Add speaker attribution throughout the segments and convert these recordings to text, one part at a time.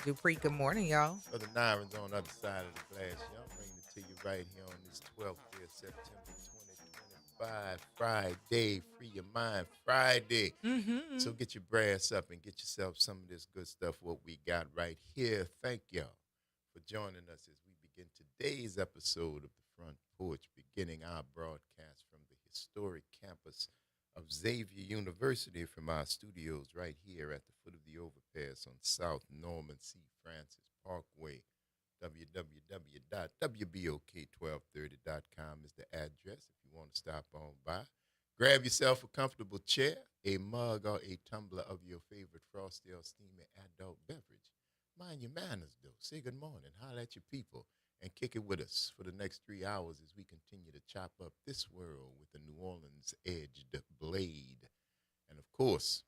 Speaker 1: Dupree. Good morning, y'all.
Speaker 2: Brother Nyron's on the other side of the glass. Y'all bringing it to you right here on this 12th day of September 2025. Friday. Free your mind. Friday.
Speaker 1: Mm-hmm.
Speaker 2: So get your brass up and get yourself some of this good stuff, what we got right here. Thank y'all for joining us as we begin today's episode of the Front Porch, beginning our broadcast from the historic campus of Xavier University from our studios right here at the foot of the overpass on South Norman C. Francis Parkway. www.wbok1230.com is the address if you want to stop on by. Grab yourself a comfortable chair, a mug, or a tumbler of your favorite frosty or steamy adult beverage. Mind your manners, though. Say good morning, holler at your people, and kick it with us for the next 3 hours as we continue to chop up this world with the New Orleans edged blade. And of course,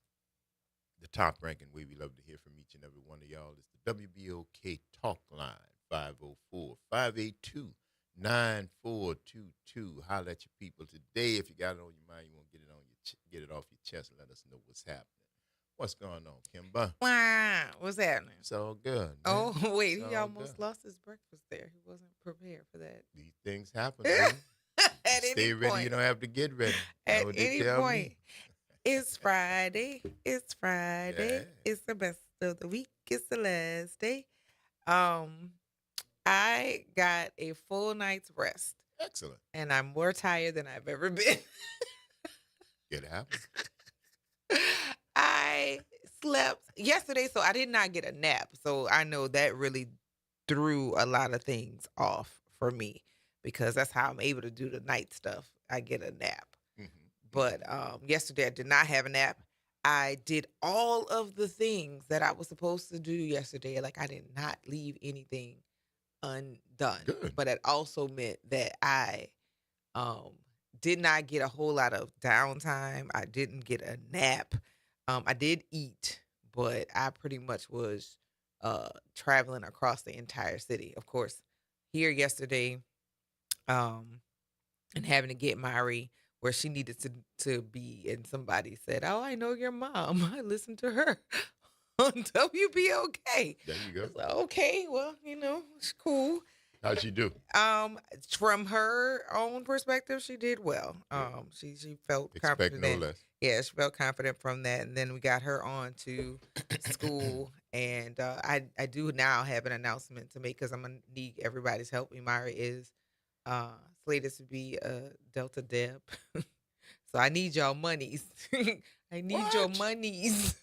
Speaker 2: the top ranking way we love to hear from each and every one of y'all is the WBOK Talk Line, 504 582 9422. Holler at your people today. If you got it on your mind, you want to get it off your chest and let us know what's happening. What's going on, Kimba?
Speaker 1: Wow. What's happening?
Speaker 2: It's all good, man.
Speaker 1: Oh, wait.
Speaker 2: It's
Speaker 1: He
Speaker 2: all
Speaker 1: almost
Speaker 2: good.
Speaker 1: lost his breakfast there. He wasn't prepared for that.
Speaker 2: These things happen, man.
Speaker 1: At
Speaker 2: Stay
Speaker 1: any
Speaker 2: ready.
Speaker 1: point.
Speaker 2: You don't have to get ready. That's
Speaker 1: At
Speaker 2: what they
Speaker 1: any
Speaker 2: tell
Speaker 1: point.
Speaker 2: me.
Speaker 1: It's Friday. It's Friday.
Speaker 2: Yeah.
Speaker 1: It's the best of the week. It's the last day. I got a full night's rest,
Speaker 2: Excellent.
Speaker 1: and I'm more tired than I've ever been.
Speaker 2: It happens.
Speaker 1: I slept yesterday, so I did not get a nap. So I know that really threw a lot of things off for me because that's how I'm able to do the night stuff. I get a nap.
Speaker 2: Mhm.
Speaker 1: But yesterday I did not have a nap. I did all of the things that I was supposed to do yesterday. Like I did not leave anything undone.
Speaker 2: Good.
Speaker 1: But it also meant that I um did not get a whole lot of downtime. I didn't get a nap. I did eat, but I pretty much was traveling across the entire city. Of course, here yesterday, um, and having to get Mari where she needed to be, and somebody said, "Oh, I know your mom. I listened to her on WBOK."
Speaker 2: There you go.
Speaker 1: I was like, okay, well, it's cool.
Speaker 2: How'd she do?
Speaker 1: From her own perspective, she did well. She felt
Speaker 2: Expect
Speaker 1: confident.
Speaker 2: no less.
Speaker 1: Yeah, she felt confident from that, and then we got her on to school, and I do now have an announcement to make because I'm gonna need everybody's help. Imari is uh slated to be a Delta Deb, so I need y'all monies. I need your
Speaker 2: What?
Speaker 1: monies.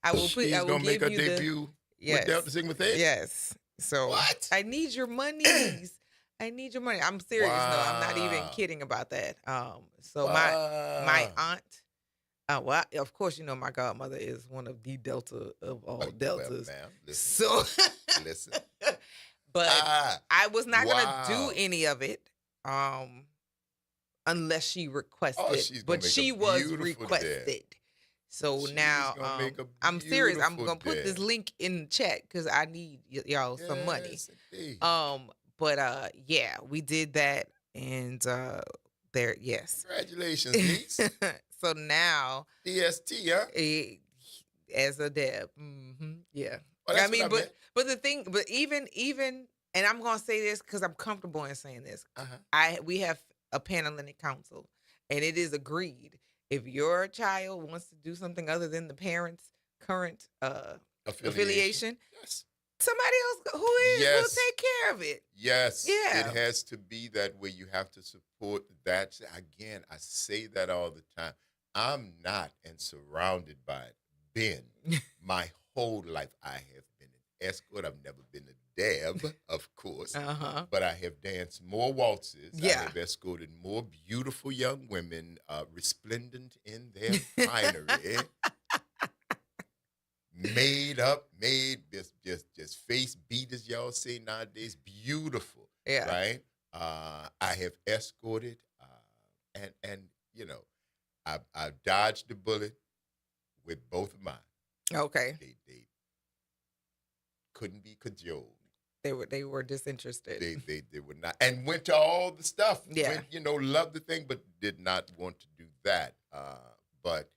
Speaker 1: I will put.
Speaker 2: She's
Speaker 1: I will
Speaker 2: gonna make
Speaker 1: give
Speaker 2: her
Speaker 1: you the
Speaker 2: debut
Speaker 1: yes.
Speaker 2: with Delta Sigma Theta?
Speaker 1: Yes. So
Speaker 2: What?
Speaker 1: I need your monies. I need your money. I'm serious. No, I'm not even
Speaker 2: Wow.
Speaker 1: kidding about that. So my
Speaker 2: Wow.
Speaker 1: aunt, well, of course, my godmother is one of the Delta of all
Speaker 2: Well,
Speaker 1: Deltas.
Speaker 2: ma'am, listen.
Speaker 1: So,
Speaker 2: Listen.
Speaker 1: but I was not gonna
Speaker 2: Wow.
Speaker 1: do any of it, unless she requested.
Speaker 2: Oh, she's gonna
Speaker 1: But
Speaker 2: make a
Speaker 1: she was
Speaker 2: beautiful
Speaker 1: requested.
Speaker 2: deb.
Speaker 1: So
Speaker 2: She's
Speaker 1: now,
Speaker 2: gonna make a
Speaker 1: I'm serious. I'm
Speaker 2: beautiful
Speaker 1: gonna put this
Speaker 2: deb.
Speaker 1: link in the chat because I need y'all some money.
Speaker 2: Yes, indeed.
Speaker 1: But yeah, we did that, and there, yes.
Speaker 2: Congratulations, niece.
Speaker 1: So now,
Speaker 2: DST, huh?
Speaker 1: as a Deb, yeah.
Speaker 2: Well, that's
Speaker 1: I mean,
Speaker 2: what I meant.
Speaker 1: but the thing, but even, and I'm gonna say this because I'm comfortable in saying this.
Speaker 2: Uh-huh.
Speaker 1: We have a Panhellenic council, and it is agreed if your child wants to do something other than the parents' current affiliation,
Speaker 2: Yes.
Speaker 1: somebody else who is will
Speaker 2: Yes.
Speaker 1: take care of it.
Speaker 2: Yes.
Speaker 1: Yeah.
Speaker 2: It has to be that way. You have to support that. Again, I say that all the time. I'm not and surrounded by it. Been my whole life. I have been an escort. I've never been a Deb, of course. But I have danced more waltzes.
Speaker 1: Yeah.
Speaker 2: I have escorted more beautiful young women, resplendent in their finery. Made just face beat, as y'all say nowadays. Beautiful.
Speaker 1: Yeah.
Speaker 2: Right? I have escorted, and I dodged the bullet with both of mine.
Speaker 1: Okay.
Speaker 2: They couldn't be cajoled.
Speaker 1: They were disinterested.
Speaker 2: They were not, and went to all the stuff.
Speaker 1: Yeah.
Speaker 2: Loved the thing, but did not want to do that. But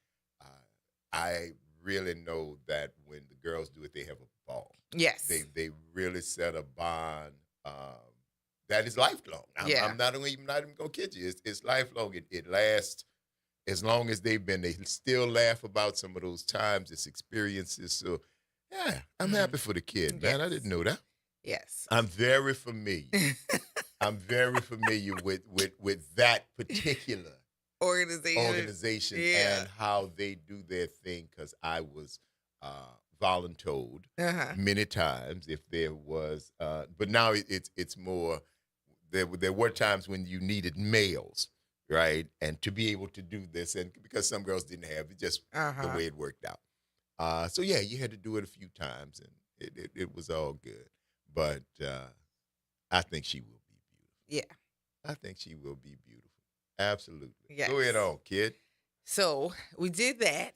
Speaker 2: I really know that when the girls do it, they have a ball.
Speaker 1: Yes.
Speaker 2: They really set a bond that is lifelong.
Speaker 1: Yeah.
Speaker 2: I'm not even gonna kid you. It's lifelong. It lasts as long as they've been. They still laugh about some of those times, its experiences. So yeah, I'm happy for the kid, man. I didn't
Speaker 1: Yes.
Speaker 2: know that.
Speaker 1: Yes.
Speaker 2: I'm very familiar. I'm very familiar with that particular organization
Speaker 1: Yeah.
Speaker 2: and how they do their thing, because I was voluntold
Speaker 1: Uh-huh.
Speaker 2: many times if there was, but now it's more. There were times when you needed males, right, and to be able to do this, and because some girls didn't have it, just the
Speaker 1: Uh-huh.
Speaker 2: way it worked out. So yeah, you had to do it a few times, and it was all good. But I think she will be beautiful.
Speaker 1: Yeah.
Speaker 2: I think she will be beautiful. Absolutely.
Speaker 1: Yes.
Speaker 2: Go ahead on, kid.
Speaker 1: So we did that.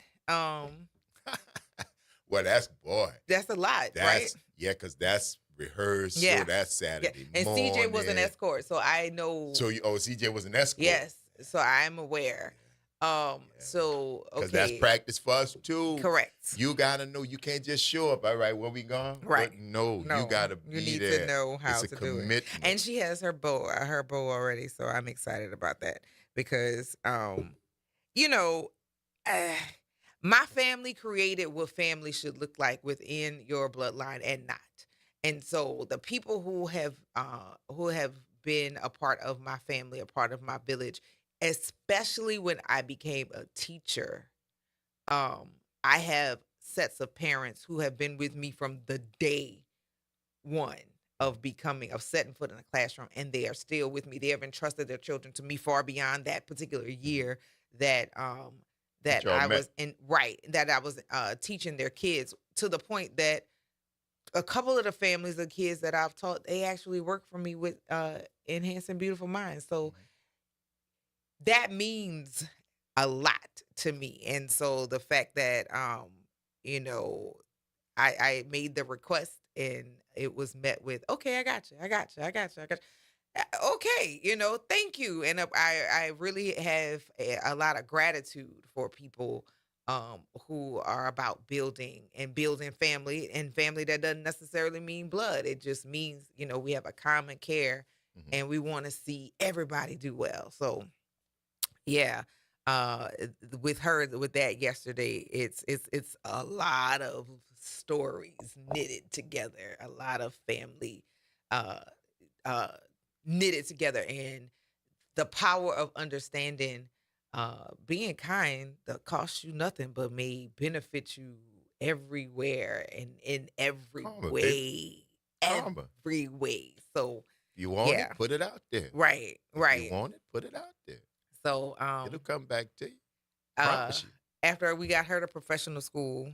Speaker 2: Well, that's boy.
Speaker 1: That's a lot, right?
Speaker 2: That's yeah, because that's rehearsal.
Speaker 1: Yeah.
Speaker 2: That's
Speaker 1: Yeah.
Speaker 2: Saturday
Speaker 1: And
Speaker 2: morning.
Speaker 1: CJ was an escort, so I know.
Speaker 2: So CJ was an escort.
Speaker 1: Yes. So I'm aware. So
Speaker 2: Because that's
Speaker 1: okay.
Speaker 2: practice for us too.
Speaker 1: Correct.
Speaker 2: You gotta know. You can't just show up. All right, where we going?
Speaker 1: Right.
Speaker 2: But no, you gotta be
Speaker 1: You need
Speaker 2: there.
Speaker 1: to know how
Speaker 2: It's
Speaker 1: to
Speaker 2: a
Speaker 1: do it.
Speaker 2: commitment.
Speaker 1: And she has her bow already, so I'm excited about that because you know, uh, my family created what family should look like within your bloodline and not. And so the people who have been a part of my family, a part of my village, especially when I became a teacher, I have sets of parents who have been with me from the day one of setting foot in a classroom, and they are still with me. They have entrusted their children to me far beyond that particular year that that
Speaker 2: y'all
Speaker 1: I
Speaker 2: met.
Speaker 1: was in right that I was teaching their kids, to the point that a couple of the families of kids that I've taught, they actually work for me with Enhancing Beautiful Minds. So that means a lot to me. And so the fact that you know, I made the request and it was met with, okay, I got you, I got you, I got you, I got you. Okay, thank you. And I really have a lot of gratitude for people who are about building family, and family that doesn't necessarily mean blood. It just means, we have a common care and we want to see everybody do well. So yeah. With that yesterday, it's a lot of stories knitted together, a lot of family uh uh knitted together, and the power of understanding, being kind that costs you nothing but may benefit you everywhere and in every
Speaker 2: Karma, baby.
Speaker 1: way.
Speaker 2: Karma.
Speaker 1: Every way. So
Speaker 2: If you want
Speaker 1: yeah.
Speaker 2: it, put it out there.
Speaker 1: Right,
Speaker 2: If
Speaker 1: right.
Speaker 2: you want it, put it out there.
Speaker 1: So
Speaker 2: It'll come back to you.
Speaker 1: uh
Speaker 2: Promise you.
Speaker 1: after we got her to professional school,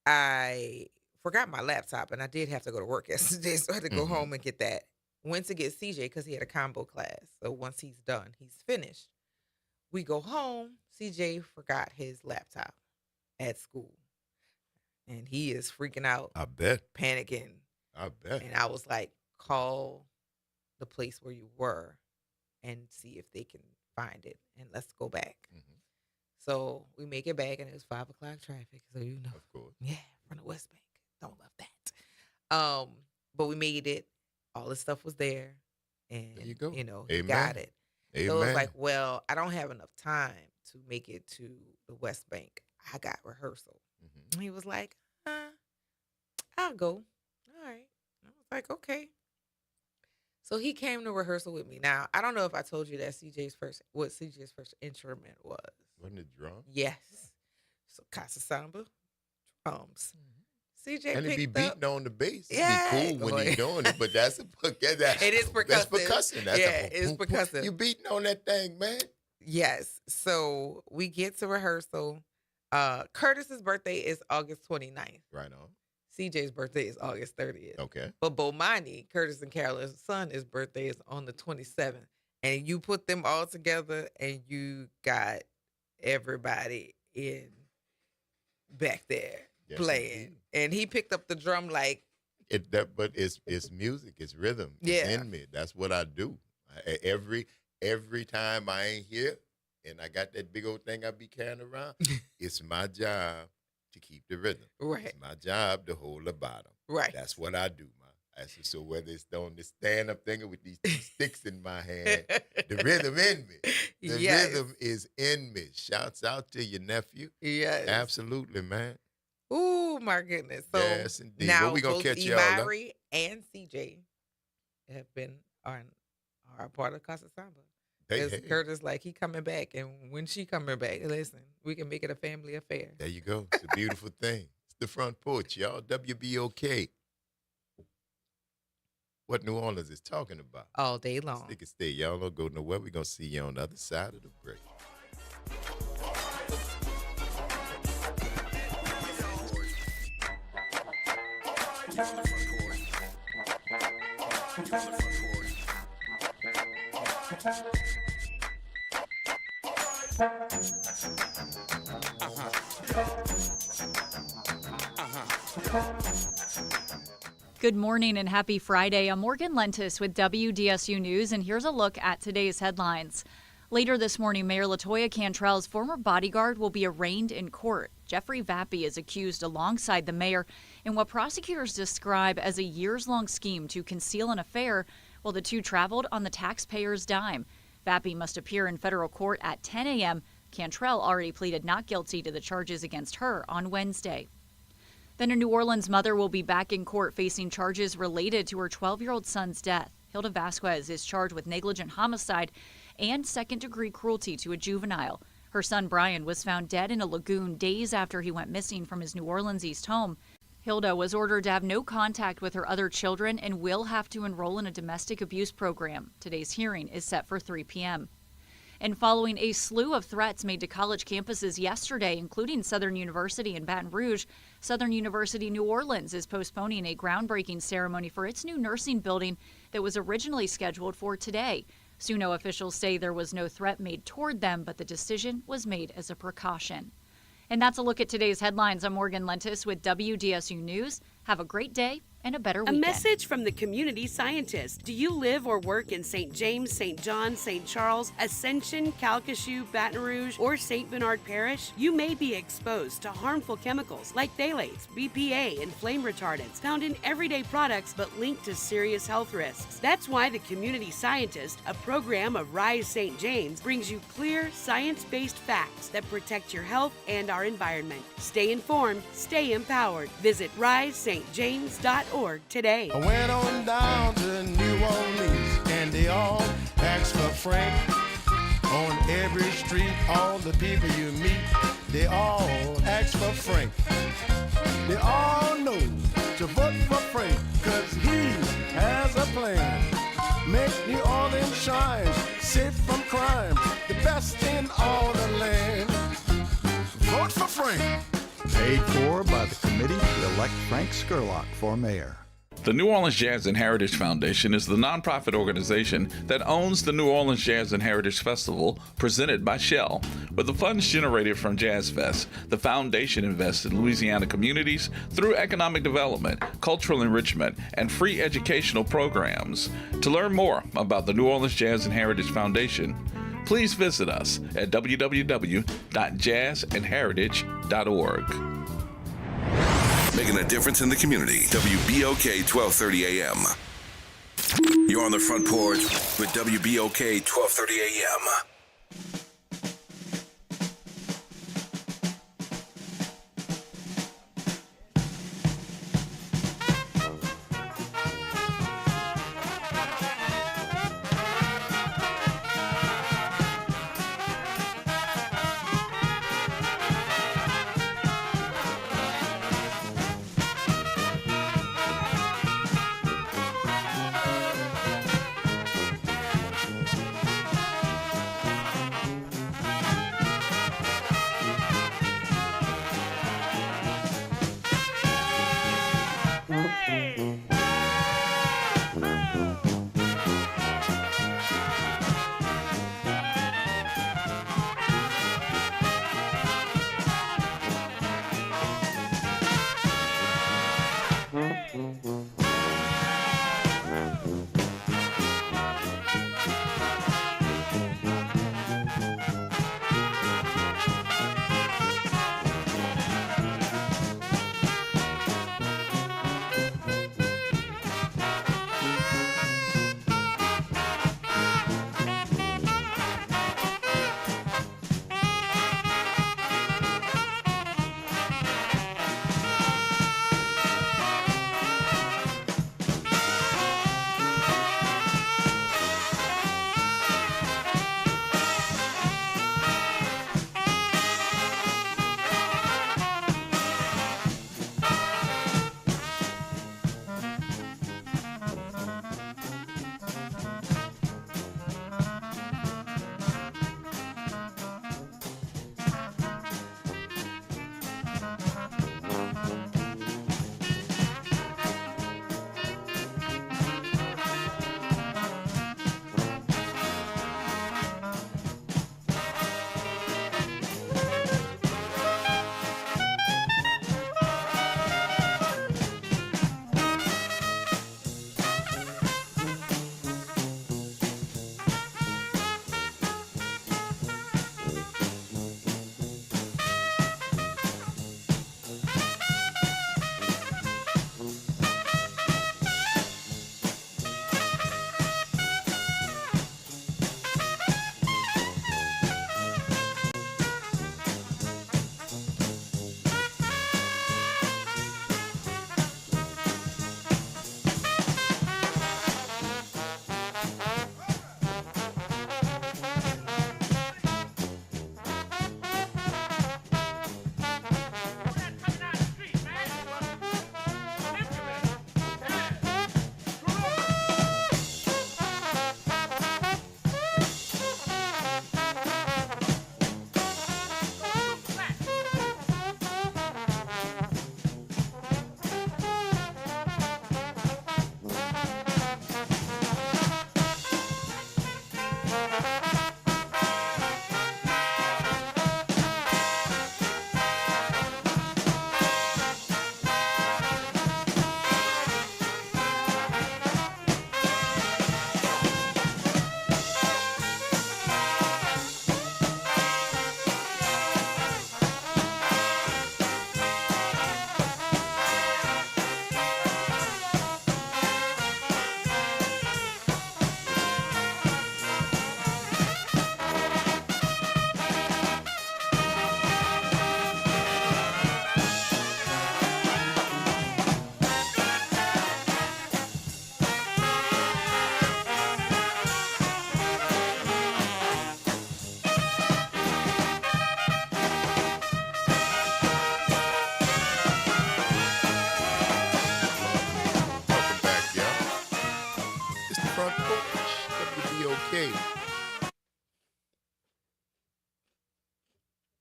Speaker 1: I forgot my laptop and I did have to go to work yesterday, so I had to go home and get that. Went to get CJ because he had a combo class. So once he's done, he's finished. We go home. CJ forgot his laptop at school. And he is freaking out,
Speaker 2: I bet.
Speaker 1: panicking.
Speaker 2: I bet.
Speaker 1: And I was like, call the place where you were and see if they can find it. And let's go back. So we make it back, and it was 5 o'clock traffic. So
Speaker 2: Of course.
Speaker 1: yeah, from the West Bank. Don't love that. But we made it. All the stuff was there, and
Speaker 2: There you go.
Speaker 1: he got it.
Speaker 2: Amen.
Speaker 1: So it was like, well, I don't have enough time to make it to the West Bank. I got rehearsal. He was like, I'll go. All right. I was like, okay. So he came to rehearsal with me. Now, I don't know if I told you that what CJ's first instrument was.
Speaker 2: Wasn't it drum?
Speaker 1: Yes. So Casa Samba, drums. CJ
Speaker 2: And he be
Speaker 1: picked
Speaker 2: beating
Speaker 1: up.
Speaker 2: on the bass.
Speaker 1: Yeah,
Speaker 2: Be cool when he doing it, but that's
Speaker 1: It is percussive.
Speaker 2: That's percussive. That's
Speaker 1: Yeah, it's percussive.
Speaker 2: You beating on that thing, man.
Speaker 1: Yes. So we get to rehearsal. Curtis's birthday is August 29th.
Speaker 2: Right on.
Speaker 1: CJ's birthday is August 30th.
Speaker 2: Okay.
Speaker 1: But Bomani, Curtis and Carolyn's son, his birthday is on the 27th. And you put them all together and you got everybody in back there playing.
Speaker 2: Indeed.
Speaker 1: And he picked up the drum like
Speaker 2: But it's music, it's rhythm. It's in me. That's what I do. Every time I ain't here, and I got that big old thing I be carrying around, it's my job to keep the rhythm.
Speaker 1: Right.
Speaker 2: It's my job to hold the bottom.
Speaker 1: Right.
Speaker 2: That's what I do, man. So whether it's on the stand-up thing with these two sticks in my hand, the rhythm in me. The
Speaker 1: Yes.
Speaker 2: rhythm is in me. Shouts out to your nephew.
Speaker 1: Yes.
Speaker 2: Absolutely, man.
Speaker 1: Ooh, my goodness. So
Speaker 2: Yes, indeed.
Speaker 1: now
Speaker 2: Well, we gonna
Speaker 1: both
Speaker 2: catch y'all up.
Speaker 1: Imari and CJ have been are a part of Casa Samba.
Speaker 2: Hey,
Speaker 1: Because
Speaker 2: hey,
Speaker 1: Curtis like he coming back, and when she coming back, listen, we can make it a family affair.
Speaker 2: there you go. It's a beautiful thing. It's the Front Porch, y'all. WBOK. What New Orleans is talking about.
Speaker 1: All day long.
Speaker 2: Stick and stay. Y'all don't go nowhere. We're going to see you on the other side of the break.
Speaker 3: Good morning and happy Friday. I'm Morgan Lentis with WDSU News, and here's a look at today's headlines. Later this morning, Mayor LaToya Cantrell's former bodyguard will be arraigned in court. Jeffrey Vappy is accused alongside the mayor in what prosecutors describe as a years-long scheme to conceal an affair while the two traveled on the taxpayer's dime. Vappy must appear in federal court at 10 a.m. Cantrell already pleaded not guilty to the charges against her on Wednesday. Then a New Orleans mother will be back in court facing charges related to her 12-year-old son's death. Hilda Vasquez is charged with negligent homicide and second-degree cruelty to a juvenile. Her son Brian was found dead in a lagoon days after he went missing from his New Orleans East home. Hilda was ordered to have no contact with her other children and will have to enroll in a domestic abuse program. Today's hearing is set for 3 p.m. And following a slew of threats made to college campuses yesterday, including Southern University in Baton Rouge, Southern University New Orleans is postponing a groundbreaking ceremony for its new nursing building that was originally scheduled for today. SUNO officials say there was no threat made toward them, but the decision was made as a precaution. And that's a look at today's headlines. I'm Morgan Lentis with WDSU News. Have a great day and a better weekend.
Speaker 4: A message from the community scientist. Do you live or work in St. James, St. John, St. Charles, Ascension, Calcasieu, Baton Rouge, or St. Bernard Parish? You may be exposed to harmful chemicals like phthalates, BPA, and flame retardants found in everyday products but linked to serious health risks. That's why the Community Scientist, a program of Rise St. James, brings you clear, science-based facts that protect your health and our environment. Stay informed, stay empowered. Visit risestjames.org today.
Speaker 5: I went on down to New Orleans and they all asked for Frank. On every street, all the people you meet, they all ask for Frank. They all know to vote for Frank, cause he has a plan. Make New Orleans shine, safe from crime, the best in all the land. Vote for Frank.
Speaker 6: Paid for by the committee to elect Frank Skurlock for mayor.
Speaker 7: The New Orleans Jazz and Heritage Foundation is the nonprofit organization that owns the New Orleans Jazz and Heritage Festival presented by Shell. With the funds generated from Jazz Fest, the foundation invests in Louisiana communities through economic development, cultural enrichment, and free educational programs. To learn more about the New Orleans Jazz and Heritage Foundation, please visit us at www.jazzandheritage.org.
Speaker 8: Making a difference in the community. WBOK 1230 AM. You're on the front porch with WBOK 1230 AM.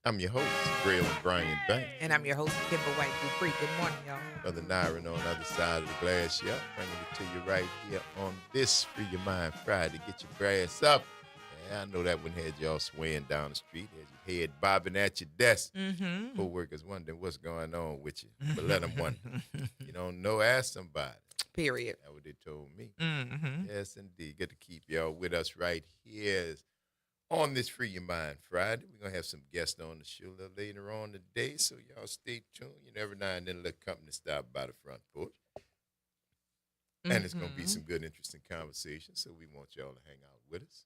Speaker 2: I'm your host, Braylon Brian Banks.
Speaker 1: And I'm your host, Kimber White Dupree. Good morning, y'all.
Speaker 2: Brother Nyron on the other side of the glass, yeah, bringing it to you right here on this Free Your Mind Friday. Get your brass up. Yeah, I know that one had y'all swaying down the street, had your head bobbing at your desk.
Speaker 1: Mm-hmm.
Speaker 2: Co-workers wondering what's going on with you. But let them wonder. You don't know, ask somebody.
Speaker 1: Period.
Speaker 2: That's what they told me.
Speaker 1: Mm-hmm.
Speaker 2: Yes, indeed. Good to keep y'all with us right here on this Free Your Mind Friday. We're going to have some guests on the show a little later on today, so y'all stay tuned. You know, every now and then, let company stop by the front porch. And it's going to be some good, interesting conversation, so we want y'all to hang out with us.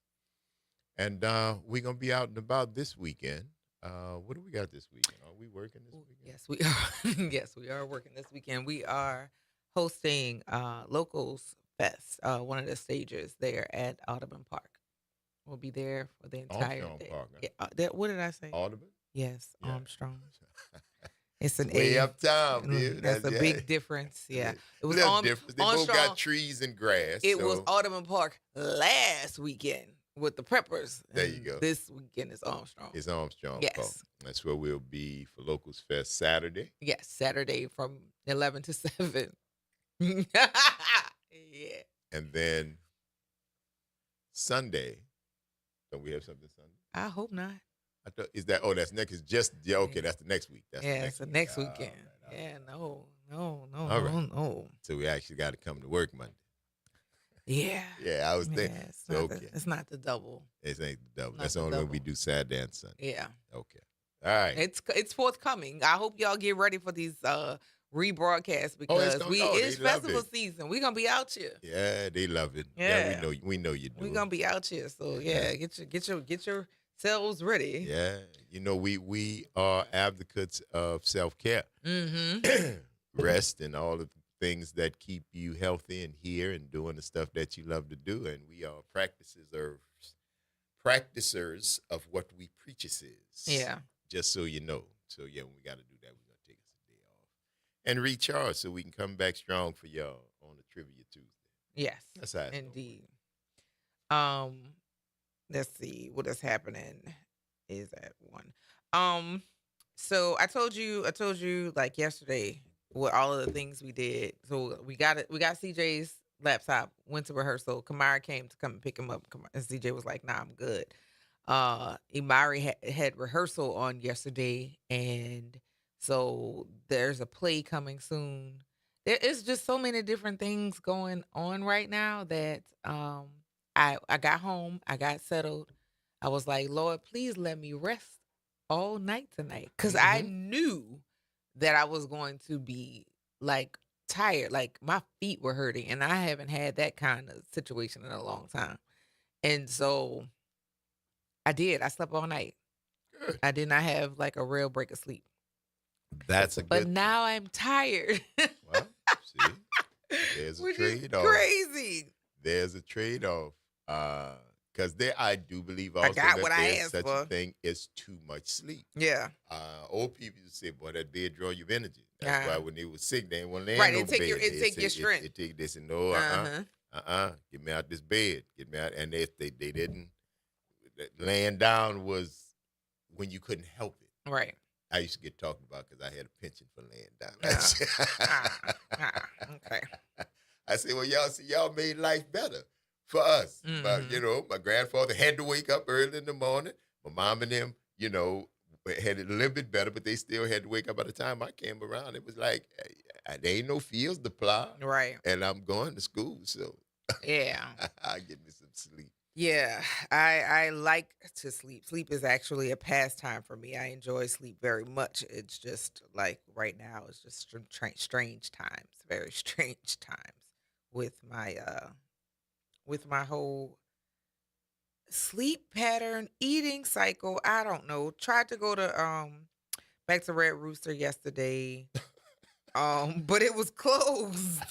Speaker 2: And we're going to be out and about this weekend. What do we got this weekend? Are we working this weekend?
Speaker 1: Yes, we are. Yes, we are working this weekend. We are hosting Locals Fest, one of the stages there at Audubon Park. We'll be there for the entire
Speaker 2: Armstrong
Speaker 1: day.
Speaker 2: Park, huh?
Speaker 1: Yeah, what did I say?
Speaker 2: Audubon?
Speaker 1: Yes,
Speaker 2: Yeah.
Speaker 1: Armstrong. It's an
Speaker 2: Way
Speaker 1: A.
Speaker 2: uptown, dude.
Speaker 1: That's a big difference. Yeah, it was
Speaker 2: little difference. They both
Speaker 1: Armstrong.
Speaker 2: got trees and grass.
Speaker 1: It
Speaker 2: so
Speaker 1: was Audubon Park last weekend with the Preppers.
Speaker 2: There
Speaker 1: and
Speaker 2: you go.
Speaker 1: This weekend is Armstrong.
Speaker 2: It's Armstrong
Speaker 1: Yes.
Speaker 2: Park. That's where we'll be for Locals Fest Saturday.
Speaker 1: Yes, Saturday from 11 to 7. Yeah.
Speaker 2: And then Sunday. Don't we have something Sunday?
Speaker 1: I hope not.
Speaker 2: I thought, is that, that's next, it's just, yeah, okay, that's the next week. That's
Speaker 1: Yeah, it's the next
Speaker 2: All
Speaker 1: weekend.
Speaker 2: right.
Speaker 1: Yeah, no,
Speaker 2: All right.
Speaker 1: no.
Speaker 2: So we actually got to come to work Monday.
Speaker 1: Yeah.
Speaker 2: Yeah, I was
Speaker 1: Yeah,
Speaker 2: thinking.
Speaker 1: it's not,
Speaker 2: Okay.
Speaker 1: it's not the double.
Speaker 2: It ain't the double.
Speaker 1: Not
Speaker 2: That's
Speaker 1: the
Speaker 2: the only one we
Speaker 1: double.
Speaker 2: do Saturday and Sunday.
Speaker 1: Yeah.
Speaker 2: Okay. All right.
Speaker 1: It's forthcoming. I hope y'all get ready for these rebroadcasts because
Speaker 2: they
Speaker 1: it's
Speaker 2: love
Speaker 1: festival
Speaker 2: it.
Speaker 1: season. We're gonna be out here.
Speaker 2: Yeah, they love it.
Speaker 1: Yeah.
Speaker 2: we know you do.
Speaker 1: We're gonna be out here. So yeah, get yourselves ready.
Speaker 2: Yeah, you know we are advocates of self-care,
Speaker 1: Mm-hmm.
Speaker 2: rest, and all of the things that keep you healthy and here and doing the stuff that you love to do. And we are practicers of what we preaches is.
Speaker 1: Yeah.
Speaker 2: Just so you know. So yeah, when we got to do that, we're gonna take us a day off and recharge so we can come back strong for y'all on the Trivia Tuesday.
Speaker 1: Yes.
Speaker 2: That's how it's gonna
Speaker 1: indeed. Let's see what is happening. Is at 1. So I told you like yesterday what all of the things we did. So we got CJ's laptop, went to rehearsal. Kamara came to come and pick him up. And CJ was like, "Nah, I'm good." Imari had rehearsal on yesterday, and so there's a play coming soon. There is just so many different things going on right now that I got home, I got settled. I was like, Lord, please let me rest all night tonight. Because I knew that I was going to be like tired. Like my feet were hurting. And I haven't had that kind of situation in a long time. And so I did. I slept all night.
Speaker 2: Good.
Speaker 1: I did not have like a real break of sleep.
Speaker 2: That's a
Speaker 1: But
Speaker 2: good.
Speaker 1: now I'm tired.
Speaker 2: Well, see, there's a
Speaker 1: Which is
Speaker 2: trade-off.
Speaker 1: crazy.
Speaker 2: There's a trade-off. Because I do believe also
Speaker 1: got
Speaker 2: that
Speaker 1: what I
Speaker 2: there's
Speaker 1: asked
Speaker 2: such
Speaker 1: for.
Speaker 2: a thing as too much sleep.
Speaker 1: Yeah.
Speaker 2: Old people used to say, boy, that bed draw your energy. That's
Speaker 1: Yeah.
Speaker 2: why when they were sick, they didn't want to lay
Speaker 1: Right,
Speaker 2: in
Speaker 1: it
Speaker 2: no
Speaker 1: take
Speaker 2: bed.
Speaker 1: your- it
Speaker 2: They
Speaker 1: take
Speaker 2: say
Speaker 1: your strength.
Speaker 2: It take this and no, get me out this bed. Get me out. And if they didn't, laying down was when you couldn't help it.
Speaker 1: Right.
Speaker 2: I used to get talked about because I had a penchant for laying down.
Speaker 1: Okay.
Speaker 2: I said, well, y'all made life better for us. But, my grandfather had to wake up early in the morning. My mom and them, had it a little bit better, but they still had to wake up. By the time I came around, it was like, there ain't no fields to plow.
Speaker 1: Right.
Speaker 2: And I'm going to school, so
Speaker 1: Yeah.
Speaker 2: I get me some sleep.
Speaker 1: Yeah. I like to sleep. Sleep is actually a pastime for me. I enjoy sleep very much. It's just like right now, it's just strange times, very strange times with my whole sleep pattern, eating cycle. I don't know. Tried to go to back to Red Rooster yesterday. But it was closed.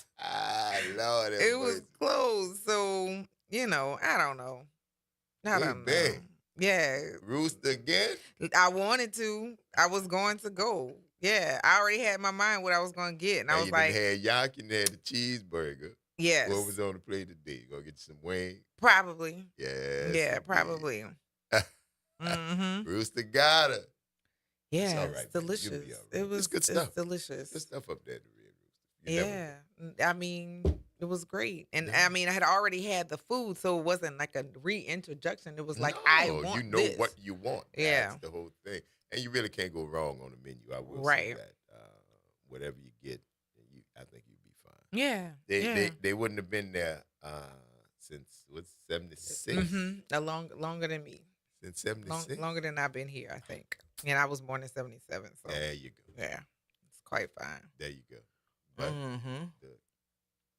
Speaker 2: Lord,
Speaker 1: It was closed. So, I don't know. I don't know.
Speaker 2: big.
Speaker 1: Yeah.
Speaker 2: Rooster again?
Speaker 1: I wanted to. I was going to go. Yeah. I already had in my mind what I was going to get. And I
Speaker 2: Now
Speaker 1: was
Speaker 2: you
Speaker 1: like,
Speaker 2: done had yak and had the cheeseburger.
Speaker 1: yes.
Speaker 2: What was on the plate today? You gonna get you some wings?
Speaker 1: Probably.
Speaker 2: Yes.
Speaker 1: Yeah,
Speaker 2: indeed.
Speaker 1: probably. Mm-hmm.
Speaker 2: Rooster got her. It's
Speaker 1: Yeah,
Speaker 2: all
Speaker 1: it's
Speaker 2: right, man. You'll be
Speaker 1: delicious.
Speaker 2: all right. It's good
Speaker 1: It's
Speaker 2: stuff. Good
Speaker 1: delicious.
Speaker 2: stuff up there at the Red Rooster. You never
Speaker 1: Yeah.
Speaker 2: know.
Speaker 1: I mean, it was great. And
Speaker 2: Yeah.
Speaker 1: I mean, I had already had the food, so it wasn't like a reintroduction. It was like, I
Speaker 2: No, you
Speaker 1: want
Speaker 2: know what
Speaker 1: this.
Speaker 2: you want. That's
Speaker 1: Yeah.
Speaker 2: the whole thing. And you really can't go wrong on the menu. I will say
Speaker 1: Right.
Speaker 2: that. Whatever you get, I think you'll be fine.
Speaker 1: Yeah.
Speaker 2: They
Speaker 1: Yeah.
Speaker 2: they wouldn't have been there since what's 76?
Speaker 1: Longer than me.
Speaker 2: Since 76?
Speaker 1: Longer than I've been here, I think. And I was born in 77, so
Speaker 2: There you go.
Speaker 1: yeah. It's quite fine.
Speaker 2: There you go. But
Speaker 1: Mm-hmm.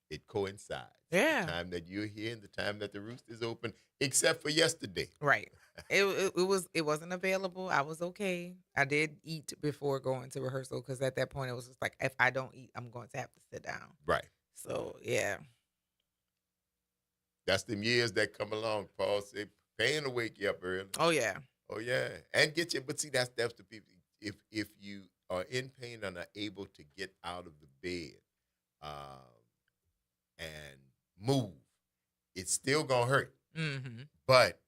Speaker 2: it coincides.
Speaker 1: Yeah.
Speaker 2: The time that you're here and the time that the rooster is open, except for yesterday.
Speaker 1: Right. It wasn't available. I was okay. I did eat before going to rehearsal because at that point it was just like, if I don't eat, I'm going to have to sit down.
Speaker 2: Right.
Speaker 1: So yeah.
Speaker 2: That's them years that come along. Paul said, paying to wake you up early.
Speaker 1: Oh yeah.
Speaker 2: Oh yeah, and get you. But see, that's the people. If you are in pain and are able to get out of the bed, and move, it's still gonna hurt.
Speaker 1: Mm-hmm.
Speaker 2: But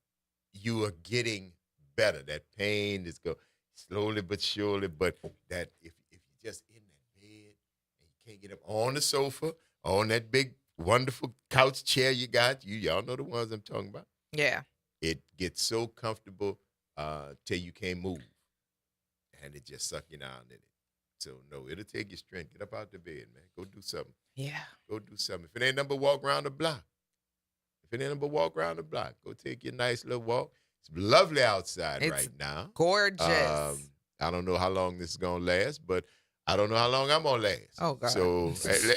Speaker 2: you are getting better. That pain is go slowly but surely. But that if you're just in that bed and you can't get up on the sofa, on that big wonderful couch chair you got, y'all know the ones I'm talking about.
Speaker 1: Yeah.
Speaker 2: It gets so comfortable till you can't move. And it just suck you down in it. So no, it'll take your strength. Get up out the bed, man. Go do something.
Speaker 1: Yeah.
Speaker 2: Go do something. If it ain't number walk around the block. If it ain't number walk around the block, go take your nice little walk. It's lovely outside
Speaker 1: It's
Speaker 2: right now.
Speaker 1: gorgeous.
Speaker 2: I don't know how long this is gonna last, but I don't know how long I'm gonna last.
Speaker 1: Oh, God.
Speaker 2: So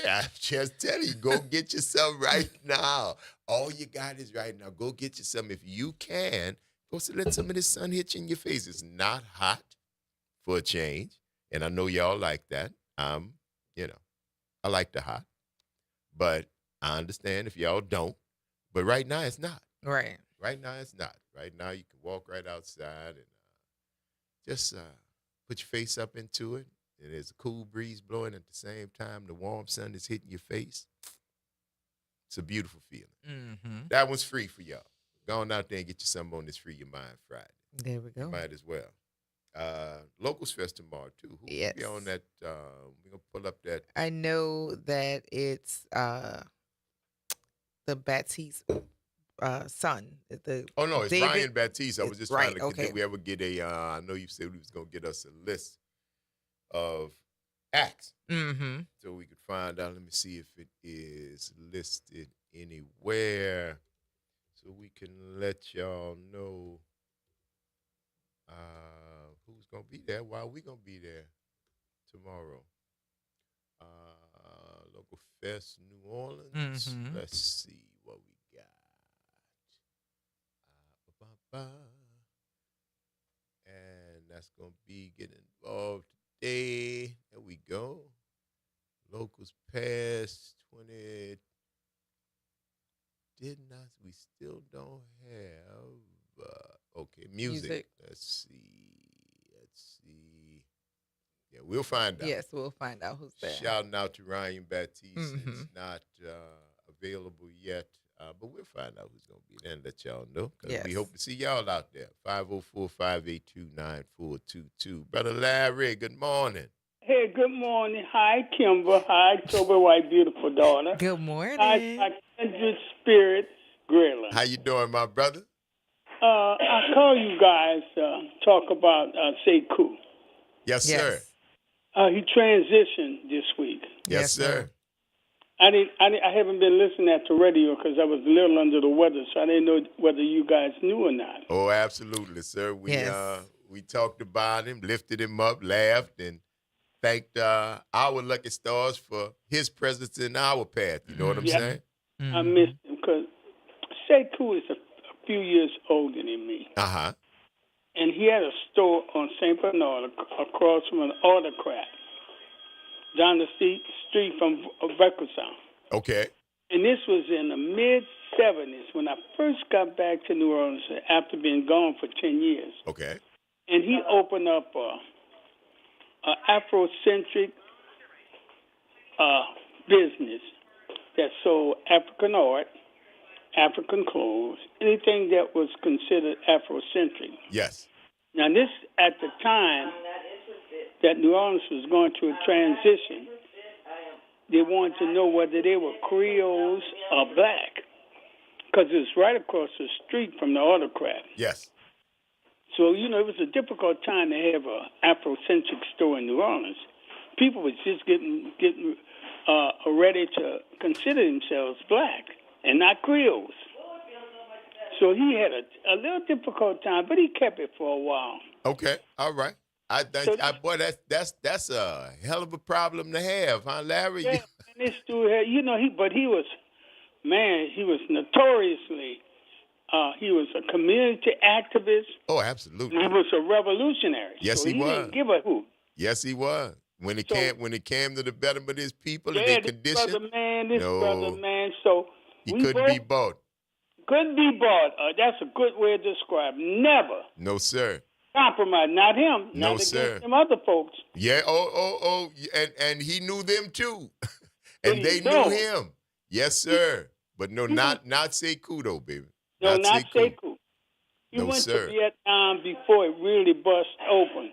Speaker 2: I just tell you, go get you some right now. All you got is right now. Go get you some. If you can, go let some of this sun hit you in your face. It's not hot for a change. And I know y'all like that. I like the hot. But I understand if y'all don't. But right now it's not.
Speaker 1: Right.
Speaker 2: Right now it's not. Right now you can walk right outside and just put your face up into it. And there's a cool breeze blowing at the same time. The warm sun is hitting your face. It's a beautiful feeling.
Speaker 1: Mm-hmm.
Speaker 2: That one's free for y'all. Go on out there and get you something on this Free Your Mind Friday.
Speaker 1: There we go.
Speaker 2: You might as well. Locals Fest tomorrow, too. Who will be on that? We're going to pull up that.
Speaker 1: I know that it's the Baptiste son.
Speaker 2: Oh, no, it's
Speaker 1: David,
Speaker 2: Ryan Baptiste. I was just trying to
Speaker 1: okay.
Speaker 2: did we ever get I know you said we was going to get us a list of acts.
Speaker 1: Mm-hmm.
Speaker 2: So we could find out. Let me see if it is listed anywhere so we can let y'all know who's going to be there, why we going to be there tomorrow. Local Fest, New Orleans.
Speaker 1: Mm-hmm.
Speaker 2: Let's see what we got. And that's going to be getting involved today. There we go. Locals past 20. We still don't have. Okay, music. Let's see. Yeah, we'll find out.
Speaker 1: Yes, we'll find out who's there.
Speaker 2: Shouting out to Ryan Baptiste.
Speaker 1: Mm-hmm.
Speaker 2: It's not available yet, but we'll find out who's going to be there and let y'all know. Because we hope to see y'all out there. 504-582-9422. Brother Larry, good morning.
Speaker 9: Hey, good morning. Hi, Kimber. Hi, Toby White, beautiful daughter.
Speaker 1: Good morning.
Speaker 9: Hi, kindred spirit, Grilla.
Speaker 2: How you doing, my brother?
Speaker 9: I call you guys talk about Sekou.
Speaker 2: Yes, sir.
Speaker 9: He transitioned this week.
Speaker 2: Yes, sir.
Speaker 9: I haven't been listening at the radio because I was a little under the weather, so I didn't know whether you guys knew or not.
Speaker 2: Oh, absolutely, sir. We talked about him, lifted him up, laughed, and thanked our lucky stars for his presence in our path. You know what I'm saying?
Speaker 9: I missed him because Sekou is a few years older than me.
Speaker 2: Uh-huh.
Speaker 9: And he had a store on St. Bernard across from an autocrat down the street from Beckersound.
Speaker 2: Okay.
Speaker 9: And this was in the mid-'70s when I first got back to New Orleans after being gone for 10 years.
Speaker 2: Okay.
Speaker 9: And he opened up an Afrocentric business that sold African art, African clothes, anything that was considered Afrocentric.
Speaker 2: Yes.
Speaker 9: Now, this, at the time, that New Orleans was going through a transition. They wanted to know whether they were Creoles or black, because it was right across the street from the autocrat.
Speaker 2: Yes.
Speaker 9: So, it was a difficult time to have an Afrocentric store in New Orleans. People was just getting ready to consider themselves black and not Creoles. So he had a little difficult time, but he kept it for a while.
Speaker 2: Okay, all right. I think, boy, that's a hell of a problem to have, huh, Larry?
Speaker 9: Yeah, and this dude had, he was notoriously, he was a community activist.
Speaker 2: Oh, absolutely.
Speaker 9: He was a revolutionary.
Speaker 2: Yes,
Speaker 9: so
Speaker 2: he was.
Speaker 9: Didn't give a hoot.
Speaker 2: Yes, he was. When it came to the betterment of his people and
Speaker 9: Yeah,
Speaker 2: their condition,
Speaker 9: this brother, man. So
Speaker 2: he couldn't be bought.
Speaker 9: Couldn't be bought. That's a good way to describe. Never.
Speaker 2: No, sir.
Speaker 9: Compromise. Not him.
Speaker 2: No,
Speaker 9: not
Speaker 2: sir.
Speaker 9: Against them other folks.
Speaker 2: Yeah. And he knew them too, and they knew him. Yes, sir. But no, not Sekou though, baby.
Speaker 9: No, not Sekou. He went to Vietnam before it really bust open.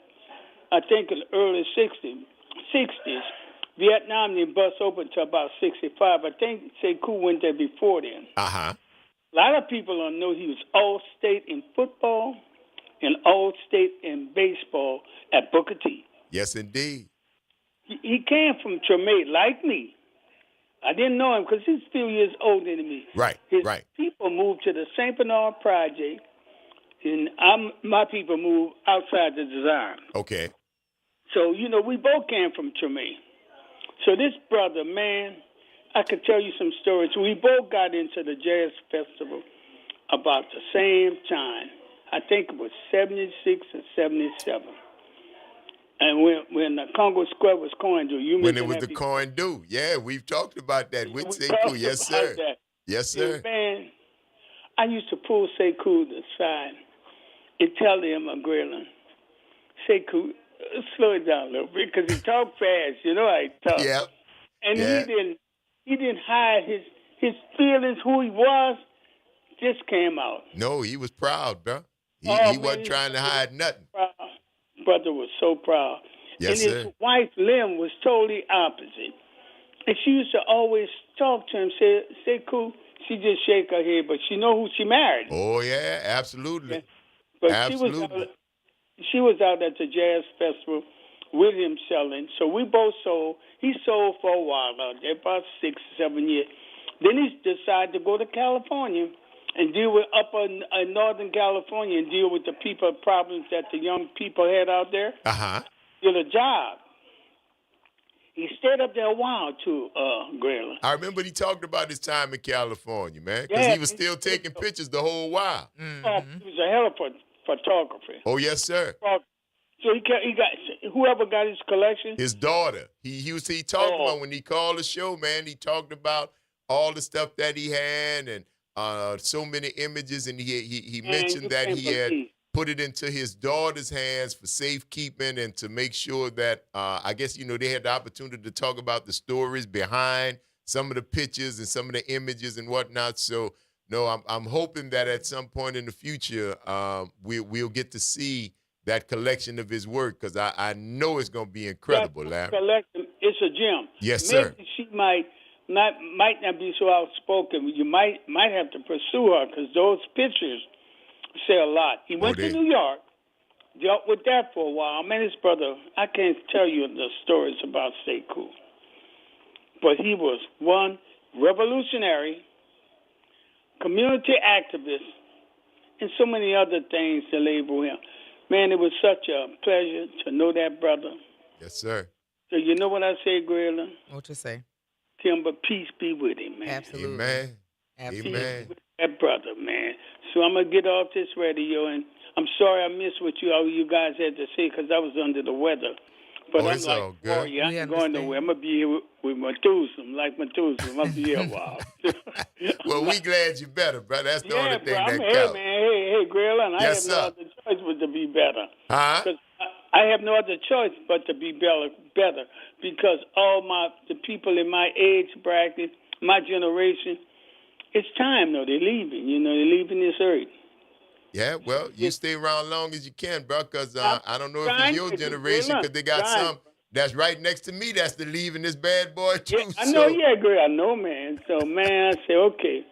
Speaker 9: I think in the early 60s. Vietnam didn't bust open until about 65. I think Sekou went there before then.
Speaker 2: Uh-huh.
Speaker 9: A lot of people don't know he was all-state in football and all-state in baseball at Booker T.
Speaker 2: Yes, indeed.
Speaker 9: He came from Tremay, like me. I didn't know him because he's a few years older than me.
Speaker 2: Right,
Speaker 9: His
Speaker 2: right.
Speaker 9: people moved to the St. Bernard Project, and my people moved outside the design.
Speaker 2: Okay.
Speaker 9: So, we both came from Tremay. So this brother, man, I could tell you some stories. We both got into the jazz festival about the same time. I think it was 76 or 77. And when the Congo Square was coin due,
Speaker 2: when it was the coin due. Yeah, we've talked about that with Sekou. Yes, sir.
Speaker 9: That.
Speaker 2: Yes, sir.
Speaker 9: And man, I used to pull Sekou to the side and tell him, Grayling, Sekou, slow it down a little bit because he talked fast. You know how he talked.
Speaker 2: Yeah.
Speaker 9: And he didn't hide his feelings, who he was, just came out.
Speaker 2: No, he was proud, bro. He wasn't trying to hide nothing.
Speaker 9: Proud. Brother was so proud.
Speaker 2: Yes,
Speaker 9: and his wife, Lim, was totally opposite. And she used to always talk to him, say cool. She just shake her head, but she know who she married.
Speaker 2: Oh, yeah, absolutely.
Speaker 9: Yeah. But
Speaker 2: absolutely.
Speaker 9: She was out at the jazz festival with him selling. So we both sold. He sold for a while out there, about 6 or 7 years. Then he decided to go to California and deal with Northern California and deal with the people problems that the young people had out there.
Speaker 2: Uh-huh.
Speaker 9: Get a job. He stayed up there a while too, Grayling.
Speaker 2: I remember he talked about his time in California, man, because he was still taking pictures the whole while.
Speaker 9: Mm-hmm. Oh, he was a hell of a photographer.
Speaker 2: Oh, yes, sir.
Speaker 9: So he got whoever got his collection.
Speaker 2: His daughter. He talked about when he called the show, man. He talked about all the stuff that he had and so many images, and he mentioned that he had put it into his daughter's hands for safekeeping and to make sure that I guess they had the opportunity to talk about the stories behind some of the pictures and some of the images and whatnot. So no, I'm hoping that at some point in the future we'll get to see that collection of his work, because I know it's going to be incredible, Larry.
Speaker 9: It's a gem.
Speaker 2: Yes, sir.
Speaker 9: Maybe she might not be so outspoken. You might have to pursue her, because those pictures say a lot. He went to New York, dealt with that for a while. Man, his brother, I can't tell you the stories about Sekou, but he was one revolutionary, community activist, and so many other things to label him. Man, it was such a pleasure to know that brother.
Speaker 2: Yes, sir.
Speaker 9: So you know what I say, Grayling?
Speaker 1: What you say?
Speaker 9: Kimber, peace be with him, man.
Speaker 1: Absolutely.
Speaker 2: Amen.
Speaker 1: Absolutely.
Speaker 2: Amen.
Speaker 9: That brother, man. So I'm going to get off this radio, and I'm sorry I missed what you guys had to say, because I was under the weather. But I'm
Speaker 2: it's
Speaker 9: like,
Speaker 2: all good.
Speaker 9: I ain't going nowhere. I'm going to be here with Methuselah, like Methuselah. I'll be here a while.
Speaker 2: Well, we glad you're better, brother. That's the only thing that
Speaker 9: hey,
Speaker 2: counts.
Speaker 9: Man, hey, Grayling, I have no other choice but to be better.
Speaker 2: Huh?
Speaker 9: I have no other choice but to be better, because all the people in my age bracket, my generation, it's time, though. They're leaving. They're leaving this earth.
Speaker 2: Yeah, well, you stay around long as you can, bro, because
Speaker 9: I'm
Speaker 2: I don't know if it's
Speaker 9: trying
Speaker 2: your
Speaker 9: to,
Speaker 2: generation, because they got
Speaker 9: trying.
Speaker 2: some that's right next to me that's the leaving this bad boy,
Speaker 9: Yeah,
Speaker 2: too.
Speaker 9: I know.
Speaker 2: So,
Speaker 9: Yeah, great. I know, man. So, man, I say, okay.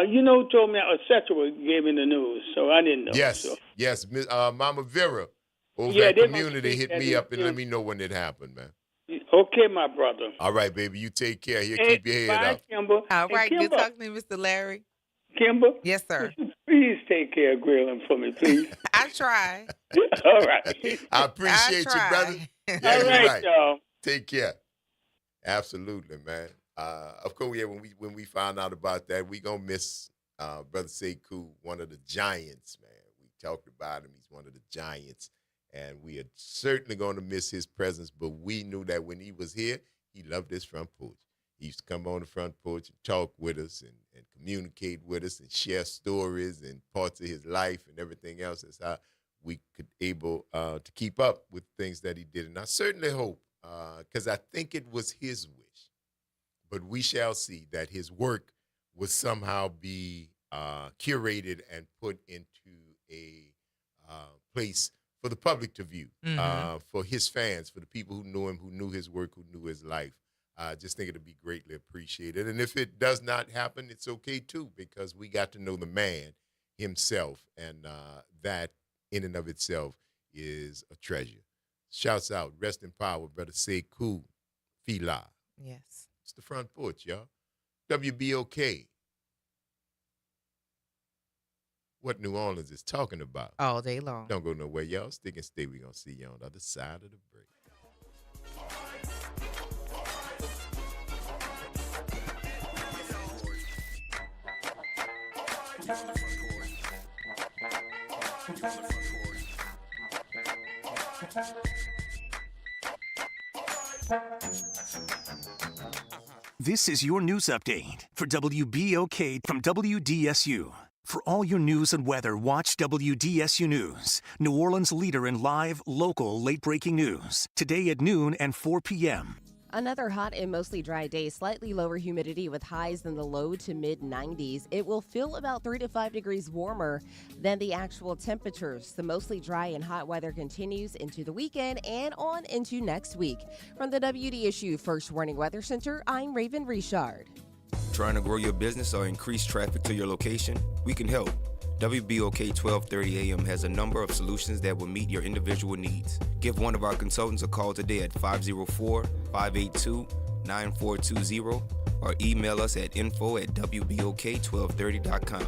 Speaker 9: You know who told me? Cetera gave me the news, so I didn't know. So,
Speaker 2: yes, Mama Vera over
Speaker 9: yeah,
Speaker 2: at
Speaker 9: they're gonna
Speaker 2: Community
Speaker 9: speak
Speaker 2: hit
Speaker 9: that
Speaker 2: me
Speaker 9: in.
Speaker 2: up and let me know when it happened, man.
Speaker 9: Okay, my brother.
Speaker 2: All right, baby, you take care. He'll
Speaker 9: Hey,
Speaker 2: keep your head
Speaker 9: bye,
Speaker 2: up.
Speaker 9: Kimber.
Speaker 1: All
Speaker 9: Hey,
Speaker 1: right, good
Speaker 9: Kimber.
Speaker 1: talking to you, Mr. Larry.
Speaker 9: Kimber.
Speaker 1: Yes, sir.
Speaker 9: Would you please take care of grilling for me, please?
Speaker 1: I try.
Speaker 9: All right.
Speaker 2: I
Speaker 1: I
Speaker 2: appreciate you, brother.
Speaker 1: try.
Speaker 2: Yeah,
Speaker 9: All
Speaker 2: you're
Speaker 9: right,
Speaker 2: right.
Speaker 9: y'all.
Speaker 2: Take care. Absolutely, man. Of course, yeah. When we found out about that, we gonna miss Brother Sekou, one of the giants, man. We talked about him. He's one of the giants, and we are certainly going to miss his presence. But we knew that when he was here, he loved his front porch. He used to come on the front porch and talk with us and communicate with us and share stories and parts of his life and everything else. That's how we could able to keep up with things that he did. And I certainly hope, because I think it was his wish, but we shall see that his work will somehow be curated and put into a place for the public to view, for his fans, for the people who knew him, who knew his work, who knew his life. I just think it'll be greatly appreciated. And if it does not happen, it's okay too, because we got to know the man himself, and that in and of itself is a treasure. Shouts out, rest in power, Brother Sekou Fila.
Speaker 1: Yes.
Speaker 2: It's the Front Porch, y'all. WBOK. What New Orleans is talking about.
Speaker 1: All day long.
Speaker 2: Don't go nowhere, y'all. Stick and stay. We're going to see you on the other side of the break.
Speaker 10: This is your news update for WBOK from WDSU. For all your news and weather, watch WDSU News, New Orleans' leader in live, local, late-breaking news. Today at noon and 4 p.m.
Speaker 11: Another hot and mostly dry day, slightly lower humidity with highs in the low to mid-90s. It will feel about 3 to 5 degrees warmer than the actual temperatures. The mostly dry and hot weather continues into the weekend and on into next week. From the WDSU First Warning Weather Center, I'm Raven Richard.
Speaker 12: Trying to grow your business or increase traffic to your location? We can help. WBOK 1230 AM has a number of solutions that will meet your individual needs. Give one of our consultants a call today at 504-582-9420 or email us at info@wbok1230.com.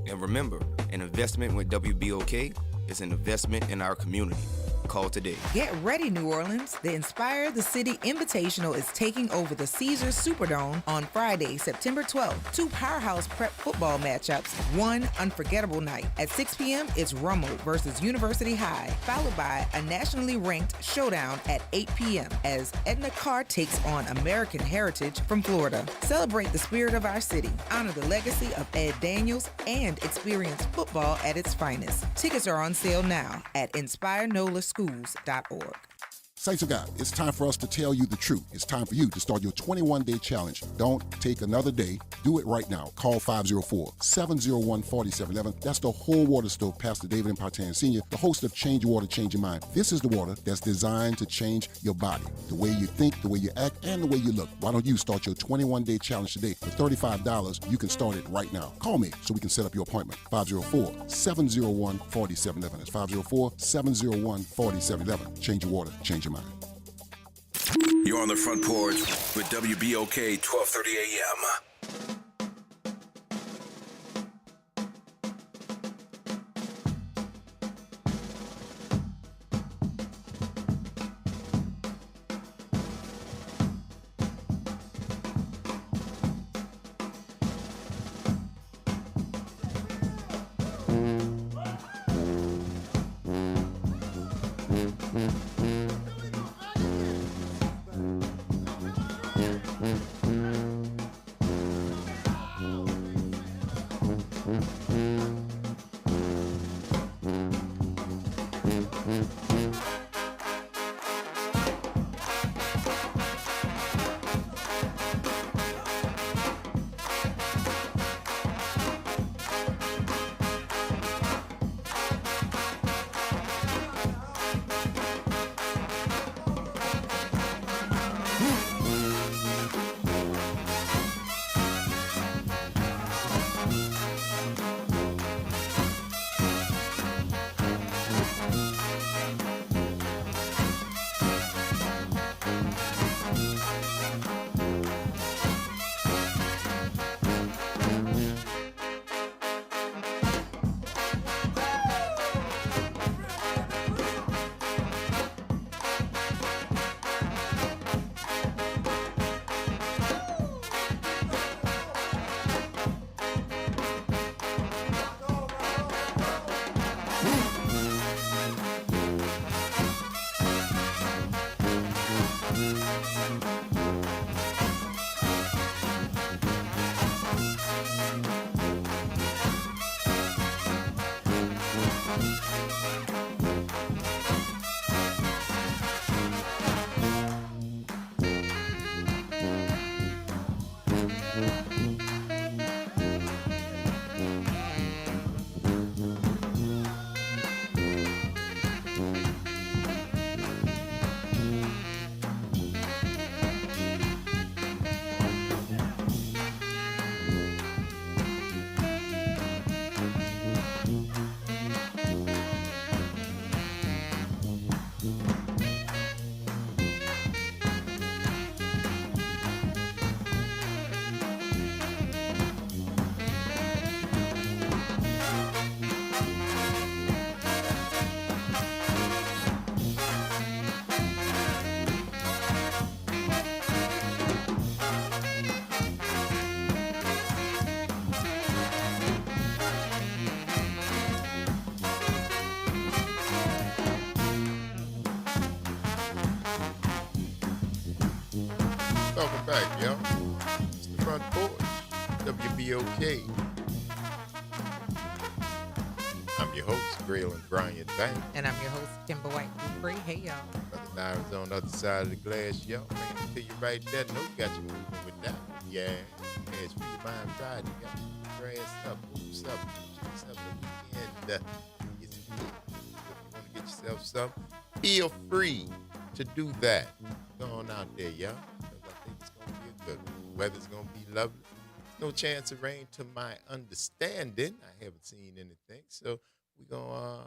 Speaker 12: And remember, an investment with WBOK is an investment in our community. Call today.
Speaker 13: Get ready, New Orleans. The Inspire the City Invitational is taking over the Caesars Superdome on Friday, September 12th. 2 powerhouse prep football matchups, one unforgettable night. At 6 p.m., it's Rummel versus University High, followed by a nationally ranked showdown at 8 p.m. as Edna Carr takes on American Heritage from Florida. Celebrate the spirit of our city, honor the legacy of Ed Daniels, and experience football at its finest. Tickets are on sale now at InspireNolaSchools.org.
Speaker 14: Saints of God, it's time for us to tell you the truth. It's time for you to start your 21-day challenge. Don't take another day. Do it right now. Call 504-701-4711. That's the whole water stove, Pastor David Impartan Sr., the host of Change Your Water, Change Your Mind. This is the water that's designed to change your body, the way you think, the way you act, and the way you look. Why don't you start your 21-day challenge today? For $35, you can start it right now. Call me so we can set up your appointment. 504-701-4711. That's 504-701-4711. Change your water, change your mind.
Speaker 8: You're on the Front Porch with WBOK 1230 AM.
Speaker 2: back, yo. It's the Front Porch, WBOK. I'm your host, Braylon Bryant Banks.
Speaker 1: And I'm your host, Kimber White Dupree. Hey, y'all.
Speaker 2: Brother Nyron's on the other side of the glass, yo. Bring it to you right there. No, you got you moving with that. Yeah. It's free your mind Friday, yo. Grass up, boots up, juice up the weekend. If you want to get yourself something, feel free to do that. Go on out there, yo. Because I think it's going to be a good one. Weather's going to be lovely. No chance of rain to my understanding. I haven't seen anything. So we're going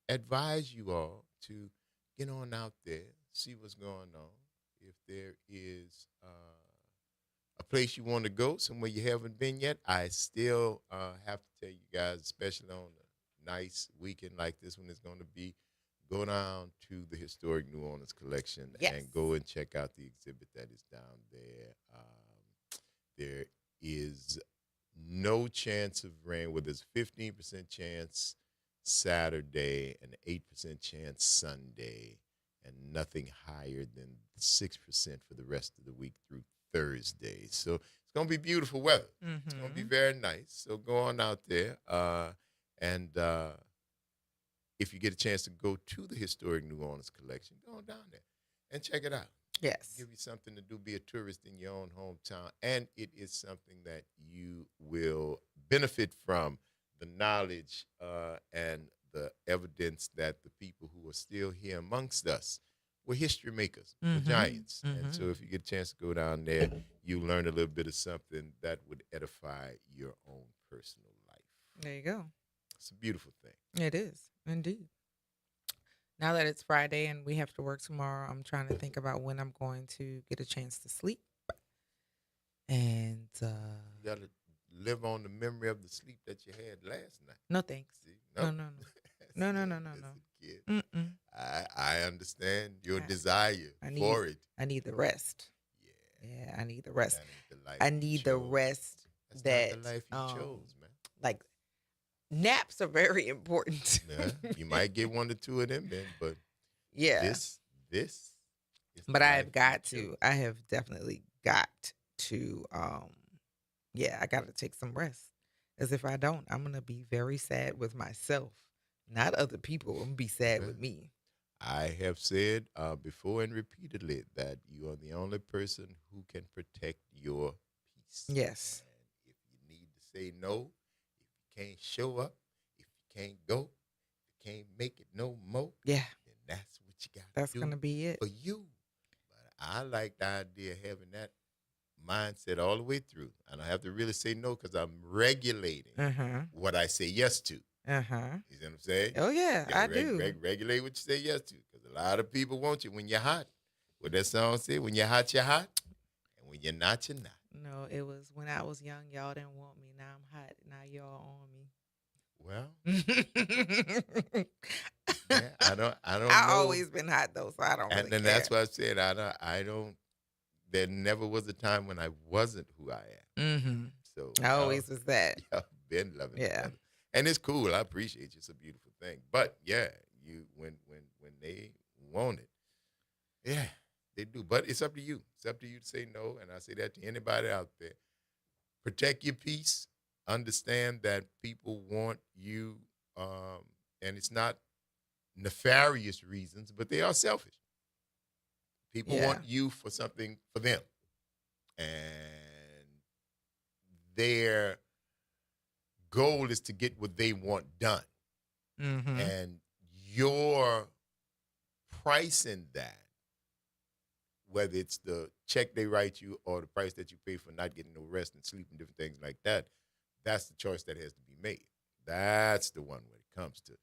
Speaker 2: to advise you all to get on out there, see what's going on. If there is a place you want to go, somewhere you haven't been yet, I still have to tell you guys, especially on a nice weekend like this one is going to be, go down to the Historic New Orleans Collection and go and check out the exhibit that is down there. There is no chance of rain. Well, there's a 15% chance Saturday and 8% chance Sunday, and nothing higher than 6% for the rest of the week through Thursday. So it's going to be beautiful weather. Mm-hmm. It's going to be very nice. So go on out there. And if you get a chance to go to the Historic New Orleans Collection, go on down there and check it out.
Speaker 1: Yes.
Speaker 2: Give you something to do, be a tourist in your own hometown. And it is something that you will benefit from, the knowledge and the evidence that the people who are still here amongst us were history makers, were giants. Mm-hmm. And so if you get a chance to go down there, you learn a little bit of something that would edify your own personal life.
Speaker 1: There you go.
Speaker 2: It's a beautiful thing.
Speaker 1: It is, indeed. Now that it's Friday and we have to work tomorrow, I'm trying to think about when I'm going to get a chance to sleep. And
Speaker 2: you got to live on the memory of the sleep that you had last night.
Speaker 1: No thanks.
Speaker 2: See?
Speaker 1: No. No.
Speaker 2: Kid. I understand your desire for it.
Speaker 1: I need the rest. Yeah, I need the rest.
Speaker 2: I need
Speaker 1: the rest.
Speaker 2: That's not the life you chose, man.
Speaker 1: Like, naps are very important.
Speaker 2: Yeah, you might get one or two of them then, but this is
Speaker 1: but I have got to. I have definitely got to I got to take some rest. As if I don't, I'm going to be very sad with myself, not other people. I'm going to be sad with me.
Speaker 2: I have said before and repeatedly that you are the only person who can protect your peace.
Speaker 1: Yes.
Speaker 2: And if you need to say no, if you can't show up, if you can't go, if you can't make it no more, then that's what you got to do.
Speaker 1: That's going to be it.
Speaker 2: For you. But I like the idea of having that mindset all the way through. I don't have to really say no because I'm regulating what I say yes to. You see what I'm saying?
Speaker 1: Oh, yeah, I do.
Speaker 2: Regulate what you say yes to, because a lot of people want you when you're hot. What that song say? When you're hot, and when you're not, you're not.
Speaker 1: No, it was when I was young, y'all didn't want me. Now I'm hot. Now y'all on me.
Speaker 2: Well, I don't.
Speaker 1: I've always been hot though, so I don't.
Speaker 2: And then that's why I said I don't. There never was a time when I wasn't who I am. So
Speaker 1: I always was that.
Speaker 2: I've been loving it. And it's cool. I appreciate you. It's a beautiful thing. But yeah, you when they want it, they do. But it's up to you. It's up to you to say no. And I say that to anybody out there. Protect your peace. Understand that people want you, and it's not nefarious reasons, but they are selfish. People want you for something for them. And their goal is to get what they want done. And your pricing that, whether it's the check they write you or the price that you pay for not getting no rest and sleep and different things like that, that's the choice that has to be made. That's the one when it comes to,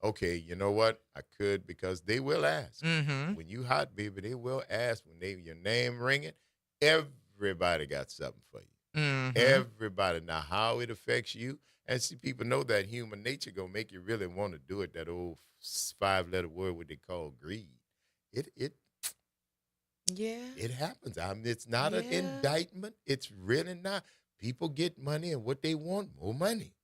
Speaker 2: okay, you know what? I could, because they will ask. When you hot, baby, they will ask. When your name ringing, everybody got something for you. Everybody. Now, how it affects you, and see, people know that human nature gonna make you really want to do it. That old 5-letter word, what they call greed. It happens. I mean, it's not an indictment. It's really not. People get money, and what they want, more money.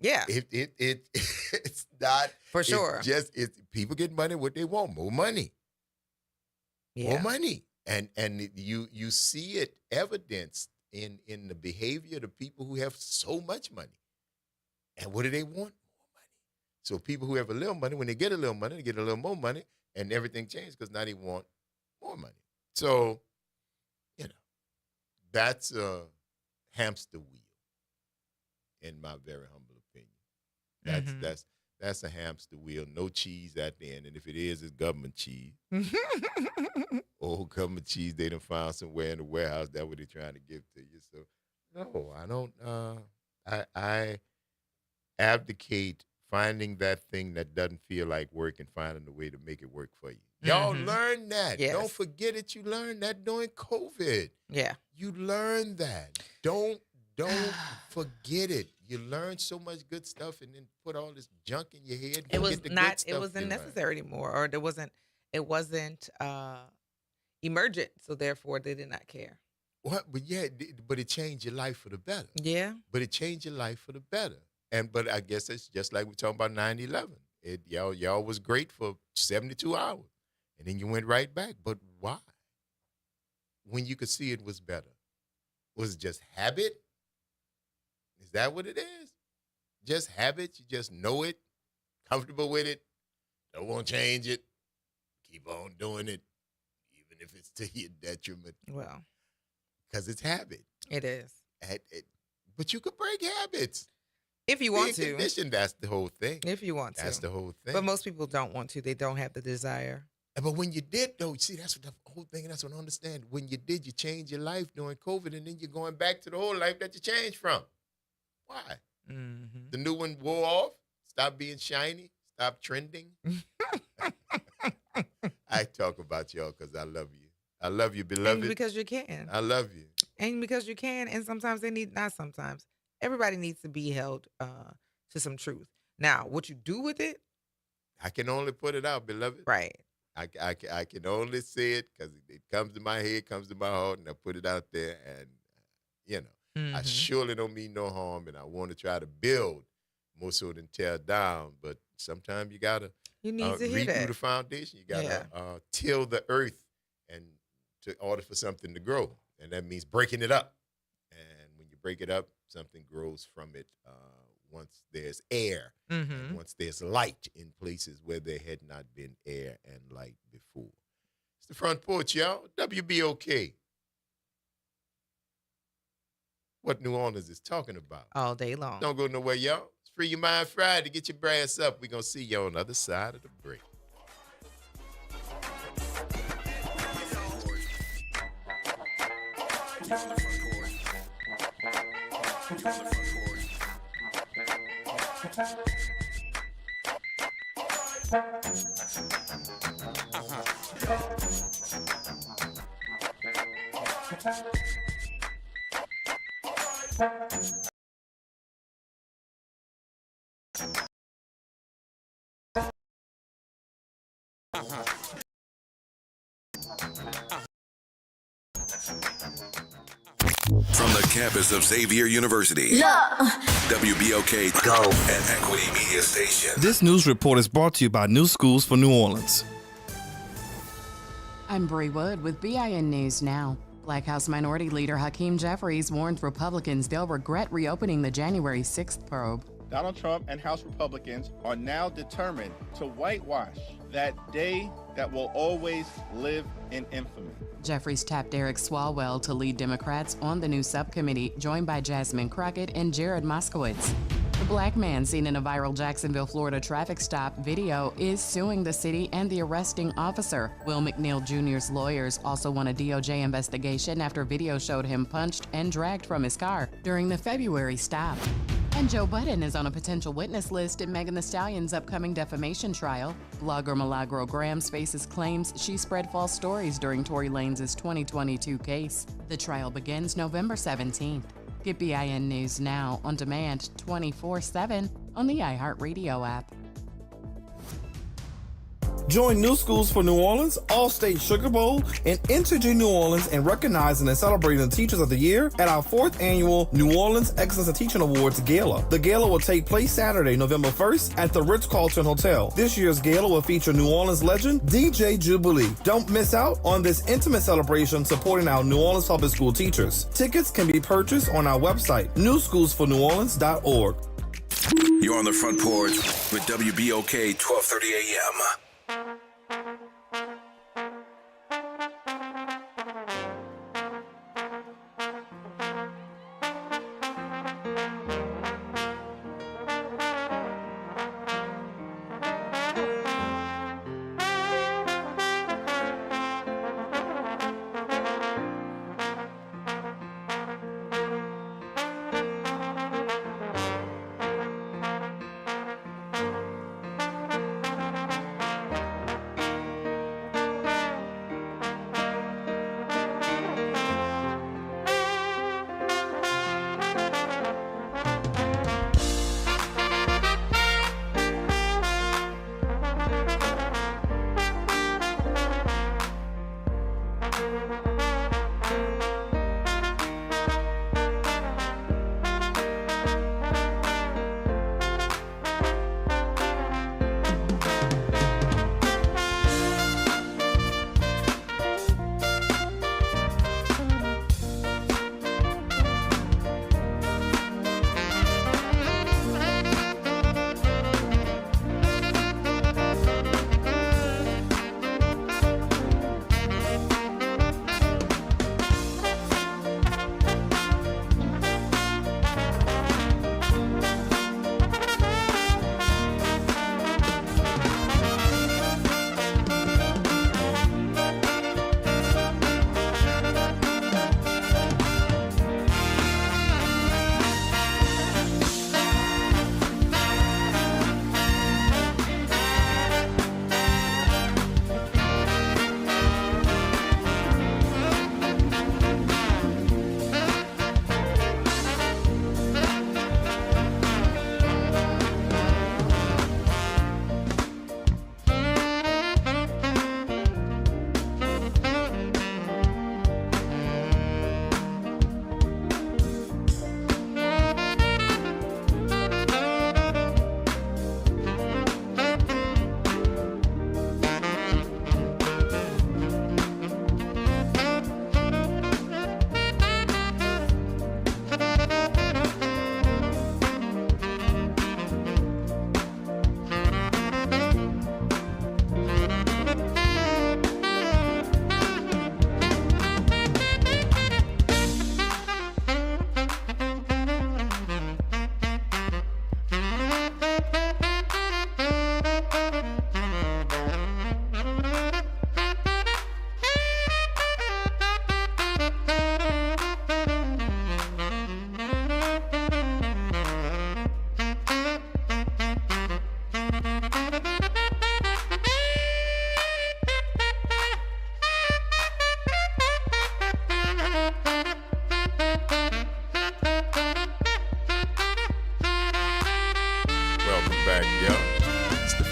Speaker 2: It's not
Speaker 1: for sure.
Speaker 2: It's people get money, what they want, more money. More money. And you see it evidenced in the behavior of the people who have so much money. And what do they want? More money. So people who have a little money, when they get a little money, they get a little more money, and everything changed because now they want more money. So, that's a hamster wheel, in my very humble opinion. That's a hamster wheel, no cheese at the end, and if it is, it's government cheese. Old government cheese they done found somewhere in the warehouse. That's what they're trying to give to you. So, no, I don't. I abdicate finding that thing that doesn't feel like work and finding a way to make it work for you. Y'all learn that.
Speaker 1: Yes.
Speaker 2: Don't forget it. You learned that during COVID.
Speaker 1: Yeah.
Speaker 2: You learned that. Don't forget it. You learn so much good stuff and then put all this junk in your head.
Speaker 1: It wasn't necessary anymore, or it wasn't emergent, so therefore they did not care.
Speaker 2: What? But it changed your life for the better.
Speaker 1: Yeah.
Speaker 2: But it changed your life for the better. But I guess it's just like we're talking about 9/11. Y'all was great for 72 hours. And then you went right back. But why? When you could see it was better. Was it just habit? Is that what it is? Just habit? You just know it, comfortable with it, don't want to change it, keep on doing it, even if it's to your detriment.
Speaker 1: Well.
Speaker 2: Because it's habit.
Speaker 1: It is.
Speaker 2: But you could break habits.
Speaker 1: If you want
Speaker 2: Being
Speaker 1: to.
Speaker 2: conditioned, that's the whole thing.
Speaker 1: If you want to.
Speaker 2: That's the whole thing.
Speaker 1: But most people don't want to. They don't have the desire.
Speaker 2: But when you did, though, see, that's what the whole thing, and that's what I understand. When you did, you changed your life during COVID, and then you're going back to the old life that you changed from. Why?
Speaker 1: Mm-hmm.
Speaker 2: The new one wore off, stopped being shiny, stopped trending. I talk about y'all because I love you. I love you, beloved.
Speaker 1: And because you can.
Speaker 2: I love you.
Speaker 1: And because you can, and sometimes not sometimes. Everybody needs to be held to some truth. Now, what you do with it?
Speaker 2: I can only put it out, beloved.
Speaker 1: Right.
Speaker 2: I can only say it because it comes to my head, comes to my heart, and I put it out there. And, I surely don't mean no harm, and I want to try to build more so than tear down. But sometimes you got to redo the foundation. You got to till the earth and to order for something to grow. And that means breaking it up. And when you break it up, something grows from it once there's air, and once there's light in places where there had not been air and light before. It's the Front Porch, y'all. WBOK. What New Orleans is talking about.
Speaker 1: All day long.
Speaker 2: Don't go nowhere, y'all. It's Free Your Mind Friday. Get your brass up. We're going to see you on the other side of the break.
Speaker 8: From the campus of Xavier University, WBOK Go and Equity Media Station.
Speaker 15: This news report is brought to you by New Schools for New Orleans.
Speaker 16: I'm Bree Wood with BIN News Now. Black House Minority Leader Hakeem Jeffries warned Republicans they'll regret reopening the January 6th probe.
Speaker 17: Donald Trump and House Republicans are now determined to whitewash that day that will always live in infamy.
Speaker 16: Jeffries tapped Eric Swalwell to lead Democrats on the new subcommittee, joined by Jasmine Crockett and Jared Moskowitz. The black man seen in a viral Jacksonville, Florida traffic stop video is suing the city and the arresting officer. Will McNeil Jr.'s lawyers also want a DOJ investigation after video showed him punched and dragged from his car during the February stop. And Joe Budden is on a potential witness list in Megan Thee Stallion's upcoming defamation trial. Blogger Milagro Grams faces claims she spread false stories during Tory Lanez 2022 case. The trial begins November 17th. Get BIN News Now on demand 24/7 on the iHeartRadio app.
Speaker 15: Join New Schools for New Orleans, All-State Sugar Bowl, and Integrate New Orleans in recognizing and celebrating the Teachers of the Year at our 4th annual New Orleans Excellence in Teaching Awards Gala. The gala will take place Saturday, November 1st at the Ritz-Carlton Hotel. This year's gala will feature New Orleans legend DJ Jubilee. Don't miss out on this intimate celebration supporting our New Orleans public school teachers. Tickets can be purchased on our website, newschoolsforneworleans.org.
Speaker 8: You're on the Front Porch with WBOK 1230 AM.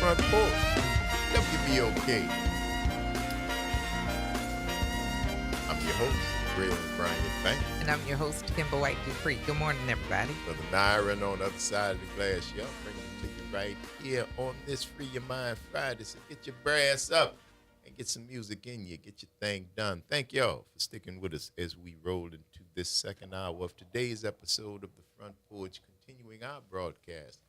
Speaker 2: Front Porch, WBOK. I'm your host, Braylon Brian Bank.
Speaker 1: And I'm your host, Kimber White Dupree. Good morning, everybody.
Speaker 2: Brother Nyron on the other side of the glass, y'all. Bringing it to you right here on this Free Your Mind Friday. So get your brass up and get some music in you. Get your thing done. Thank y'all for sticking with us as we roll into this second hour of today's episode of the Front Porch, continuing our broadcast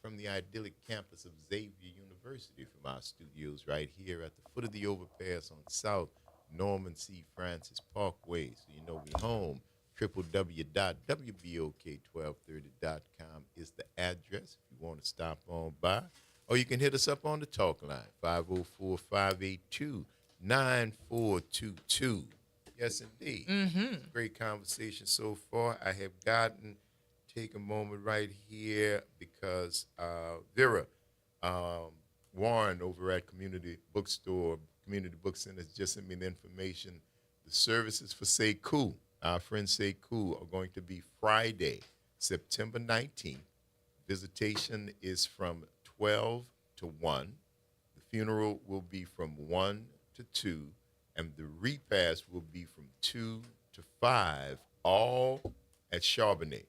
Speaker 2: from the idyllic campus of Xavier University from our studios right here at the foot of the overpass on South Norman C. Francis Parkway. So you know we home. www.wbok1230.com is the address if you want to stop on by. Or you can hit us up on the talk line, 504-582-9422. Yes, indeed.
Speaker 1: Mm-hmm.
Speaker 2: Great conversation so far. I have take a moment right here because Vera Warren over at Community Book Center has just sent me the information. The services for Sekou, our friend Sekou, are going to be Friday, September 19th. Visitation is from 12 to 1. The funeral will be from 1 to 2, and the repast will be from 2 to 5, all at Charbonnet.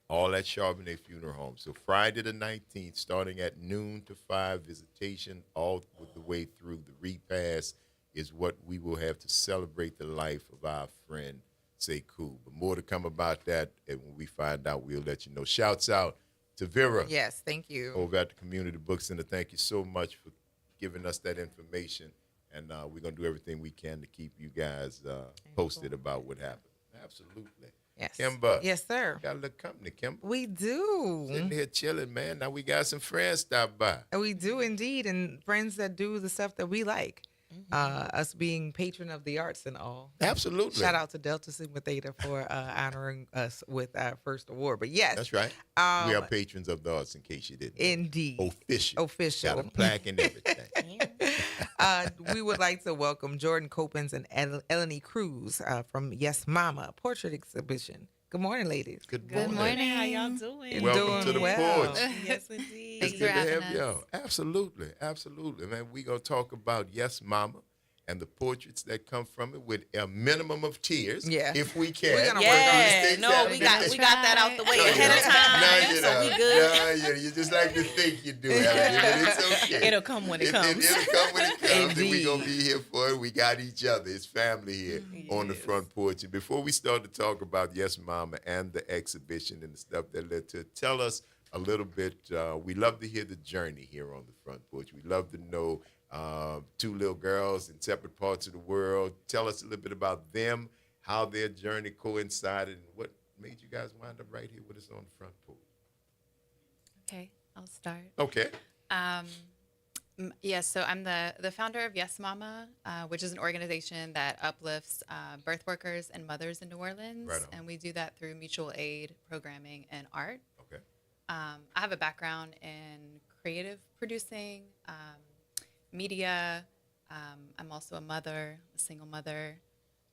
Speaker 2: All at Charbonnet Funeral Home. So Friday the 19th, starting at noon to 5, visitation all with the way through. The repast is what we will have to celebrate the life of our friend Sekou. But more to come about that, and when we find out, we'll let you know. Shouts out to Vera.
Speaker 1: Yes, thank you.
Speaker 2: Over at the Community Book Center. Thank you so much for giving us that information. And we're going to do everything we can to keep you guys posted about what happened. Absolutely.
Speaker 1: Yes.
Speaker 2: Kimba.
Speaker 1: Yes, sir.
Speaker 2: Got a little company, Kimba.
Speaker 1: We do.
Speaker 2: Sitting here chilling, man. Now we got some friends stop by.
Speaker 1: We do indeed, and friends that do the stuff that we like. Us being patron of the arts and all.
Speaker 2: Absolutely.
Speaker 1: Shout out to Delta Sigma Theta for honoring us with our first award. But yes.
Speaker 2: That's right. We are patrons of the arts, in case you didn't know.
Speaker 1: Indeed.
Speaker 2: Official. Got a plaque and everything.
Speaker 1: We would like to welcome Jordan Copens and Eleni Cruz from Yes Mama Portrait Exhibition. Good morning, ladies.
Speaker 2: Good morning.
Speaker 18: Good morning. How y'all doing?
Speaker 2: Welcome to the porch.
Speaker 18: Yes, indeed.
Speaker 2: It's good to have y'all. Absolutely. Absolutely. Man, we're going to talk about Yes Mama and the portraits that come from it with a minimum of tears, if we can.
Speaker 18: We're gonna work on this. No, we got that out the way ahead of time, so we good.
Speaker 2: No, you just like to think you do, Ellen, but it's okay.
Speaker 18: It'll come when it comes.
Speaker 2: It'll come when it comes, and we're going to be here for it. We got each other. It's family here on the front porch. And before we start to talk about Yes Mama and the exhibition and the stuff that led to it, tell us a little bit. We love to hear the journey here on the front porch. We love to know two little girls in separate parts of the world. Tell us a little bit about them, how their journey coincided, and what made you guys wind up right here with us on the front porch.
Speaker 19: Okay, I'll start.
Speaker 2: Okay.
Speaker 19: Yes, so I'm the founder of Yes Mama, which is an organization that uplifts birth workers and mothers in New Orleans.
Speaker 2: Right on.
Speaker 19: And we do that through mutual aid, programming, and art.
Speaker 2: Okay.
Speaker 19: I have a background in creative producing, media. I'm also a mother, a single mother,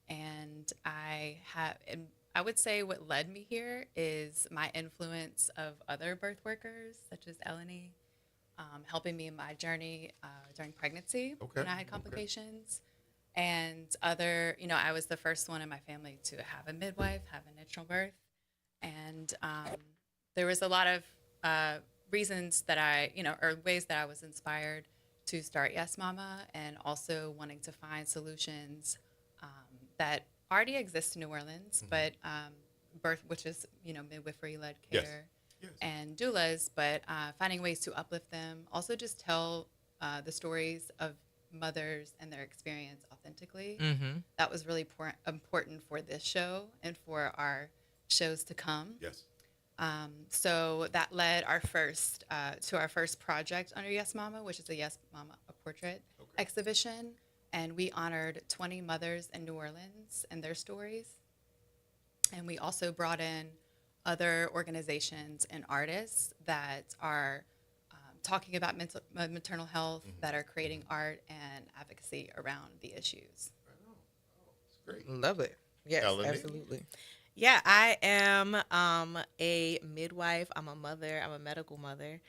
Speaker 19: and I would say what led me here is my influence of other birth workers, such as Eleni, helping me in my journey during pregnancy when I had complications, and other, I was the first one in my family to have a midwife, have a natural birth, and there was a lot of reasons that or ways that I was inspired to start Yes Mama, and also wanting to find solutions that already exist in New Orleans, but birth, which is, midwifery-led care and doulas, but finding ways to uplift them. Also just tell the stories of mothers and their experience authentically. That was really important for this show and for our shows to come.
Speaker 2: Yes.
Speaker 19: So that led to our first project under Yes Mama, which is the Yes Mama a Portrait exhibition. And we honored 20 mothers in New Orleans and their stories. And we also brought in other organizations and artists that are talking about maternal health, that are creating art and advocacy around the issues.
Speaker 2: Great.
Speaker 1: Love it. Yes,
Speaker 2: Eleni?
Speaker 1: absolutely.
Speaker 18: Yeah, I am a midwife. I'm a mother. I'm a medical mother,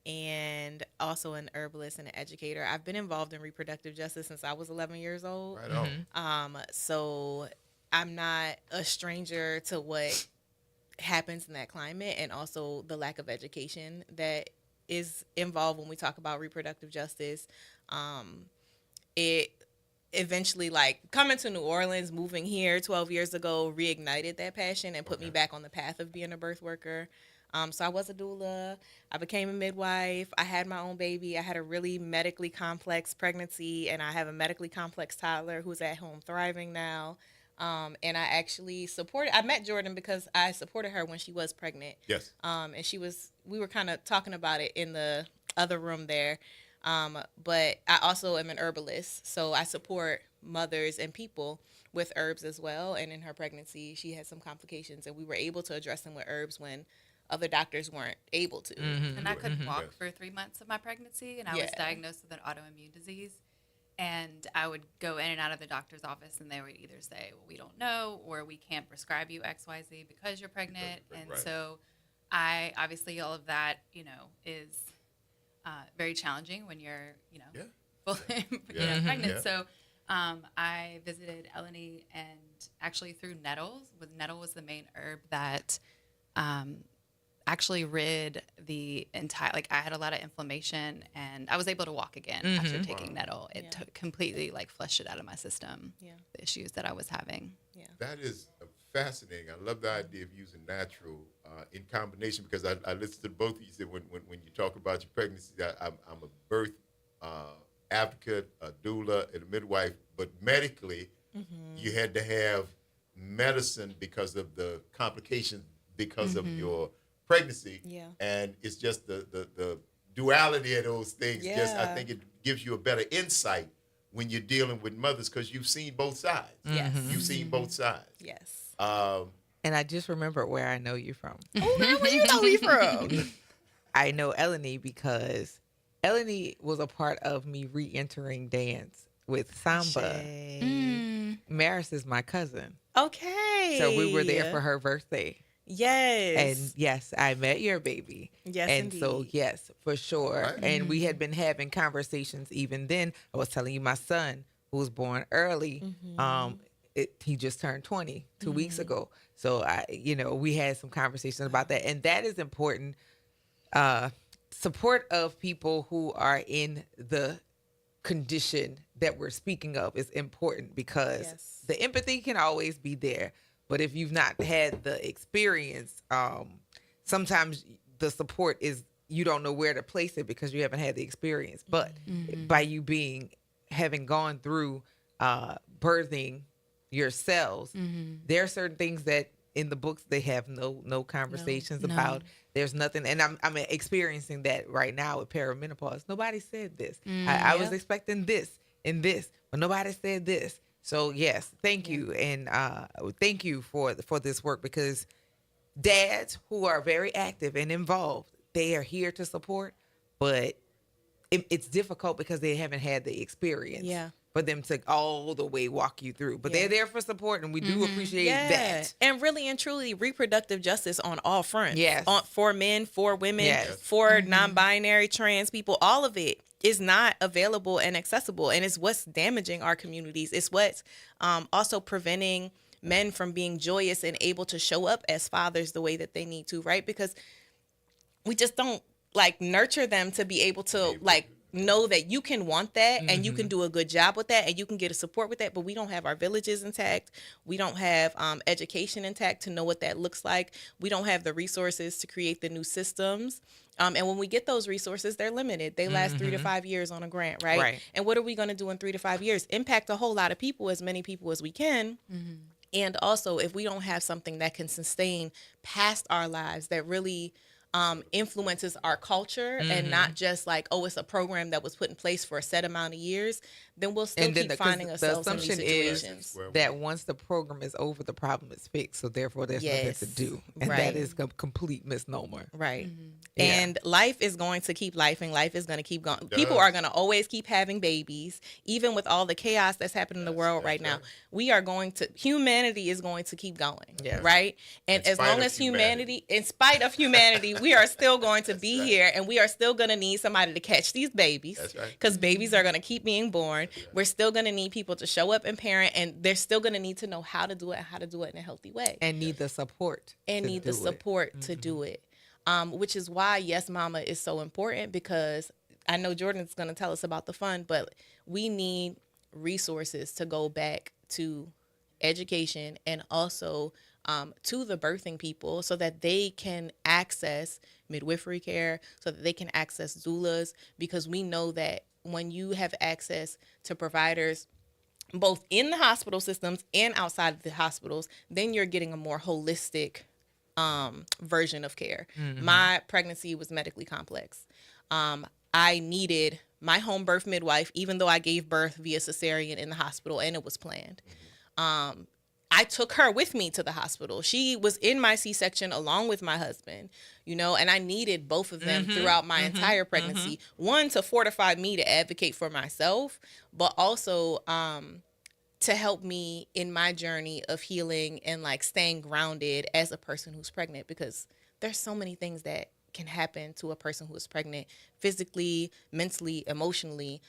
Speaker 18: and also an herbalist and an educator. I've been involved in reproductive justice since I was 11 years old.
Speaker 2: Right on.
Speaker 18: So I'm not a stranger to what happens in that climate, and also the lack of education that is involved when we talk about reproductive justice. It eventually, coming to New Orleans, moving here 12 years ago, reignited that passion and put me back on the path of being a birth worker. So I was a doula. I became a midwife. I had my own baby. I had a really medically complex pregnancy, and I have a medically complex toddler who's at home thriving now. And I actually I met Jordan because I supported her when she was pregnant.
Speaker 2: Yes.
Speaker 18: And we were kind of talking about it in the other room there. But I also am an herbalist, so I support mothers and people with herbs as well. And in her pregnancy, she had some complications, and we were able to address them with herbs when other doctors weren't able to.
Speaker 19: And I couldn't walk for 3 months of my pregnancy, and I was diagnosed with an autoimmune disease. And I would go in and out of the doctor's office, and they would either say, well, we don't know, or we can't prescribe you XYZ because you're pregnant. So I, obviously all of that, is very challenging when you're,
Speaker 2: Yeah.
Speaker 19: fully
Speaker 2: Yeah.
Speaker 19: pregnant.
Speaker 2: Yeah.
Speaker 19: So I visited Eleni, and actually through nettles. Nettle was the main herb that actually rid the entire, like I had a lot of inflammation, and I was able to walk again after taking nettle. It took completely flushed it out of my system.
Speaker 18: Yeah.
Speaker 19: The issues that I was having.
Speaker 18: Yeah.
Speaker 2: That is fascinating. I love the idea of using natural in combination, because I listened to both of you. Said when you talk about your pregnancy, I'm a birth advocate, a doula, and a midwife, but medically, you had to have medicine because of the complications because of your pregnancy.
Speaker 18: Yeah.
Speaker 2: And it's just the duality of those things. Just I
Speaker 18: Yeah.
Speaker 2: think it gives you a better insight when you're dealing with mothers, because you've seen both sides.
Speaker 18: Yes.
Speaker 2: You've seen both sides.
Speaker 18: Yes.
Speaker 1: And I just remember where I know you from.
Speaker 18: Oh, man, where you know me from?
Speaker 1: I know Eleni because Eleni was a part of me re-entering dance with Samba. Maris is my cousin.
Speaker 18: Okay.
Speaker 1: So we were there for her birthday.
Speaker 18: Yes.
Speaker 1: And yes, I met your baby.
Speaker 18: Yes,
Speaker 1: and so
Speaker 18: indeed.
Speaker 1: yes, for sure.
Speaker 2: Right.
Speaker 1: And we had been having conversations even then. I was telling you my son, who was born early, he just turned 20 2 weeks ago. So we had some conversations about that, and that is important. Support of people who are in the condition that we're speaking of is important, because the empathy can always be there. But if you've not had the experience, sometimes the support is, you don't know where to place it because you haven't had the experience. But by you having gone through birthing yourselves, there are certain things that in the books they have no conversations about. There's nothing, and I'm experiencing that right now with perimenopause. Nobody said this. I was expecting this and this, but nobody said this. So yes, thank you, and thank you for this work, because dads who are very active and involved, they are here to support, but it's difficult because they haven't had the experience.
Speaker 18: Yeah.
Speaker 1: For them to all the way walk you through, but they're there for support, and we do appreciate that.
Speaker 18: And really and truly, reproductive justice on all fronts.
Speaker 1: Yes.
Speaker 18: For men, for women,
Speaker 1: Yes.
Speaker 18: for non-binary, trans people, all of it is not available and accessible, and it's what's damaging our communities. It's what's also preventing men from being joyous and able to show up as fathers the way that they need to, right? Because we just don't nurture them to be able to know that you can want that and you can do a good job with that and you can get a support with that, but we don't have our villages intact. We don't have education intact to know what that looks like. We don't have the resources to create the new systems. And when we get those resources, they're limited. They last 3 to 5 years on a grant, right?
Speaker 1: Right.
Speaker 18: And what are we going to do in 3 to 5 years? Impact a whole lot of people, as many people as we can. And also, if we don't have something that can sustain past our lives, that really influences our culture and not just it's a program that was put in place for a set amount of years, then we'll still keep finding ourselves in these situations.
Speaker 1: Is that once the program is over, the problem is fixed. So therefore, there's nothing to do. And that is a complete misnomer.
Speaker 18: Right. And life is going to keep lifing. Life is going to keep going. People are going to always keep having babies, even with all the chaos that's happening in the world right now. Humanity is going to keep going.
Speaker 1: Yes.
Speaker 18: Right. And as long as in spite of humanity, we are still going to be here, and we are still going to need somebody to catch these babies.
Speaker 2: That's right.
Speaker 18: Because babies are going to keep being born. We're still going to need people to show up and parent, and they're still going to need to know how to do it and how to do it in a healthy way.
Speaker 1: And need the support.
Speaker 18: To do it. Which is why Yes Mama is so important, because I know Jordan's going to tell us about the fund, but we need resources to go back to education and also to the birthing people, so that they can access midwifery care, so that they can access doulas, because we know that when you have access to providers both in the hospital systems and outside of the hospitals, then you're getting a more holistic version of care. My pregnancy was medically complex. I needed my home birth midwife, even though I gave birth via cesarean in the hospital and it was planned. I took her with me to the hospital. She was in my C-section along with my husband, and I needed both of them throughout my entire pregnancy. One, to fortify me to advocate for myself, but also to help me in my journey of healing and staying grounded as a person who's pregnant, because there's so many things that can happen to a person who is pregnant physically, mentally, emotionally,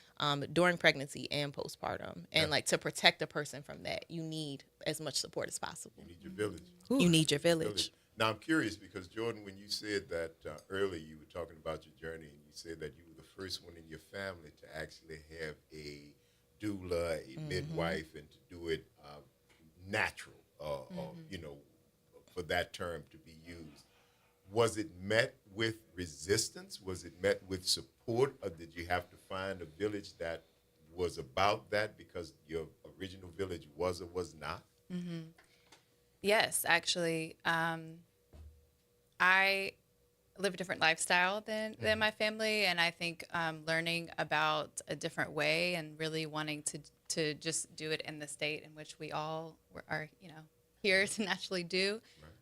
Speaker 18: during pregnancy and postpartum. And like to protect a person from that, you need as much support as possible.
Speaker 2: You need your village.
Speaker 18: You need your village.
Speaker 2: Now, I'm curious because, Jordan, when you said that earlier, you were talking about your journey, and you said that you were the first one in your family to actually have a doula, a midwife, and to do it natural, or, you know, for that term to be used. Was it met with resistance? Was it met with support? Or did you have to find a village that was about that because your original village was or was not?
Speaker 19: Yes, actually. I live a different lifestyle than my family, and I think learning about a different way and really wanting to just do it in the state in which we all are, you know, here to naturally do.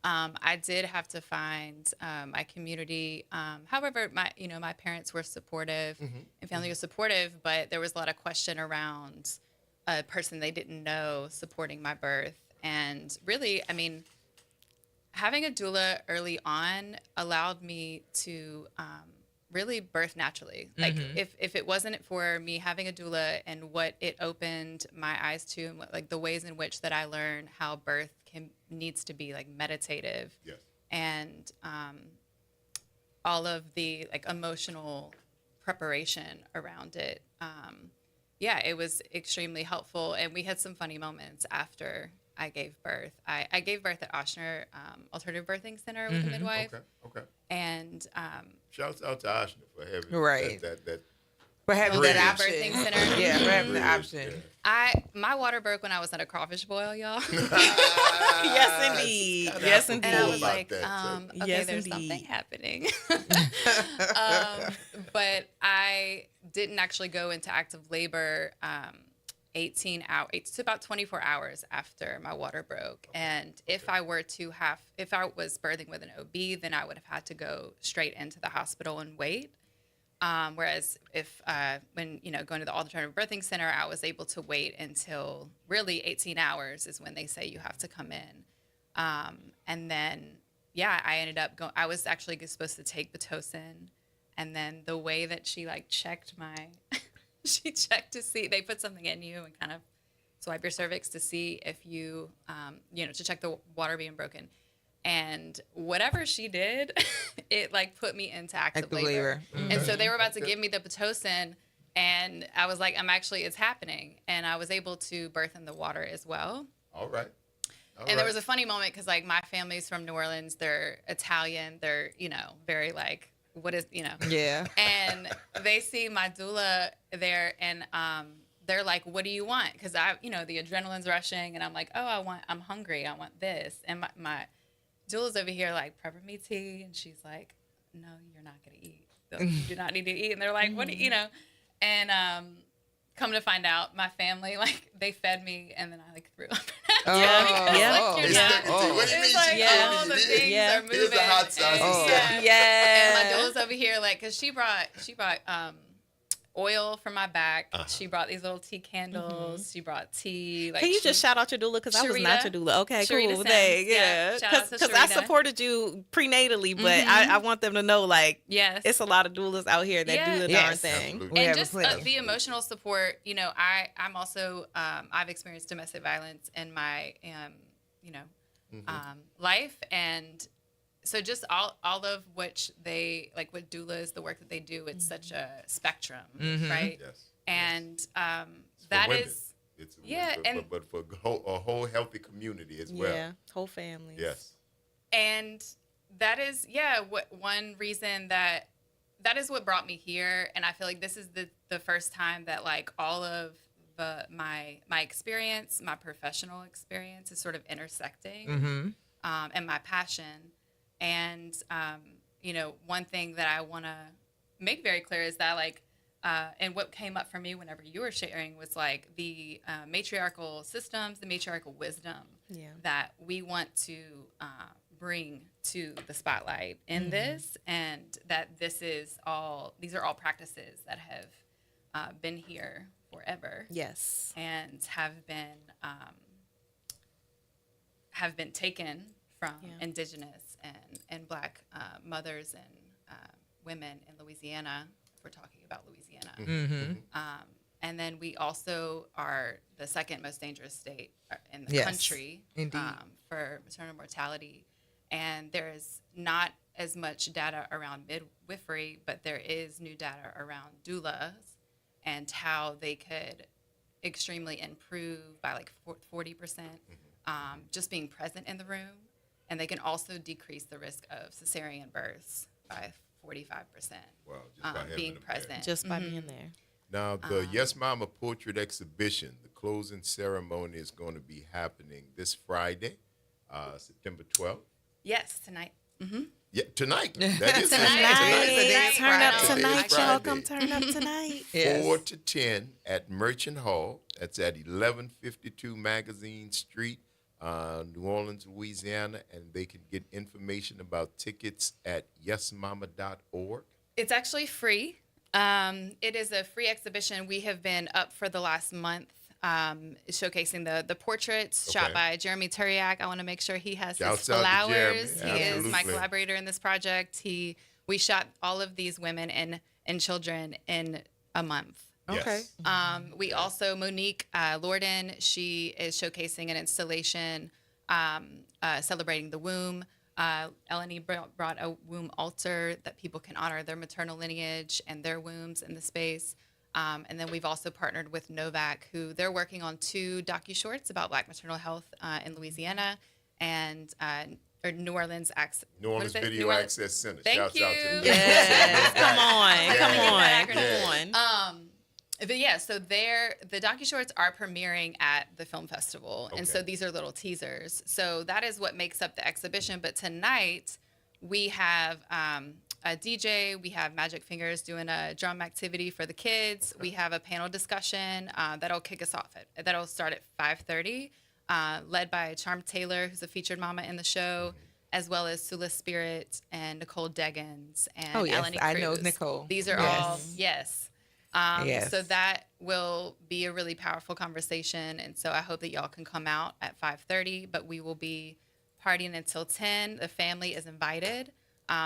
Speaker 19: I did have to find my community. However, my parents were supportive and family was supportive, but there was a lot of question around a person they didn't know supporting my birth. And really, I mean, having a doula early on allowed me to really birth naturally. Like if it wasn't for me having a doula and what it opened my eyes to, and what, like the ways in which that I learned how birth needs to be like meditative, and all of the like emotional preparation around it. It was extremely helpful, and we had some funny moments after I gave birth. I gave birth at Oshner Alternative Birthing Center with a midwife.
Speaker 2: Okay.
Speaker 19: And
Speaker 2: shouts out to Oshner for having that
Speaker 1: for having that option.
Speaker 19: Birthing center.
Speaker 1: Yeah, for having the option.
Speaker 19: My water broke when I was at a crawfish boil, y'all.
Speaker 18: Yes, indeed. Yes, indeed.
Speaker 19: And I was like, okay,
Speaker 18: yes,
Speaker 19: there's
Speaker 18: indeed.
Speaker 19: something happening. But I didn't actually go into active labor 18 hours, it's about 24 hours after my water broke. And if I was birthing with an OB, then I would have had to go straight into the hospital and wait. Whereas if, when, going to the alternative birthing center, I was able to wait until really 18 hours is when they say you have to come in. And then, I ended up going, I was actually supposed to take Pitocin. And then the way that she checked she checked to see, they put something in you and kind of swipe your cervix to see if you, to check the water being broken. And whatever she did, it put me into active labor. Mm-hmm. And so they were about to give me the Pitocin, and I was like, it's happening. And I was able to birth in the water as well.
Speaker 2: All right.
Speaker 19: There was a funny moment because my family's from New Orleans. They're Italian. They're, very
Speaker 1: Yeah.
Speaker 19: And they see my doula there, and they're like, what do you want? Because the adrenaline's rushing, and I'm like, I'm hungry. I want this. And my doula's over here pepper me tea, and she's like, no, you're not going to eat. You do not need to eat. And they're like, what do you know? And come to find out, my family, they fed me, and then I threw up.
Speaker 2: What do you mean?
Speaker 19: All the things are moving.
Speaker 2: Here's the hot sauce.
Speaker 19: And my doula's over here, because she brought oil for my back. She brought these little tea candles. Mm-hmm. She brought tea.
Speaker 18: Can you just shout out your doula? Because I was not your doula. Okay,
Speaker 19: Sharita
Speaker 18: cool.
Speaker 19: Sims,
Speaker 18: Yeah. Because I supported you prenatally, but I want them to know,
Speaker 19: yes,
Speaker 18: it's a lot of doulas out here that do the darn thing.
Speaker 19: Absolutely. And just the emotional support. I'm also, I've experienced domestic violence in my, life. And so just all of which they, what doula is, the work that they do, it's such a spectrum, right?
Speaker 2: Yes.
Speaker 19: And
Speaker 2: that
Speaker 19: women.
Speaker 2: Is... It's but for a whole healthy community as well.
Speaker 18: Yeah, whole families.
Speaker 2: Yes.
Speaker 19: And that is, one reason that is what brought me here. And I feel like this is the first time that all of my experience, my professional experience is sort of intersecting, and my passion. And, one thing that I want to make very clear is that, and what came up for me whenever you were sharing was, the matriarchal systems, the matriarchal wisdom that we want to bring to the spotlight in this, and that these are all practices that have been here forever.
Speaker 18: Yes.
Speaker 19: And have been taken from indigenous and Black mothers and women in Louisiana, if we're talking about Louisiana.
Speaker 1: Mm-hmm.
Speaker 19: And then we also are the second most dangerous state in the
Speaker 1: Yes,
Speaker 19: country
Speaker 1: indeed.
Speaker 19: For maternal mortality. And there is not as much data around midwifery, but there is new data around doulas and how they could extremely improve by like 40%, just being present in the room. And they can also decrease the risk of cesarean births by 45%.
Speaker 2: Wow, just by having
Speaker 19: being
Speaker 2: them there.
Speaker 19: present.
Speaker 18: Just by being there.
Speaker 2: Now, the Yes Mama Portrait Exhibition, the closing ceremony is going to be happening this Friday, September 12th.
Speaker 19: Yes, tonight.
Speaker 2: Yeah, tonight. That is
Speaker 18: Tonight. Turn up
Speaker 2: Friday.
Speaker 18: tonight,
Speaker 2: Today's
Speaker 18: y'all.
Speaker 2: Friday.
Speaker 18: Come turn up tonight.
Speaker 2: 4 to 10 at Merchant Hall. That's at 1152 Magazine Street, New Orleans, Louisiana. And they can get information about tickets at yesmama.org.
Speaker 19: It's actually free. It is a free exhibition. We have been up for the last month, showcasing the portraits shot by Jeremy Turiak. I want to make sure he has
Speaker 2: Shouts
Speaker 19: his
Speaker 2: out to Jeremy.
Speaker 19: flowers. He is my
Speaker 2: Absolutely.
Speaker 19: collaborator in this project. We shot all of these women and children in a month.
Speaker 1: Okay.
Speaker 19: We also, Monique Lorden, she is showcasing an installation celebrating the womb. Eleni brought a womb altar that people can honor their maternal lineage and their wombs in the space. And then we've also partnered with Novak, who they're working on 2 docu-shorts about Black maternal health in Louisiana and or New Orleans
Speaker 2: New Orleans Video Access Center.
Speaker 19: Thank
Speaker 2: Shouts
Speaker 19: you.
Speaker 2: out to the
Speaker 18: Yes. Come on.
Speaker 2: Yeah.
Speaker 18: Come on.
Speaker 19: But yeah, so the docu-shorts are premiering at the film festival. And so these are little teasers. So that is what makes up the exhibition. But tonight we have a DJ, we have Magic Fingers doing a drum activity for the kids. We have a panel discussion that'll kick us off. That'll start at 5:30, led by Charm Taylor, who's a featured mama in the show, as well as Sula Spirit and Nicole Deggans and
Speaker 1: Oh, yes,
Speaker 19: Eleni
Speaker 1: I know
Speaker 19: Cruz.
Speaker 1: Nicole.
Speaker 19: These are
Speaker 1: Yes.
Speaker 19: all, yes.
Speaker 1: Yes.
Speaker 19: So that will be a really powerful conversation. And so I hope that y'all can come out at 5:30, but we will be partying until 10. The family is invited.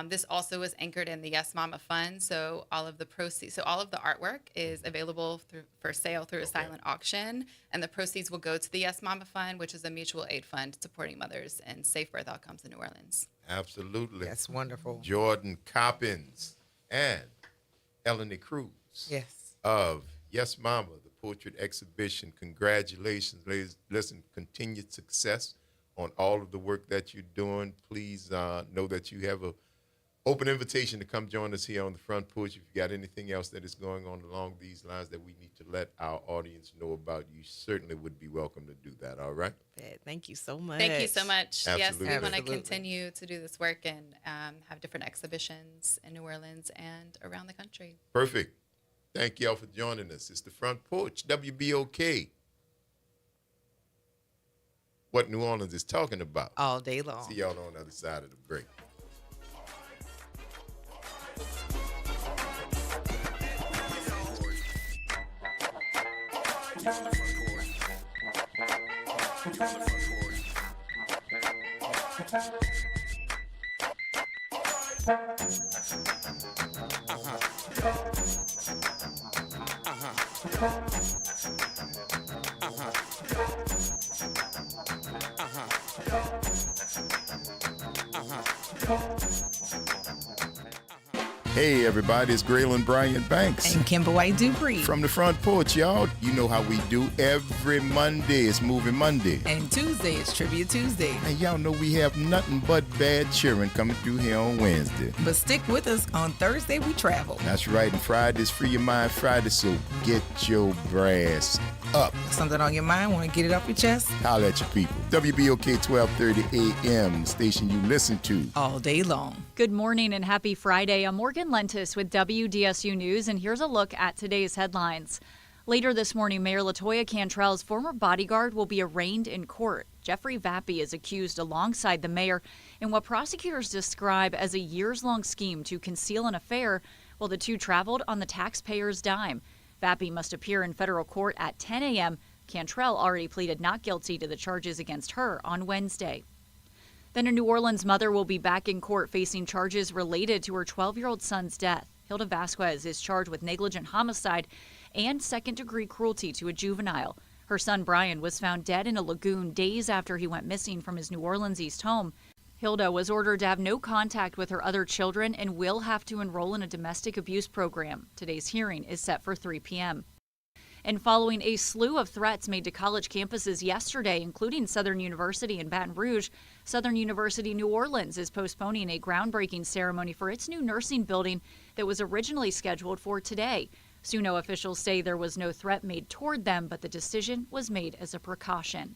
Speaker 19: This also is anchored in the Yes Mama Fund. So all of the proceeds, so all of the artwork is available for sale through a silent auction. And the proceeds will go to the Yes Mama Fund, which is a mutual aid fund supporting mothers and safe birth outcomes in New Orleans.
Speaker 2: Absolutely.
Speaker 1: That's wonderful.
Speaker 2: Jordan Coppins and Eleni Cruz.
Speaker 1: Yes.
Speaker 2: Of Yes Mama, the portrait exhibition. Congratulations, ladies. Listen, continued success on all of the work that you're doing. Please know that you have an open invitation to come join us here on the Front Porch. If you got anything else that is going on along these lines that we need to let our audience know about, you certainly would be welcome to do that, all right?
Speaker 18: Thank you so much.
Speaker 19: Thank you so much.
Speaker 2: Absolutely.
Speaker 19: Yes, we want to
Speaker 1: Absolutely.
Speaker 19: continue to do this work and have different exhibitions in New Orleans and around the country.
Speaker 2: Perfect. Thank y'all for joining us. It's the Front Porch, WBOK. What New Orleans is talking about.
Speaker 1: All day long.
Speaker 2: See y'all on the other side of the break. Hey, everybody, it's Graylin Bryant Banks.
Speaker 13: And Kimber White Dupree.
Speaker 2: From the Front Porch, y'all. You know how we do every Monday. It's Movie Monday.
Speaker 13: And Tuesday is Trivia Tuesday.
Speaker 2: And y'all know we have nothing but bad cheering coming through here on Wednesday.
Speaker 13: But stick with us. On Thursday, we travel.
Speaker 2: That's right. And Friday's Free Your Mind Friday, so get your brass up.
Speaker 13: Something on your mind? Want to get it off your chest?
Speaker 2: Holla at your people. WBOK 1230 AM, the station you listen to.
Speaker 13: All day long.
Speaker 3: Good morning and happy Friday. I'm Morgan Lentis with WDSU News, and here's a look at today's headlines. Later this morning, Mayor LaToya Cantrell's former bodyguard will be arraigned in court. Jeffrey Vappy is accused alongside the mayor in what prosecutors describe as a years-long scheme to conceal an affair while the two traveled on the taxpayer's dime. Vappy must appear in federal court at 10 a.m. Cantrell already pleaded not guilty to the charges against her on Wednesday. Then a New Orleans mother will be back in court facing charges related to her 12-year-old son's death. Hilda Vasquez is charged with negligent homicide and second-degree cruelty to a juvenile. Her son Brian was found dead in a lagoon days after he went missing from his New Orleans East home. Hilda was ordered to have no contact with her other children and will have to enroll in a domestic abuse program. Today's hearing is set for 3 p.m. And following a slew of threats made to college campuses yesterday, including Southern University in Baton Rouge, Southern University New Orleans is postponing a groundbreaking ceremony for its new nursing building that was originally scheduled for today. SUNO officials say there was no threat made toward them, but the decision was made as a precaution.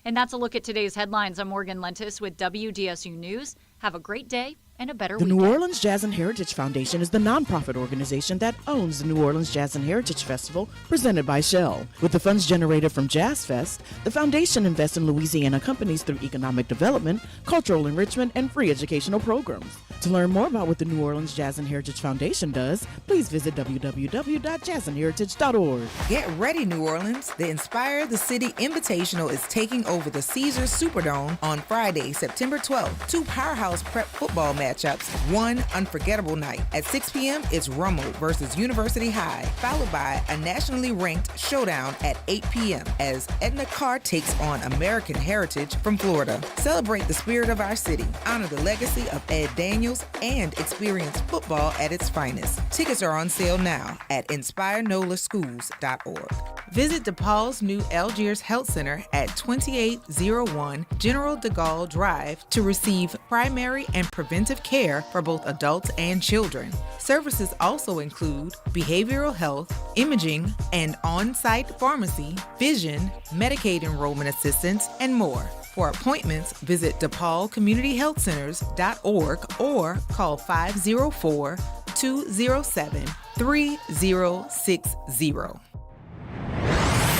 Speaker 3: And that's a look at today's headlines. I'm Morgan Lentis with WDSU News. Have a great day and a better weekend.
Speaker 20: The New Orleans Jazz and Heritage Foundation is the nonprofit organization that owns the New Orleans Jazz and Heritage Festival presented by Shell. With the funds generated from Jazz Fest, the foundation invests in Louisiana companies through economic development, cultural enrichment, and free educational programs. To learn more about what the New Orleans Jazz and Heritage Foundation does, please visit www.jazzandheritage.org.
Speaker 13: Get ready, New Orleans. The Inspire the City Invitational is taking over the Caesars Superdome on Friday, September 12th. Two powerhouse prep football matchups, one unforgettable night. At 6 p.m., it's Rummel versus University High, followed by a nationally ranked showdown at 8 p.m. as Edna Carr takes on American Heritage from Florida. Celebrate the spirit of our city, honor the legacy of Ed Daniels, and experience football at its finest. Tickets are on sale now at inspirenolaschools.org. Visit DePaul's new Algiers Health Center at 2801 General de Gaulle Drive to receive primary and preventive care for both adults and children. Services also include behavioral health, imaging, and on-site pharmacy, vision, Medicaid enrollment assistance, and more. For appointments, visit DePaulCommunityHealthCenters.org or call 504-207-3060.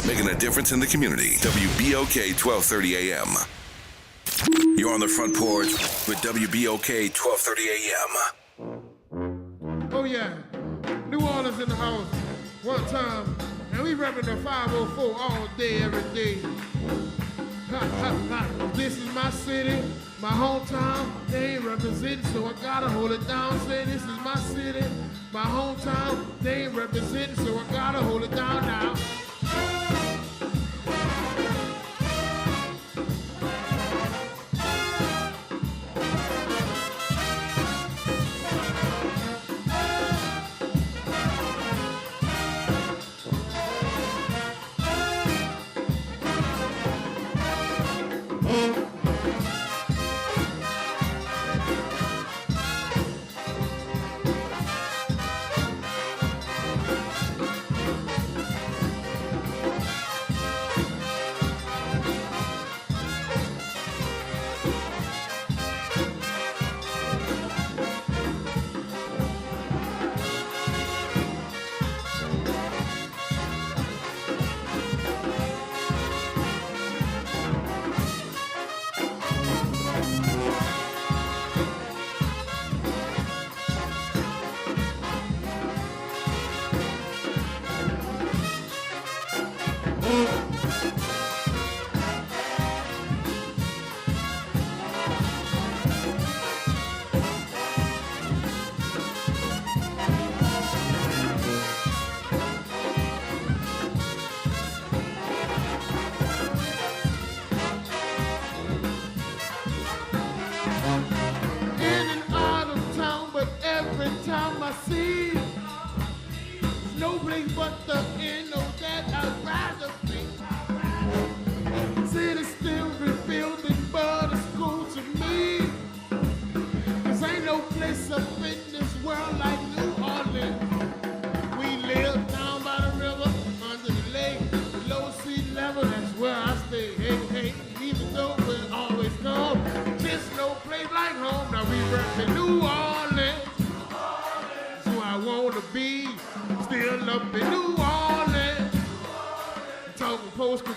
Speaker 8: Making a difference in the community. WBOK 1230 AM. You're on the front porch with WBOK 1230 AM.
Speaker 5: Oh yeah, New Orleans in the house. One time, and we repping the 504 all day, every day. Ha, ha, ha. This is my city, my hometown. They ain't representing, so I gotta hold it down. Say this is my city, my hometown. They ain't representing, so I gotta hold it down now.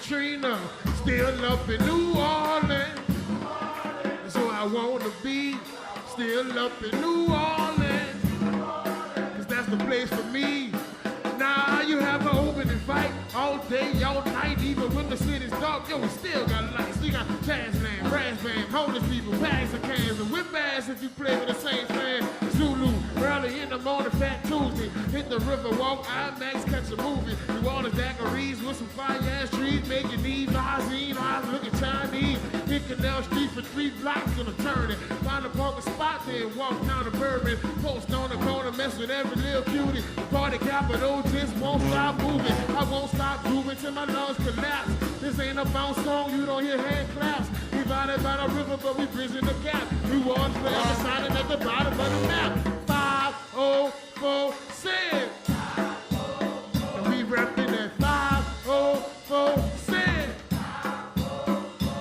Speaker 5: Katrina, still up in New Orleans. So I wanna be still up in New Orleans. Cause that's the place for me. Now you have an opening fight all day, all night, even when the city's
Speaker 21: dog, yo, we still got lights. We got jazz band, brass band, homeless people, bags of cans, and whip ass if you play with the Saints band. Zulu, early in the morning, Fat Tuesday. Hit the river, walk, IMAX, catch a movie. New Orleans daiquiris with some fire-ass trees, making these Ozine, eyes looking Chinese. Hit Canal Street for 3 blocks and a turning. Find a parking spot, then walk down to Bourbon. Post on the corner, mess with every little cutie. Party capital just won't stop moving. I won't stop moving till my lungs collapse. This ain't a bounce song, you don't hear hand claps. We riding by the river, but we bridging the gap. New Orleans forever signing at the bottom of the map. 504 and we reppin' that 504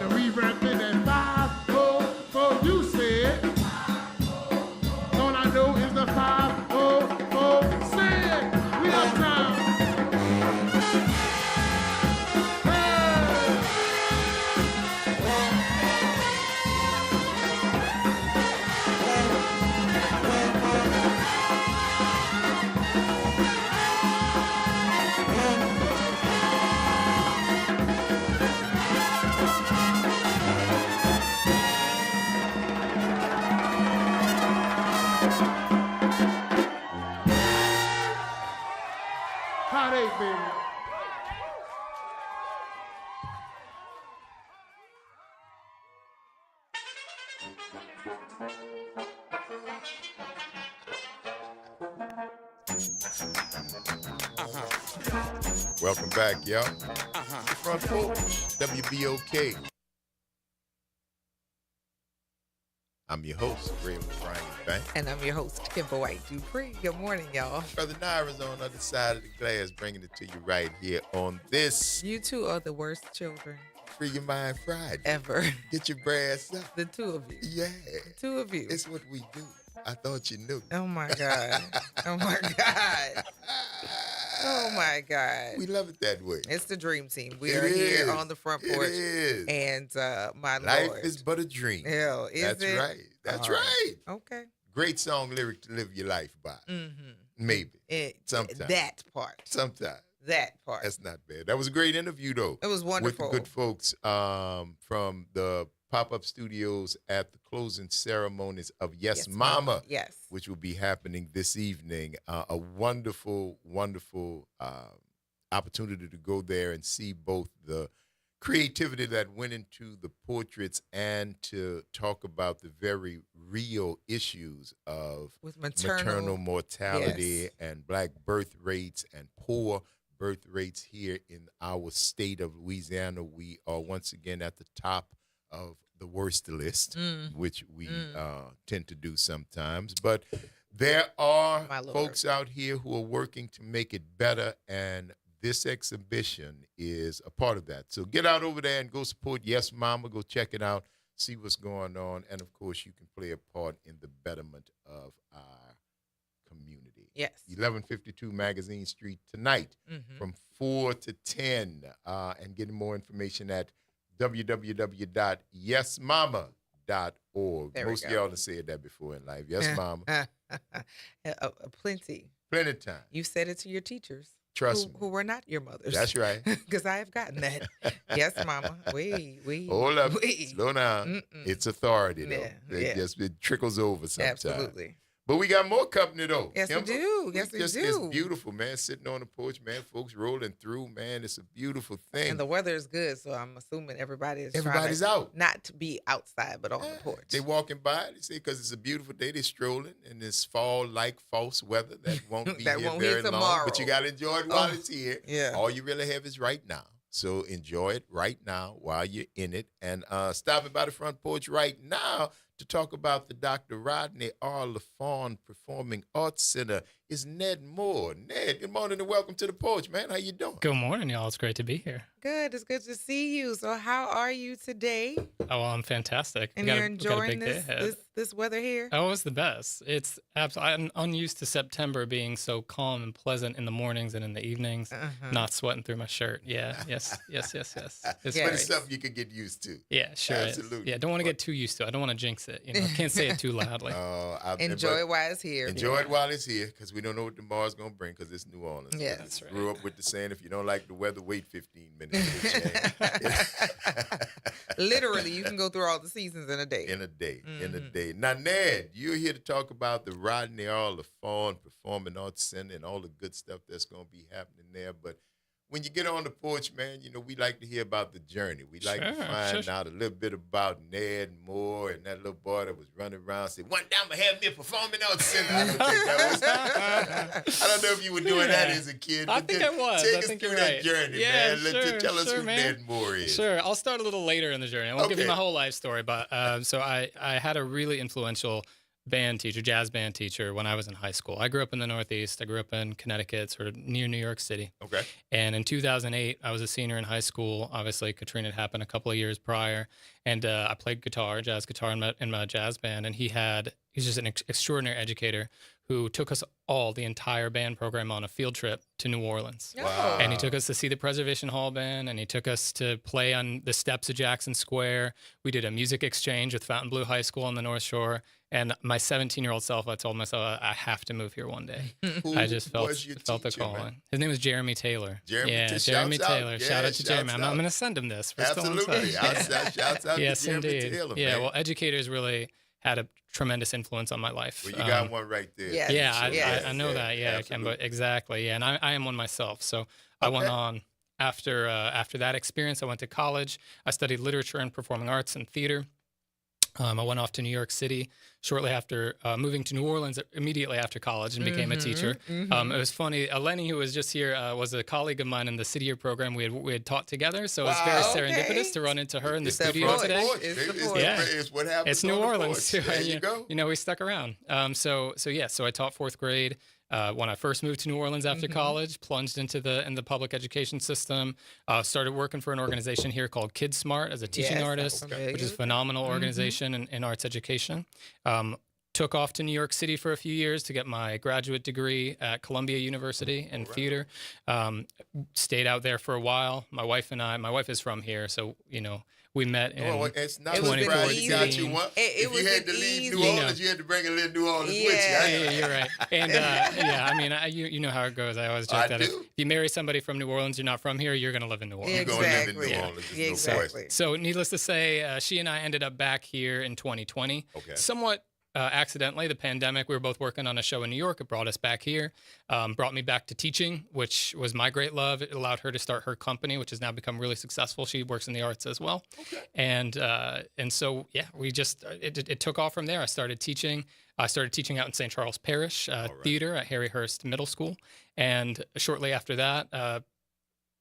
Speaker 21: and we reppin' that 504. You said, all I know is the 504 we have time. Hot 8, baby.
Speaker 2: Welcome back, y'all. Front Porch, WBOK. I'm your host, Raymond Brian Bank.
Speaker 1: And I'm your host, Kimber White Dupree. Good morning, y'all.
Speaker 2: Brother Naira's on the other side of the glass, bringing it to you right here on this.
Speaker 1: You two are the worst children.
Speaker 2: Free Your Mind Friday.
Speaker 1: Ever.
Speaker 2: Get your brass up.
Speaker 1: The two of you.
Speaker 2: Yeah.
Speaker 1: The two of you.
Speaker 2: It's what we do. I thought you knew.
Speaker 1: Oh, my God. Oh, my God. Oh, my God.
Speaker 2: We love it that way.
Speaker 1: It's the dream team. We
Speaker 2: It
Speaker 1: are here
Speaker 2: is.
Speaker 1: on the front porch.
Speaker 2: It is.
Speaker 1: And my
Speaker 2: Life
Speaker 1: Lord.
Speaker 2: is but a dream.
Speaker 1: Hell, is
Speaker 2: That's
Speaker 1: it?
Speaker 2: right. That's
Speaker 1: All
Speaker 2: right.
Speaker 1: Okay.
Speaker 2: Great song lyric to live your life by.
Speaker 1: Mm-hmm.
Speaker 2: Maybe. Sometimes.
Speaker 1: That part.
Speaker 2: Sometimes.
Speaker 1: That part.
Speaker 2: That's not bad. That was a great interview, though.
Speaker 1: It was wonderful.
Speaker 2: With the good folks from the pop-up studios at the closing ceremonies of Yes, Mama.
Speaker 1: Yes.
Speaker 2: Which will be happening this evening. A wonderful, wonderful opportunity to go there and see both the creativity that went into the portraits and to talk about the very real issues of
Speaker 1: With maternal
Speaker 2: mortality and black birth rates and poor birth rates here in our state of Louisiana. We are once again at the top of the worst list, which we tend to do sometimes. But there are folks out here who are working to make it better, and this exhibition is a part of that. So get out over there and go support Yes Mama. Go check it out, see what's going on, and of course you can play a part in the betterment of our community.
Speaker 1: Yes.
Speaker 2: 1152 Magazine Street tonight from 4 to 10. And getting more information at www.yesmama.org. Most of y'all have said that before in life. Yes, Mama.
Speaker 1: Plenty.
Speaker 2: Plenty of time.
Speaker 1: You said it to your teachers.
Speaker 2: Trust me.
Speaker 1: Who were not your mothers.
Speaker 2: That's right.
Speaker 1: Because I have gotten that. Yes, Mama.
Speaker 2: Hold up. Slow down. It's authority, though.
Speaker 1: Yeah.
Speaker 2: It trickles over sometimes.
Speaker 1: Absolutely.
Speaker 2: But we got more company, though.
Speaker 1: Yes, we do. Yes, we do.
Speaker 2: It's beautiful, man. Sitting on the porch, man. Folks rolling through, man. It's a beautiful thing.
Speaker 1: And the weather is good, so I'm assuming everybody's
Speaker 2: out.
Speaker 1: Not to be outside, but on the porch.
Speaker 2: They walking by, they say, because it's a beautiful day, they're strolling, and it's fall-like false weather that won't be
Speaker 1: That
Speaker 2: here
Speaker 1: won't
Speaker 2: very
Speaker 1: be
Speaker 2: long.
Speaker 1: tomorrow.
Speaker 2: But you got to enjoy it while it's here.
Speaker 1: Yeah.
Speaker 2: All you really have is right now. So enjoy it right now while you're in it. And stopping by the front porch right now to talk about the Dr. Rodney R. LaFawn Performing Arts Center is Ned Moore. Ned, good morning and welcome to the porch, man. How you doing?
Speaker 22: Good morning, y'all. It's great to be here.
Speaker 1: Good. It's good to see you. So how are you today?
Speaker 22: Oh, well, I'm fantastic.
Speaker 1: And
Speaker 22: we
Speaker 1: you're
Speaker 22: got a
Speaker 1: enjoying
Speaker 22: big day ahead.
Speaker 1: this weather here?
Speaker 22: Oh, it's the best. It's absolutely. I'm unused to September being so calm and pleasant in the mornings and in the evenings, not sweating through my shirt. Yeah, yes. It's
Speaker 2: But
Speaker 22: great.
Speaker 2: it's something you can get used to.
Speaker 22: Yeah, sure
Speaker 2: Absolutely.
Speaker 22: is. Yeah, don't want to get too used to it. I don't want to jinx it. Can't say it too loudly.
Speaker 1: Enjoy it while it's here.
Speaker 2: Enjoy it while it's here, because we don't know what tomorrow's going to bring because it's New Orleans.
Speaker 1: Yeah,
Speaker 2: that's right. Grew up with the saying, if you don't like the weather, wait 15 minutes.
Speaker 1: Literally, you can go through all the seasons in a day.
Speaker 2: In a day. Now, Ned, you're here to talk about the Rodney Earl LaFawn Performing Arts Center and all the good stuff that's going to be happening there. But when you get on the porch, man, we like to hear about the journey. We like to find out a little bit about Ned Moore and that little boy that was running around saying, one time I had me a performing arts center. I don't know if you were doing that as a kid.
Speaker 22: I think I was.
Speaker 2: Take
Speaker 22: I
Speaker 2: us
Speaker 22: think
Speaker 2: through
Speaker 22: you're
Speaker 2: that
Speaker 22: right.
Speaker 2: journey,
Speaker 22: yeah,
Speaker 2: man. Tell us who
Speaker 22: man.
Speaker 2: Ned Moore is.
Speaker 22: Sure. I'll start a little later in the journey. I won't give you my whole life story, but so I had a really influential jazz band teacher when I was in high school. I grew up in the Northeast. I grew up in Connecticut, sort of near New York City.
Speaker 2: Okay.
Speaker 22: And in 2008, I was a senior in high school. Obviously, Katrina had happened a couple of years prior. And I played jazz guitar in my jazz band. And he's just an extraordinary educator who took us all, the entire band program, on a field trip to New Orleans.
Speaker 2: Wow.
Speaker 22: And he took us to see the Preservation Hall Band, and he took us to play on the steps of Jackson Square. We did a music exchange with Fontainebleau High School on the North Shore. And my 17-year-old self, I told myself, I have to move here one day. I just felt the calling. Man? His name was Jeremy Taylor. Jeremy Taylor. Shout out to Jeremy. I'm going to send him this. We're
Speaker 2: Absolutely. Shouts out
Speaker 22: yes,
Speaker 2: to Jeremy
Speaker 22: indeed.
Speaker 2: Taylor,
Speaker 22: yeah,
Speaker 2: man.
Speaker 22: well, educators really had a tremendous influence on my life.
Speaker 2: Well, you got one right there.
Speaker 22: I know that. Yeah, Ken, but exactly. Yeah, and I am one myself. So I went on after that experience. I went to college. I studied literature and performing arts and theater. I went off to New York City shortly after moving to New Orleans immediately after college and became a teacher. It was funny. Lenny, who was just here, was a colleague of mine in the City Year program. We had taught together, so it's very serendipitous to run into her in the studio today.
Speaker 2: It's what happens.
Speaker 22: It's New Orleans too.
Speaker 2: There you go.
Speaker 22: We stuck around. So I taught fourth grade. When I first moved to New Orleans after college, plunged into the public education system, started working for an organization here called Kid Smart as a teaching artist, which is a phenomenal organization in arts education. Took off to New York City for a few years to get my graduate degree at Columbia University in theater. Stayed out there for a while. My wife is from here, so we met in
Speaker 2: it's not 2014. If you had to leave New Orleans, you had to bring a little New Orleans with you.
Speaker 22: Yeah, you're right. And you know how it goes. I always joke that if you marry somebody from New Orleans, you're not from here, you're going to live in New Orleans.
Speaker 2: You're going to live in New Orleans.
Speaker 1: Exactly.
Speaker 22: So needless to say, she and I ended up back here in 2020. Somewhat accidentally, the pandemic, we were both working on a show in New York. It brought us back here, brought me back to teaching, which was my great love. It allowed her to start her company, which has now become really successful. She works in the arts as well. And so, it took off from there. I started teaching. I started teaching out in St. Charles Parish theater at Harry Hurst Middle School. And shortly after that,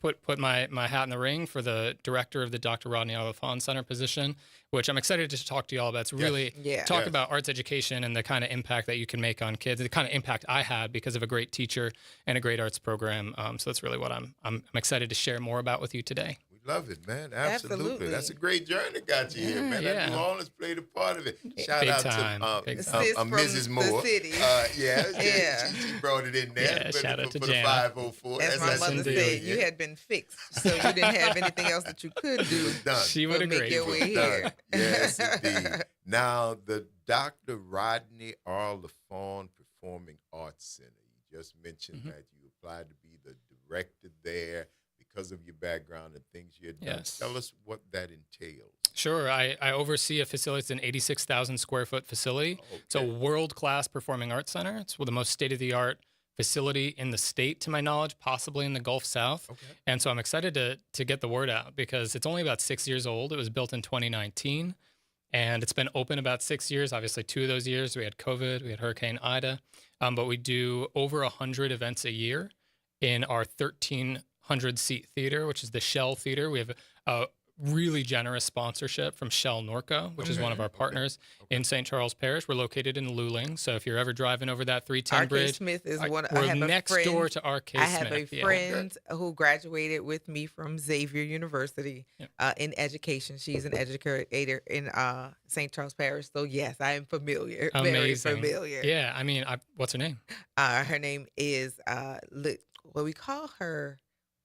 Speaker 22: put my hat in the ring for the director of the Dr. Rodney Earl LaFawn Center position, which I'm excited to talk to you all about. It's really talk about arts education and the kind of impact that you can make on kids, the kind of impact I had because of a great teacher and a great arts program. So that's really what I'm excited to share more about with you today.
Speaker 2: Love it, man. Absolutely. That's a great journey got you here, man. New Orleans played a part of it. Shout out to Mrs. Moore.
Speaker 1: The city.
Speaker 2: She brought it in there
Speaker 22: shout out to
Speaker 2: the
Speaker 22: Jan.
Speaker 2: 504.
Speaker 1: As my mother said, you had been fixed, so you didn't have anything else that you could do.
Speaker 22: She would agree.
Speaker 1: Make your way here.
Speaker 2: Yes, indeed. Now, the Dr. Rodney Earl LaFawn Performing Arts Center. You just mentioned that you applied to be the director there because of your background and things you had done.
Speaker 22: Yes.
Speaker 2: Tell us what that entails.
Speaker 22: Sure. I oversee a facility. It's an 86,000 square foot facility. It's a world-class performing arts center. It's the most state-of-the-art facility in the state, to my knowledge, possibly in the Gulf South. And so I'm excited to get the word out because it's only about 6 years old. It was built in 2019, and it's been open about 6 years. Obviously, 2 of those years, we had COVID, we had Hurricane Ida, but we do over 100 events a year in our 1,300-seat theater, which is the Shell Theater. We have a really generous sponsorship from Shell Norco, which is one of our partners in St. Charles Parish. We're located in Luling, so if you're ever driving over that 310 bridge,
Speaker 1: Smith is one.
Speaker 22: We're next door to R.K. Smith.
Speaker 1: I have a friend who graduated with me from Xavier University in education. She's an educator in St. Charles Parish. So yes, I am familiar.
Speaker 22: Amazing.
Speaker 1: Very familiar.
Speaker 22: Yeah, I mean, what's her name?
Speaker 1: Her name is we call her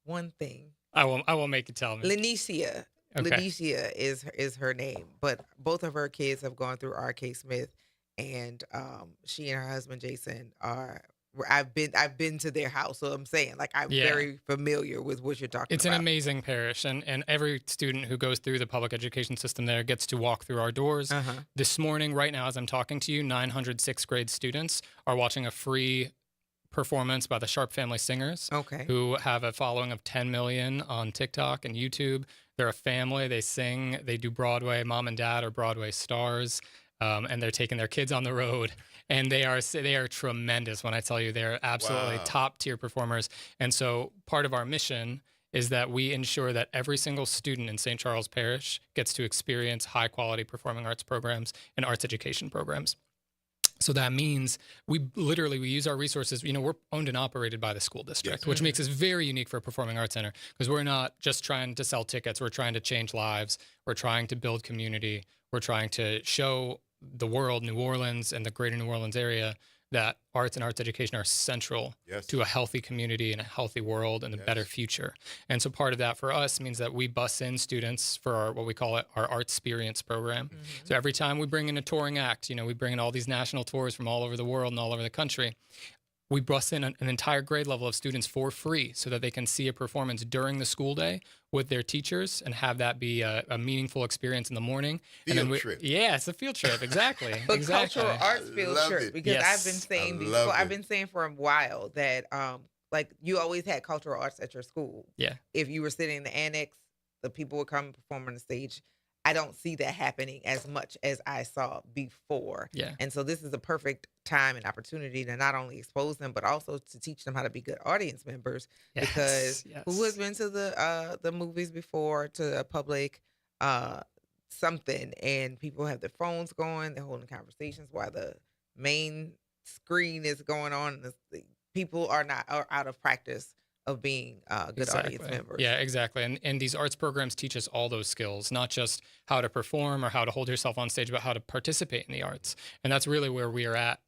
Speaker 1: one thing.
Speaker 22: I won't make you tell me.
Speaker 1: Lenicia. Okay. Lenicia is her name, but both of her kids have gone through R.K. Smith, and she and her husband Jason are I've been to their house, so I'm saying like I'm
Speaker 22: Yeah.
Speaker 1: very familiar with what you're talking
Speaker 22: It's
Speaker 1: about.
Speaker 22: an amazing parish, and every student who goes through the public education system there gets to walk through our doors. This morning, right now, as I'm talking to you, 900 sixth grade students are watching a free performance by the Sharp Family Singers, who have a following of 10 million on TikTok and YouTube. They're a family. They sing. They do Broadway. Mom and dad are Broadway stars, and they're taking their kids on the road. And they are tremendous. When I tell you, they're absolutely top tier performers. And so part of our mission is that we ensure that every single student in St. Charles Parish gets to experience high quality performing arts programs and arts education programs. So that means we use our resources. We're owned and operated by the school district, which makes us very unique for a performing arts center, because we're not just trying to sell tickets. We're trying to change lives. We're trying to build community. We're trying to show the world, New Orleans and the greater New Orleans area, that arts and arts education are central to a healthy community and a healthy world and a better future. And so part of that for us means that we bus in students for what we call our Arts Experience program. So every time we bring in a touring act, we bring in all these national tours from all over the world and all over the country. We bus in an entire grade level of students for free so that they can see a performance during the school day with their teachers and have that be a meaningful experience in the morning.
Speaker 2: Field trip.
Speaker 22: Yeah, it's a field trip. Exactly.
Speaker 1: But
Speaker 22: exactly.
Speaker 1: cultural arts field trip, because I've been saying before, I've been saying for a while that like you always had cultural arts at your school.
Speaker 22: Yeah.
Speaker 1: If you were sitting in the annex, the people would come and perform on the stage. I don't see that happening as much as I saw before.
Speaker 22: Yeah.
Speaker 1: And so this is a perfect time and opportunity to not only expose them, but also to teach them how to be good audience members. Because who has been to the movies before, to a public something, and people have their phones going, they're holding conversations while the main screen is going on. The people are out of practice of being good audience members.
Speaker 22: Yeah, exactly. And these arts programs teach us all those skills, not just how to perform or how to hold yourself on stage, but how to participate in the arts. And that's really where we are at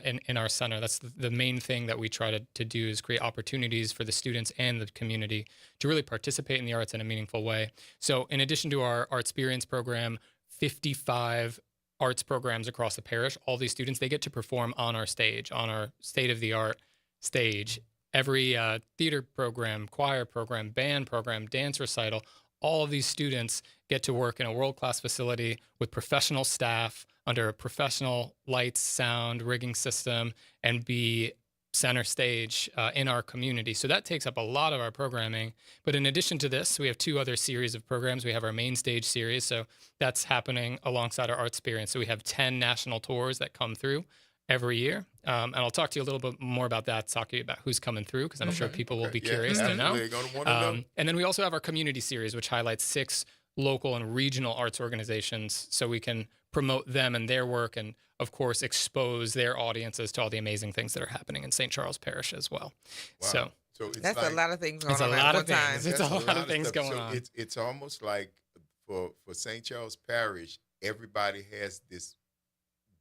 Speaker 22: in our center. That's the main thing that we try to do, is create opportunities for the students and the community to really participate in the arts in a meaningful way. So in addition to our Arts Experience program, 55 arts programs across the parish, all these students, they get to perform on our stage, on our state-of-the-art stage. Every theater program, choir program, band program, dance recital, all of these students get to work in a world-class facility with professional staff under a professional lights, sound, rigging system, and be center stage in our community. So that takes up a lot of our programming. But in addition to this, we have two other series of programs. We have our main stage series. So that's happening alongside our Arts Experience. So we have 10 national tours that come through every year. And I'll talk to you a little bit more about that, talking about who's coming through, because I'm sure people will be curious to know. And then we also have our community series, which highlights 6 local and regional arts organizations, so we can promote them and their work, and of course expose their audiences to all the amazing things that are happening in St. Charles Parish as well.
Speaker 2: Wow. So it's
Speaker 1: that's
Speaker 2: like,
Speaker 1: a lot of things going
Speaker 22: it's
Speaker 1: on.
Speaker 22: A lot of things. It's
Speaker 2: That's
Speaker 22: a lot of things
Speaker 2: stuff.
Speaker 22: going on.
Speaker 2: It's almost like for St. Charles Parish, everybody has this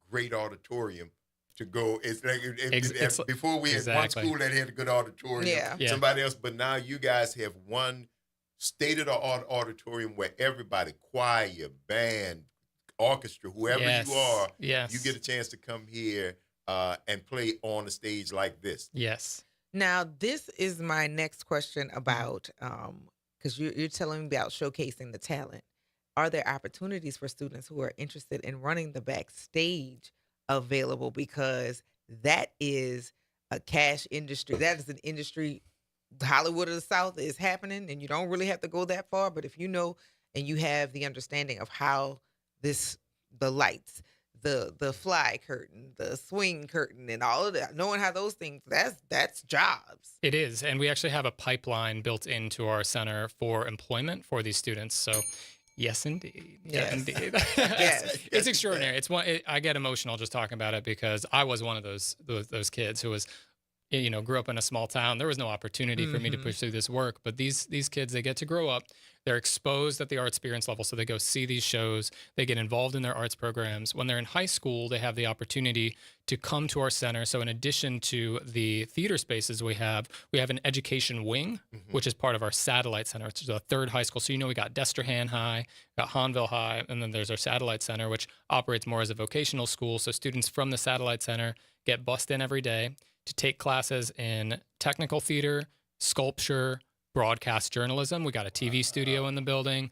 Speaker 2: great auditorium to go. It's like before we had one school that had a good auditorium, somebody else, but now you guys have one state-of-the-art auditorium where everybody, choir, band, orchestra, whoever you are, you get a chance to come here and play on a stage like this.
Speaker 22: Yes.
Speaker 1: Now, this is my next question about, because you're telling me about showcasing the talent. Are there opportunities for students who are interested in running the backstage available? Because that is a cash industry. That is an industry. Hollywood of the South is happening, and you don't really have to go that far. But if you know and you have the understanding of how the lights, the fly curtain, the swing curtain, and all of that, knowing how those things, that's jobs.
Speaker 22: It is. And we actually have a pipeline built into our center for employment for these students. So yes, indeed.
Speaker 1: Yes.
Speaker 22: Indeed.
Speaker 1: Yes.
Speaker 22: It's extraordinary. I get emotional just talking about it, because I was one of those kids who was, grew up in a small town. There was no opportunity for me to pursue this work. But these kids, they get to grow up. They're exposed at the Arts Experience level, so they go see these shows. They get involved in their arts programs. When they're in high school, they have the opportunity to come to our center. So in addition to the theater spaces we have an education wing, which is part of our satellite center. It's a third high school. So we got Destrehan High, got Hanville High, and then there's our satellite center, which operates more as a vocational school. So students from the satellite center get bused in every day to take classes in technical theater, sculpture, broadcast journalism. We got a TV studio in the building,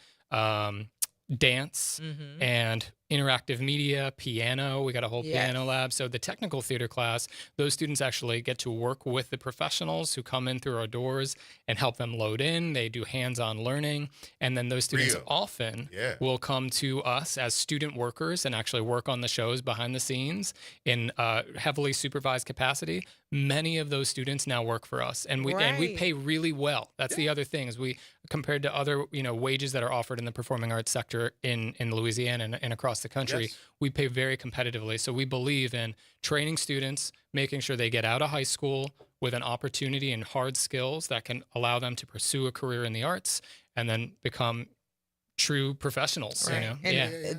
Speaker 22: dance, and interactive media, piano. We got a whole piano lab. So the technical theater class, those students actually get to work with the professionals who come in through our doors and help them load in. They do hands-on learning. And then those students often will come to us as student workers and actually work on the shows behind the scenes in heavily supervised capacity. Many of those students now work for us, and we pay really well. That's the other thing is we, compared to other wages that are offered in the performing arts sector in Louisiana and across the country, we pay very competitively. So we believe in training students, making sure they get out of high school with an opportunity and hard skills that can allow them to pursue a career in the arts and then become true professionals.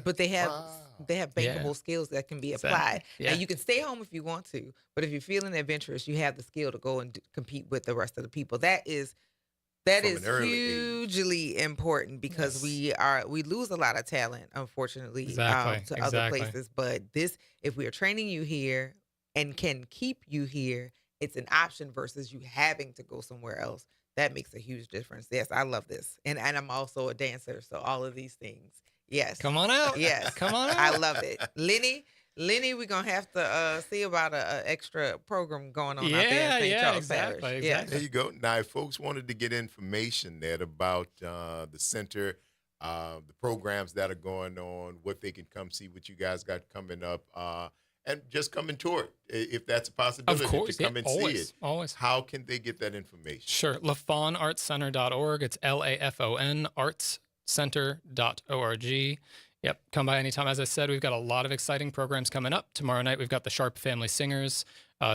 Speaker 1: But they have bankable skills that can be applied. And you can stay home if you want to, but if you're feeling adventurous, you have the skill to go and compete with the rest of the people. That is hugely important because we lose a lot of talent, unfortunately, to other places. But if we are training you here and can keep you here, it's an option versus you having to go somewhere else. That makes a huge difference. Yes, I love this, and I'm also a dancer, so all of these things. Yes,
Speaker 22: come on out.
Speaker 1: Yes,
Speaker 22: come on out.
Speaker 1: I love it, Lenny, we're going to have to see about an extra program going on out there in St. Charles Parish. Yeah.
Speaker 2: There you go. Now, if folks wanted to get information about the center, the programs that are going on, what they can come see, what you guys got coming up, and just come and tour it, if that's a possibility,
Speaker 22: of course,
Speaker 2: to come and
Speaker 22: always,
Speaker 2: see it.
Speaker 22: Always.
Speaker 2: How can they get that information?
Speaker 22: Sure. LaFonArtsCenter.org. It's LAFON artscenter.org. Yep, come by anytime. As I said, we've got a lot of exciting programs coming up. Tomorrow night, we've got the Sharp Family Singers,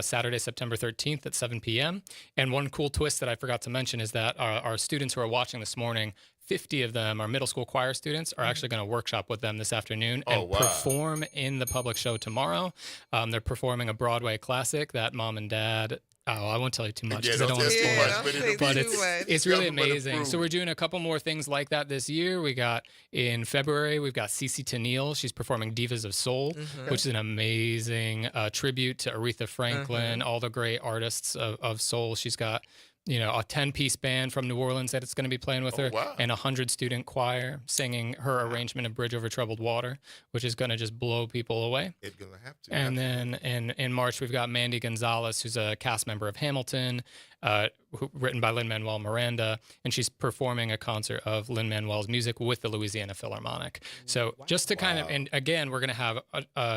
Speaker 22: Saturday, September 13th at 7 p.m. And one cool twist that I forgot to mention is that our students who are watching this morning, 50 of them, our middle school choir students, are actually going to workshop with them this afternoon and perform in the public show tomorrow. They're performing a Broadway classic that Mom and Dad... Oh, I won't tell you too much because I don't want to spoil it. But it's really amazing. So we're doing a couple more things like that this year. We got in February, we've got Cece Tennille. She's performing Divas of Soul, which is an amazing tribute to Aretha Franklin, all the great artists of soul. She's got a 10-piece band from New Orleans that it's going to be playing with her, and a 100-student choir singing her arrangement of Bridge Over Troubled Water, which is going to just blow people away.
Speaker 2: It's going to have to.
Speaker 22: And then in March, we've got Mandy Gonzalez, who's a cast member of Hamilton, written by Lin-Manuel Miranda, and she's performing a concert of Lin-Manuel's music with the Louisiana Philharmonic. So just to kind of, and again, we're going to have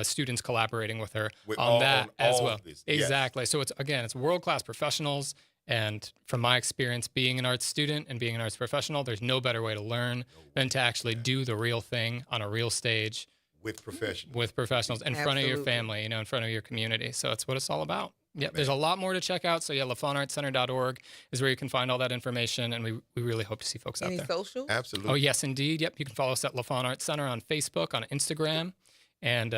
Speaker 22: students collaborating with her on that as well. Exactly. So it's world-class professionals. And from my experience being an arts student and being an arts professional, there's no better way to learn than to actually do the real thing on a real stage.
Speaker 2: With professionals.
Speaker 22: With professionals in front of your family, in front of your community. So that's what it's all about. Yep, there's a lot more to check out. So LaFonArtsCenter.org is where you can find all that information, and we really hope to see folks out there.
Speaker 1: Any social?
Speaker 2: Absolutely.
Speaker 22: Oh, yes, indeed. Yep, you can follow us at LaFon Arts Center on Facebook, on Instagram, and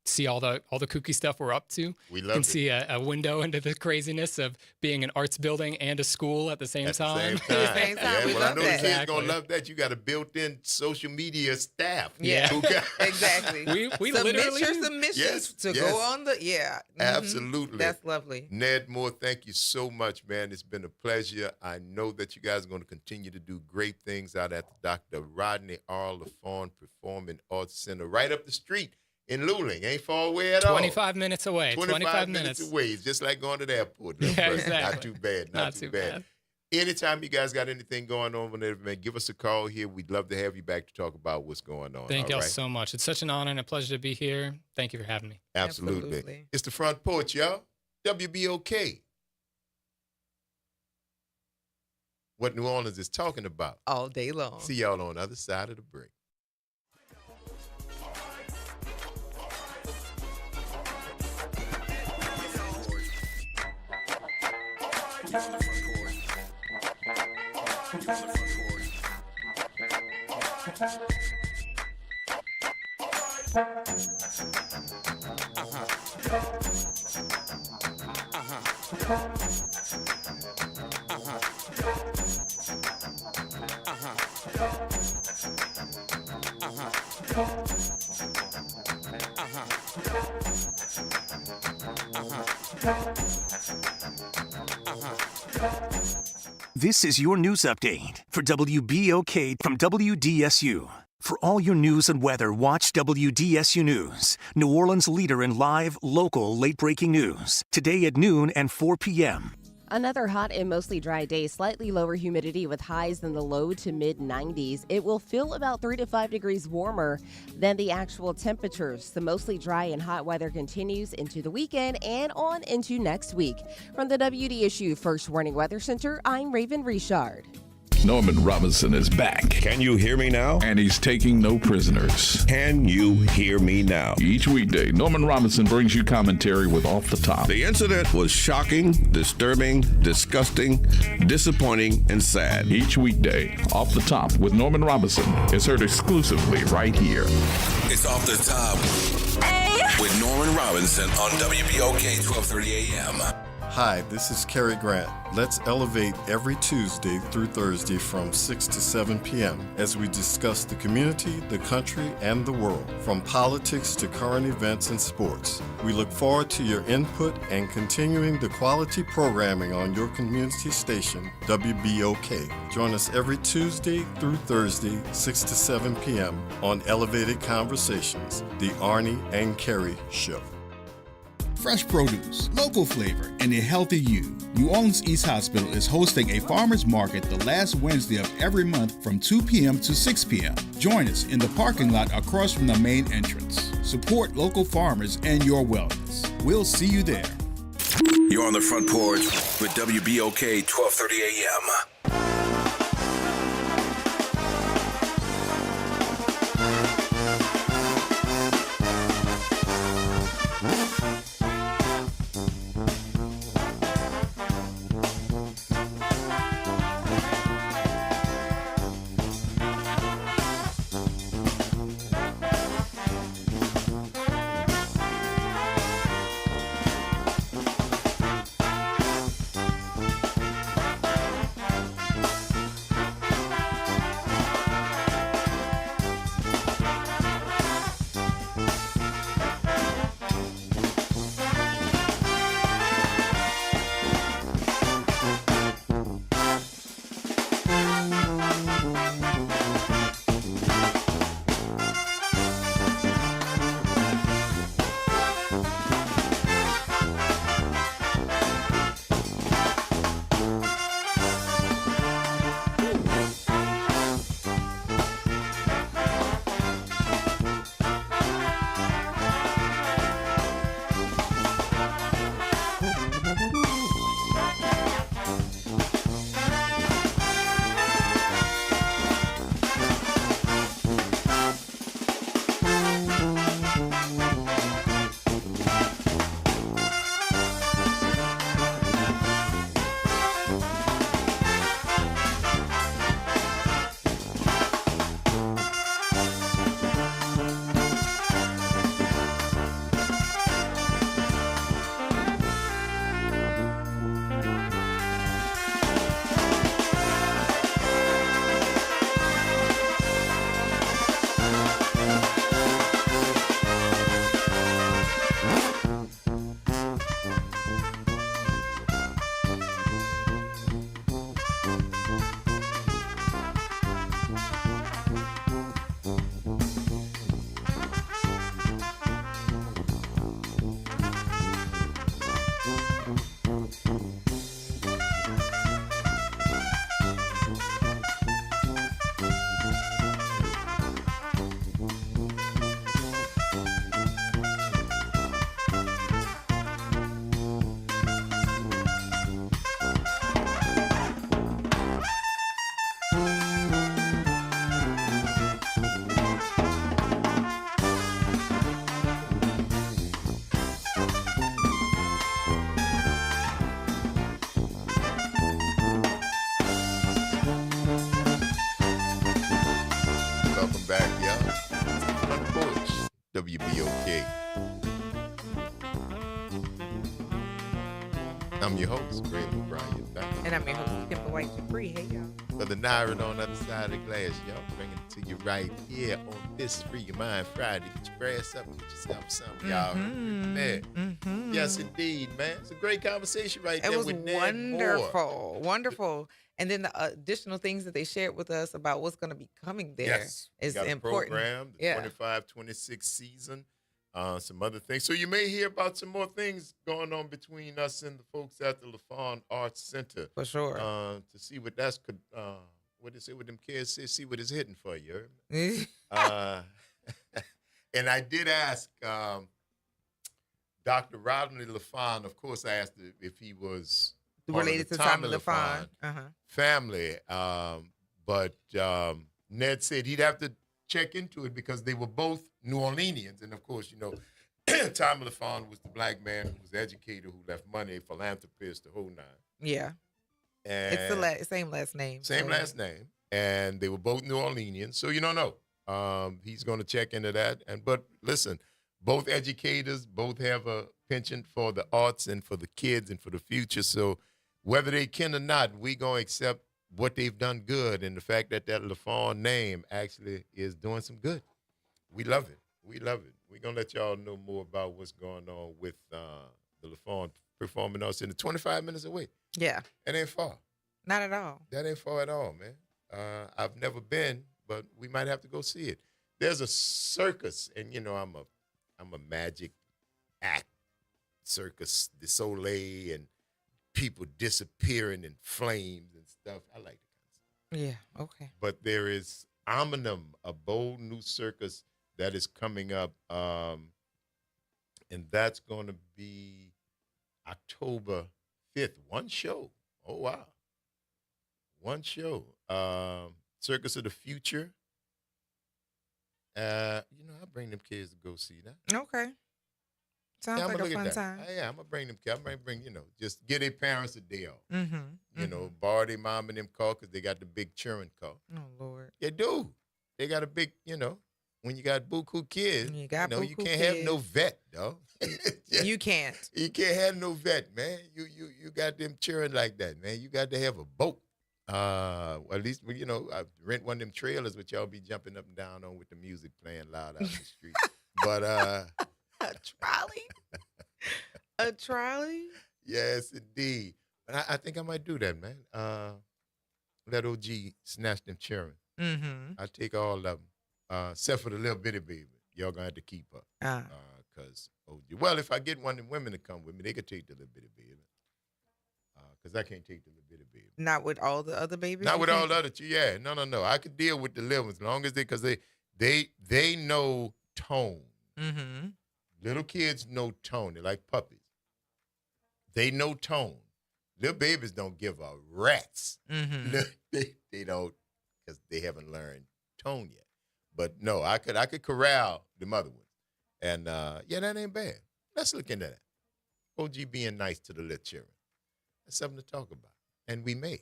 Speaker 22: see all the kooky stuff we're up to.
Speaker 2: We love
Speaker 22: you can
Speaker 2: it.
Speaker 22: see a window into the craziness of being an arts building and a school at the same time.
Speaker 2: Yeah,
Speaker 1: we
Speaker 2: well, I
Speaker 1: love
Speaker 2: know the
Speaker 1: that.
Speaker 2: kids going to love that. You got a built-in social media staff.
Speaker 1: Yeah,
Speaker 2: who got-
Speaker 1: exactly.
Speaker 22: we
Speaker 1: submit
Speaker 22: literally
Speaker 1: your submissions to go on the,
Speaker 2: Absolutely.
Speaker 1: That's lovely.
Speaker 2: Ned Moore, thank you so much, man. It's been a pleasure. I know that you guys are going to continue to do great things out at the Dr. Rodney R. LaFon Performing Arts Center right up the street in Luling. Ain't far away at all.
Speaker 22: 25 minutes away.
Speaker 2: 25 minutes away. It's just like going to the airport.
Speaker 22: Yeah, exactly.
Speaker 2: Not too bad. Not too bad. Anytime you guys got anything going on, man, give us a call here. We'd love to have you back to talk about what's going on.
Speaker 22: Thank y'all so much. It's such an honor and a pleasure to be here. Thank you for having me.
Speaker 2: Absolutely. It's the Front Porch, y'all. WBOK. What New Orleans is talking about.
Speaker 1: All day long.
Speaker 2: See y'all on the other side of the break.
Speaker 10: This is your news update for WBOK from WDSU. For all your news and weather, watch WDSU News, New Orleans' leader in live, local, late-breaking news. Today at noon and 4 p.m.
Speaker 11: Another hot and mostly dry day, slightly lower humidity with highs in the low to mid 90s. It will feel about 3 to 5 degrees warmer than the actual temperatures. The mostly dry and hot weather continues into the weekend and on into next week. From the WDSU First Warning Weather Center, I'm Raven Richard.
Speaker 7: Norman Robinson is back.
Speaker 4: Can you hear me now?
Speaker 7: And he's taking no prisoners.
Speaker 4: Can you hear me now?
Speaker 7: Each weekday, Norman Robinson brings you commentary with Off the Top.
Speaker 4: The incident was shocking, disturbing, disgusting, disappointing, and sad.
Speaker 7: Each weekday, Off the Top with Norman Robinson is heard exclusively right here.
Speaker 8: It's Off the Top with Norman Robinson on WBOK 1230 AM.
Speaker 6: Hi, this is Cary Grant. Let's elevate every Tuesday through Thursday from 6 to 7 p.m. as we discuss the community, the country, and the world, from politics to current events and sports. We look forward to your input and continuing the quality programming on your community station, WBOK. Join us every Tuesday through Thursday, 6 to 7 p.m. on Elevated Conversations, the Arnie and Cary Show.
Speaker 23: Fresh produce, local flavor, and a healthy you. New Orleans East Hospital is hosting a farmers market the last Wednesday of every month from 2 p.m. to 6 p.m. Join us in the parking lot across from the main entrance. Support local farmers and your wellness. We'll see you there.
Speaker 8: You're on the Front Porch with WBOK 1230 AM.
Speaker 2: WBOK. I'm your host, Greg O'Brien.
Speaker 1: And I'm your host, Kimber White Dupree. Hey, y'all.
Speaker 2: Brother Nyron on the other side of the glass, y'all. Bringing it to you right here on this Free Your Mind Friday. Get your brass up, get yourself something, y'all. Man. Yes, Yes, indeed, man. It's a great conversation right there.
Speaker 1: It was
Speaker 2: with Ned
Speaker 1: wonderful, wonderful. And then the additional things that they shared with us about what's going to be coming there
Speaker 2: Yes, we
Speaker 1: is
Speaker 2: got a
Speaker 1: important.
Speaker 2: program, the 25-26 season, some other things. So you may hear about some more things going on between us and the folks at the LaFawn Arts Center.
Speaker 1: For sure.
Speaker 2: To see what that's could, what they say with them kids, see what it's hitting for you. And I did ask Dr. Rodney LaFawn, of course, I asked if he was
Speaker 1: related to Tommy LaFawn
Speaker 2: family. But Ned said he'd have to check into it because they were both New Orleanians. And, of course, you know, Tommy LaFawn was the black man who was an educator who left money, philanthropist, the whole nine.
Speaker 1: Yeah.
Speaker 2: And
Speaker 1: it's the same last name.
Speaker 2: Same last name. And they were both New Orleanians. So you don't know. He's going to check into that. But listen, both educators, both have a penchant for the arts and for the kids and for the future. So whether they can or not, we're going to accept what they've done good and the fact that LaFawn name actually is doing some good. We love it. We love it. We're going to let y'all know more about what's going on with the LaFawn Performing Arts Center, 25 minutes away.
Speaker 1: Yeah.
Speaker 2: That ain't far.
Speaker 1: Not at all.
Speaker 2: That ain't far at all, man. I've never been, but we might have to go see it. There's a circus, and you know I'm a magic act, Circus du Soleil, and people disappearing in flames and stuff. I like that kind of stuff.
Speaker 1: Yeah, okay.
Speaker 2: But there is Omnium, a bold new circus that is coming up, and that's going to be October 5th. One show. Oh, wow. One show. Circus of the Future. I bring them kids to go see that.
Speaker 1: Okay. Sounds like a fun time.
Speaker 2: Yeah, I'm going to bring them kids. I'm going to bring, just give their parents a day off.
Speaker 1: Mm-hmm.
Speaker 2: Borrow their mom and them car because they got the big churning car.
Speaker 1: Oh, Lord.
Speaker 2: They do. They got a big, when you got buku kids, you can't have no vet, though.
Speaker 1: You can't.
Speaker 2: You can't have no vet, man. You got them cheering like that, man. You got to have a boat. At least, I rent one of them trailers which y'all be jumping up and down on with the music playing loud out the street. But
Speaker 1: a trolley? A trolley?
Speaker 2: Yes, indeed. But I think I might do that, man. Let OG snatch them cheering.
Speaker 1: Mm-hmm.
Speaker 2: I take all of them, except for the little bitty baby. Y'all gonna have to keep her. Cause OG. Well, if I get one of them women to come with me, they could take the little bitty baby. Because I can't take the little bitty baby.
Speaker 1: Not with all the other babies?
Speaker 2: Not with all the other two. Yeah, no. I could deal with the little ones as long as because they know tone.
Speaker 1: Mm-hmm.
Speaker 2: Little kids know tone. They're like puppies. They know tone. Little babies don't give a rat's.
Speaker 1: Mm-hmm.
Speaker 2: They don't because they haven't learned tone yet. But no, I could corral the mother ones. And that ain't bad. Let's look into that. OG being nice to the little children. That's something to talk about. And we may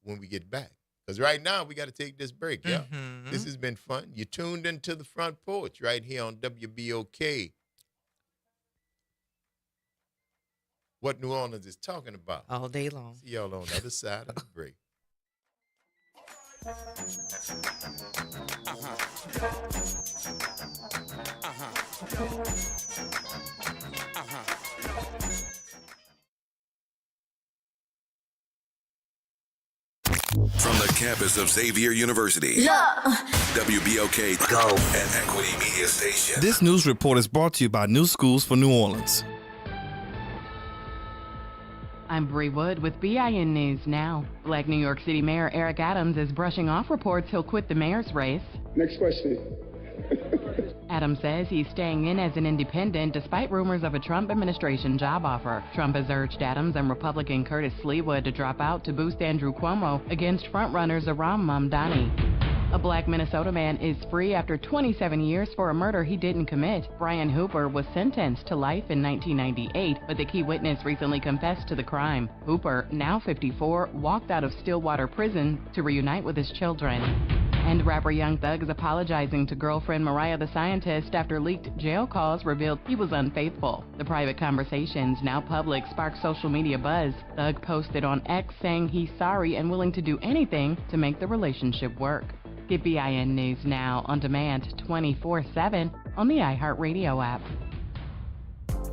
Speaker 2: when we get back. Because right now we got to take this break, yeah.
Speaker 1: Mm-hmm.
Speaker 2: This has been fun. You tuned into the Front Porch right here on WBOK. What New Orleans is talking about.
Speaker 1: All day long.
Speaker 2: See y'all on the other side of the break.
Speaker 8: From the campus of Xavier University, WBOK Go and Equity Media Station.
Speaker 15: This news report is brought to you by New Schools for New Orleans.
Speaker 16: I'm Bree Wood with BIN News Now. Black New York City Mayor Eric Adams is brushing off reports he'll quit the mayor's race.
Speaker 9: Next question.
Speaker 16: Adams says he's staying in as an independent despite rumors of a Trump administration job offer. Trump has urged Adams and Republican Curtis Sleewood to drop out to boost Andrew Cuomo against frontrunners Aram Mamdani. A black Minnesota man is free after 27 years for a murder he didn't commit. Brian Hooper was sentenced to life in 1998, but the key witness recently confessed to the crime. Hooper, now 54, walked out of Stillwater Prison to reunite with his children. And rapper Young Thug is apologizing to girlfriend Mariah the Scientist after leaked jail calls revealed he was unfaithful. The private conversations, now public, sparked social media buzz. Thug posted on X saying he's sorry and willing to do anything to make the relationship work. Get BIN News Now on demand 24/7 on the iHeartRadio app.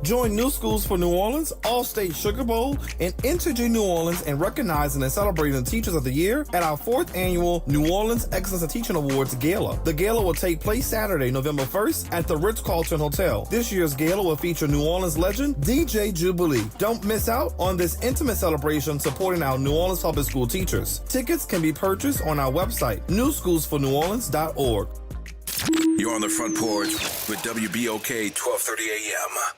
Speaker 15: Join New Schools for New Orleans, All-State Sugar Bowl, and Entergy New Orleans in recognizing and celebrating the Teachers of the Year at our 4th annual New Orleans Excellence in Teaching Awards Gala. The gala will take place Saturday, November 1st at the Ritz-Carlton Hotel. This year's gala will feature New Orleans legend DJ Jubilee. Don't miss out on this intimate celebration supporting our New Orleans public school teachers. Tickets can be purchased on our website, newschoolsforneworleans.org.
Speaker 8: You're on the Front Porch with WBOK 1230 AM.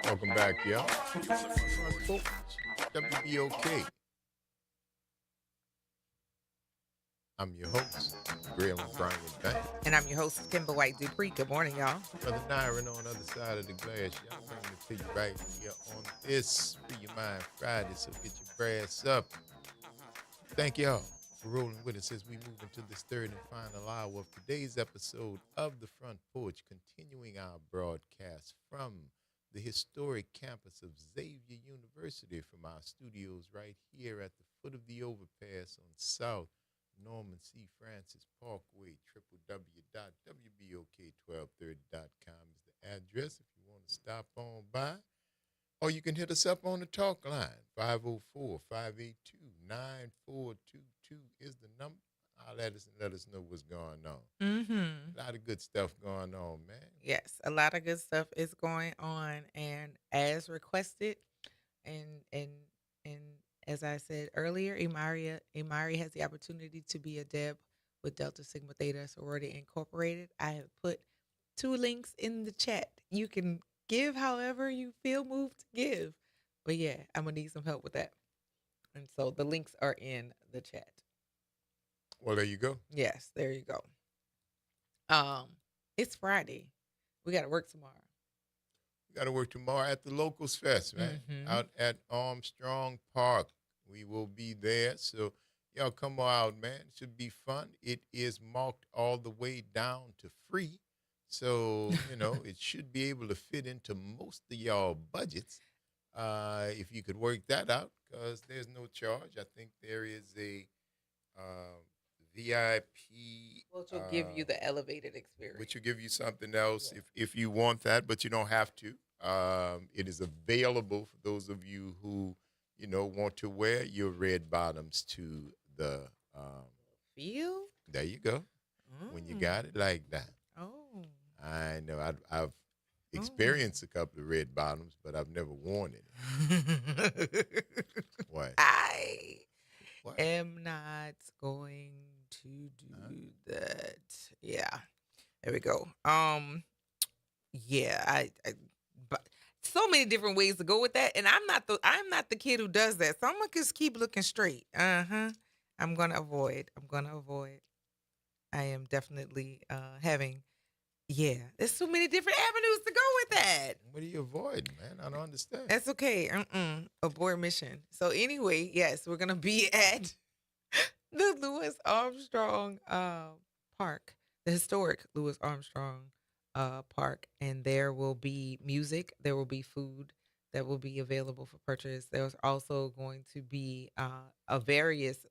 Speaker 2: Welcome back, y'all. Front Porch, WBOK. I'm your host, Graham Brian Bank.
Speaker 1: And I'm your host, Kimber White Dupree. Good morning, y'all.
Speaker 2: Brother Nyron on the other side of the glass. Y'all bringing it to you right here on this Free Your Mind Friday. So get your brass up. Thank y'all for rolling with us as we move into this third and final hour of today's episode of the Front Porch, continuing our broadcast from the historic campus of Xavier University from our studios right here at the foot of the overpass on South Norman C. Francis Parkway. www.wbok1230.com is the address if you want to stop on by. Or you can hit us up on the talk line. 504-582-9422 is the number. Holler at us and let us know what's going on.
Speaker 1: Mm-hmm.
Speaker 2: A lot of good stuff going on, man.
Speaker 1: Yes, a lot of good stuff is going on, and as requested, and as I said earlier, Imari has the opportunity to be a Deb with Delta Sigma Theta Sorority Incorporated. I have put 2 links in the chat. You can give however you feel moved to give, but yeah, I'm gonna need some help with that, and so the links are in the chat.
Speaker 2: Well, there you go.
Speaker 1: Yes, there you go. It's Friday. We got to work tomorrow.
Speaker 2: We got to work tomorrow at the Locals Fest, man, out at Armstrong Park. We will be there. So y'all come out, man. It should be fun. It is marked all the way down to free. So, it should be able to fit into most of y'all budgets if you could work that out, because there's no charge. I think there is a VIP.
Speaker 1: Which will give you the elevated experience.
Speaker 2: Which will give you something else if you want that, but you don't have to. It is available for those of you who, want to wear your red bottoms to the
Speaker 1: field.
Speaker 2: There you go. When you got it like that.
Speaker 1: Oh.
Speaker 2: I know. I've experienced a couple of red bottoms, but I've never worn it. What?
Speaker 1: I am not going to do that. Yeah. There we go. Yeah, I but so many different ways to go with that, and I'm not the kid who does that. So I'm gonna just keep looking straight. I'm gonna avoid. I am definitely having. Yeah, there's so many different avenues to go with that.
Speaker 2: What are you avoiding, man? I don't understand.
Speaker 1: That's okay. Abort mission. So anyway, yes, we're gonna be at the Louis Armstrong Park, the historic Louis Armstrong Park, and there will be music. There will be food that will be available for purchase. There's also going to be a various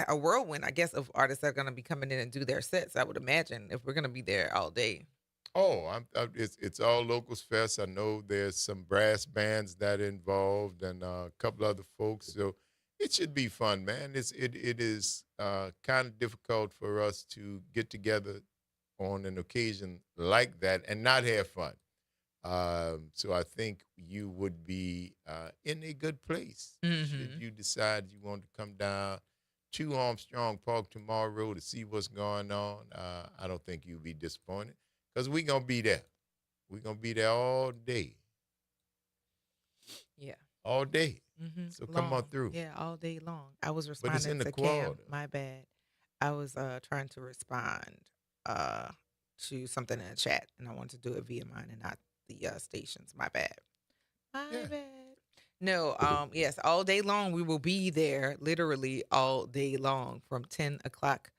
Speaker 1: a whirlwind, I guess, of artists that are going to be coming in and do their sets. I would imagine if we're going to be there all day.
Speaker 2: Oh, it's all Locals Fest. I know there's some brass bands that are involved and a couple other folks. So it should be fun, man. It is kind of difficult for us to get together on an occasion like that and not have fun. So I think you would be in a good place should you decide you want to come down to Armstrong Park tomorrow to see what's going on. I don't think you'll be disappointed because we're going to be there. We're going to be there all day.
Speaker 1: Yeah.
Speaker 2: All day. So come on through.
Speaker 1: Yeah, all day long. I was
Speaker 2: But it's in
Speaker 1: responding
Speaker 2: the
Speaker 1: to Cam.
Speaker 2: quad.
Speaker 1: My bad. I was trying to respond to something in the chat, and I wanted to do it via mine and not the stations. My bad. My bad. No, yes, all day long we will be there, literally all day long from 10 o'clock,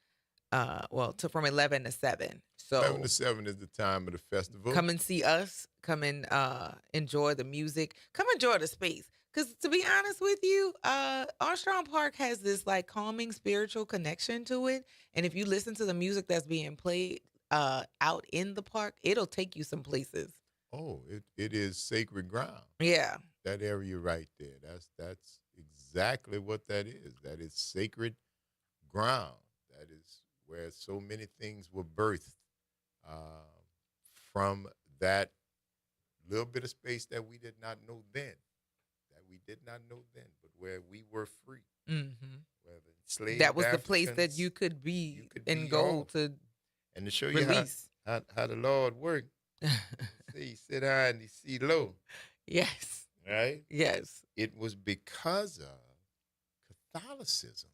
Speaker 1: from 11 to 7. So
Speaker 2: 11 to 7 is the time of the festival.
Speaker 1: come and see us. Come and enjoy the music. Come enjoy the space. Because to be honest with you, Armstrong Park has this like calming spiritual connection to it. And if you listen to the music that's being played out in the park, it'll take you some places.
Speaker 2: Oh, it is sacred ground.
Speaker 1: Yeah.
Speaker 2: That area right there. That's exactly what that is. That is sacred ground. That is where so many things were birthed uh, from that little bit of space that we did not know then, but where we were free,
Speaker 1: Mm-hmm.
Speaker 2: where the enslaved
Speaker 1: That was the place that
Speaker 2: Africans,
Speaker 1: you could be
Speaker 2: could
Speaker 1: and
Speaker 2: be
Speaker 1: go
Speaker 2: off.
Speaker 1: to
Speaker 2: And to show you
Speaker 1: release.
Speaker 2: how the Lord worked, see, sit high and you see low,
Speaker 1: Yes.
Speaker 2: right?
Speaker 1: Yes.
Speaker 2: It was because of Catholicism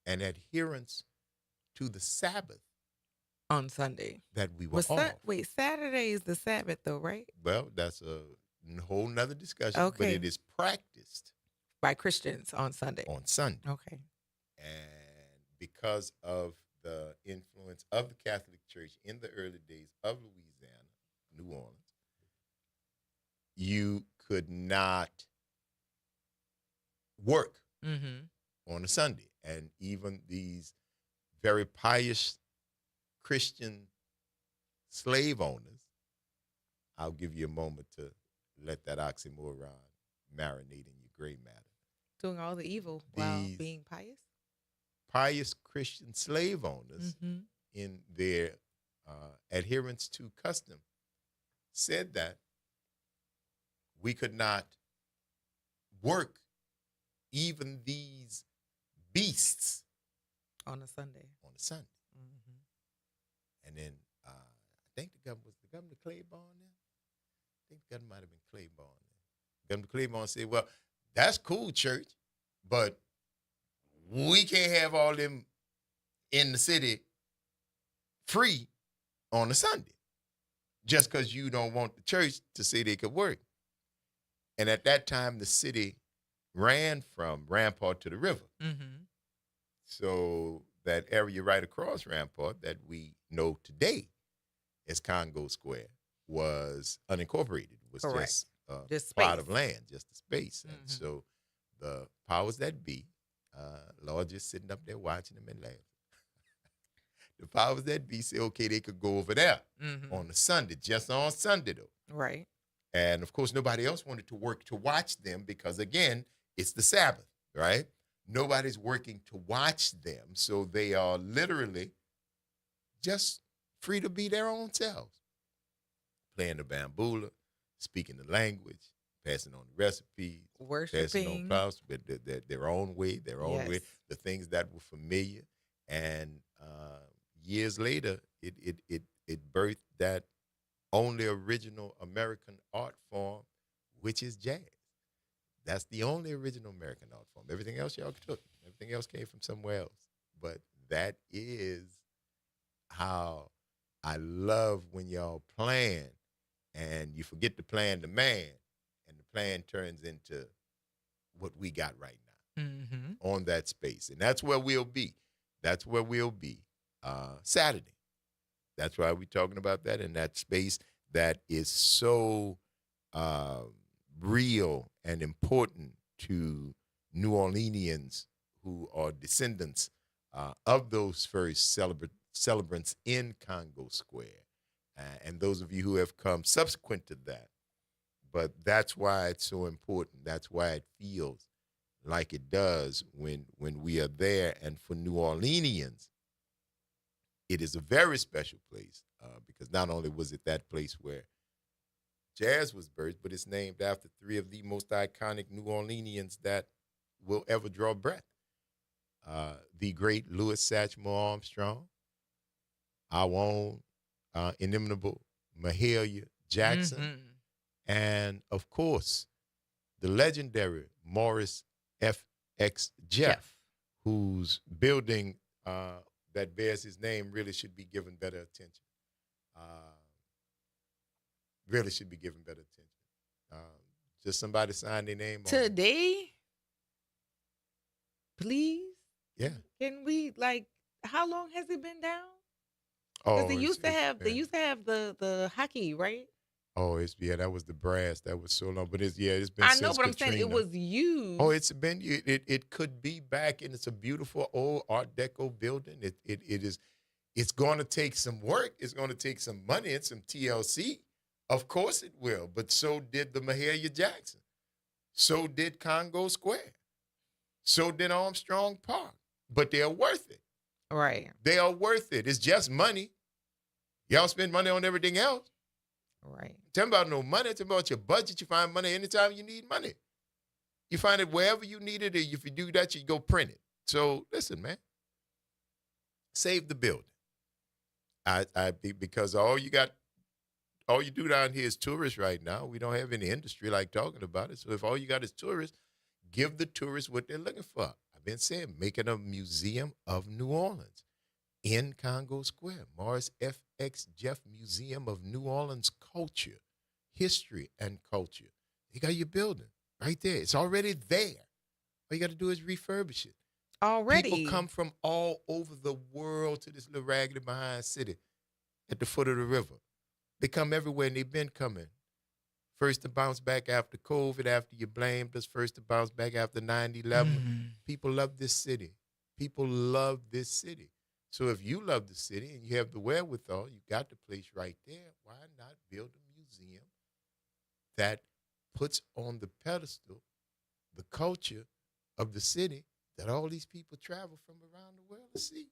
Speaker 2: and adherence to the Sabbath
Speaker 1: On Sunday.
Speaker 2: that we were
Speaker 1: Was
Speaker 2: off.
Speaker 1: wait, Saturday is the Sabbath though, right?
Speaker 2: Well, that's a whole nother discussion, but
Speaker 1: Okay.
Speaker 2: it is practiced
Speaker 1: By Christians on Sunday.
Speaker 2: on Sunday.
Speaker 1: Okay.
Speaker 2: And because of the influence of the Catholic Church in the early days of Louisiana, New Orleans, you could not work on a Sunday. And even these very pious Christian slave owners, I'll give you a moment to let that oxymoron marinate in your gray matter.
Speaker 1: Doing all the evil while
Speaker 2: These
Speaker 1: being pious.
Speaker 2: pious Christian slave owners, in their adherence to custom, said that we could not work even these beasts
Speaker 1: On a Sunday.
Speaker 2: on a Sunday. And then I think the governor Claiborne there? I think the governor might have been Claiborne there. Governor Claiborne said, well, that's cool, church, but we can't have all them in the city free on a Sunday just because you don't want the church to say they could work. And at that time, the city ran from Rampart to the river. So that area right across Rampart that we know today as Congo Square was unincorporated. It was
Speaker 1: Correct.
Speaker 2: just
Speaker 1: Just
Speaker 2: plot
Speaker 1: space.
Speaker 2: of land, just a space. And so the powers that be, Lord just sitting up there watching them and laughing. The powers that be say, okay, they could go over there on a Sunday, just on Sunday though.
Speaker 1: Right.
Speaker 2: And of course, nobody else wanted to work to watch them because, again, it's the Sabbath, right? Nobody's working to watch them. So they are literally just free to be their own selves, playing the bambula, speaking the language, passing on the recipes, passing on
Speaker 1: Worshiping.
Speaker 2: flowers, but their own way,
Speaker 1: Yes.
Speaker 2: the things that were familiar. And years later, it birthed that only original American art form, which is jazz. That's the only original American art form. Everything else y'all took. Everything else came from somewhere else. But that is how I love when y'all plan and you forget to plan the man and the plan turns into what we got right now on that space. And that's where we'll be. That's where we'll be Saturday. That's why we're talking about that in that space that is so real and important to New Orleanians who are descendants of those first celebrants in Congo Square, and those of you who have come subsequent to that. But that's why it's so important. That's why it feels like it does when we are there. And for New Orleanians, it is a very special place because not only was it that place where jazz was birthed, but it's named after three of the most iconic New Orleanians that will ever draw breath. The great Louis Satchmo Armstrong, our own inimitable Mahalia Jackson, and of course, the legendary Morris F.X. Jeff, whose building that bears his name really should be given better attention. Really should be given better attention. Just somebody signed their name on it.
Speaker 1: Today? Please?
Speaker 2: Yeah.
Speaker 1: Can we how long has it been down?
Speaker 2: Oh,
Speaker 1: Because they used to have
Speaker 2: been-
Speaker 1: the hockey, right?
Speaker 2: Oh, that was the brass. That was so long, but it's been.
Speaker 1: I know,
Speaker 2: since
Speaker 1: but I'm saying it
Speaker 2: Katrina.
Speaker 1: was used.
Speaker 2: Oh, it's been. It could be back, and it's a beautiful old Art Deco building. It is. It's going to take some work. It's going to take some money and some TLC Of course it will, but so did the Mahalia Jackson. So did Congo Square. So did Armstrong Park. But they're worth it.
Speaker 1: Right.
Speaker 2: They are worth it. It's just money. Y'all spend money on everything else.
Speaker 1: Right.
Speaker 2: Tell me about no money. Tell me about your budget. You find money anytime you need money. You find it wherever you need it. If you do that, you go print it. So listen, man. Save the building. Because all you do down here is tourists right now. We don't have any industry like talking about it. So if all you got is tourists, give the tourists what they're looking for. I've been saying, making a museum of New Orleans in Congo Square. Morris F.X. Jeff Museum of New Orleans Culture, History, and Culture. You got your building right there. It's already there. All you got to do is refurbish it.
Speaker 1: Already.
Speaker 2: People come from all over the world to this little raggedy behind city at the foot of the river. They come everywhere, and they've been coming. First to bounce back after COVID, after you blamed us. First to bounce back after 9/11. People love this city. People love this city. So if you love the city and you have the wherewithal, you got the place right there. Why not build a museum that puts on the pedestal the culture of the city that all these people travel from around the world to see?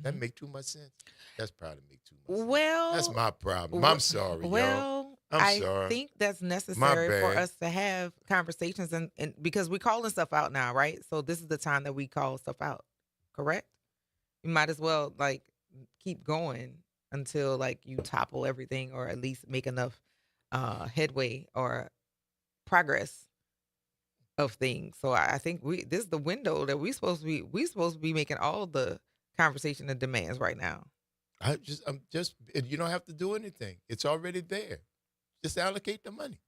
Speaker 2: That make too much sense. That's probably make too much sense.
Speaker 1: Well,
Speaker 2: that's my problem. I'm sorry, y'all. I'm sorry.
Speaker 1: I think that's necessary for us to have conversations and because we're calling stuff out now, right? So this is the time that we call stuff out, correct? You might as well like keep going until like you topple everything or at least make enough headway or progress of things. So I think this is the window that we supposed to be making all the conversation and demands right now.
Speaker 2: You don't have to do anything. It's already there. Just allocate the money.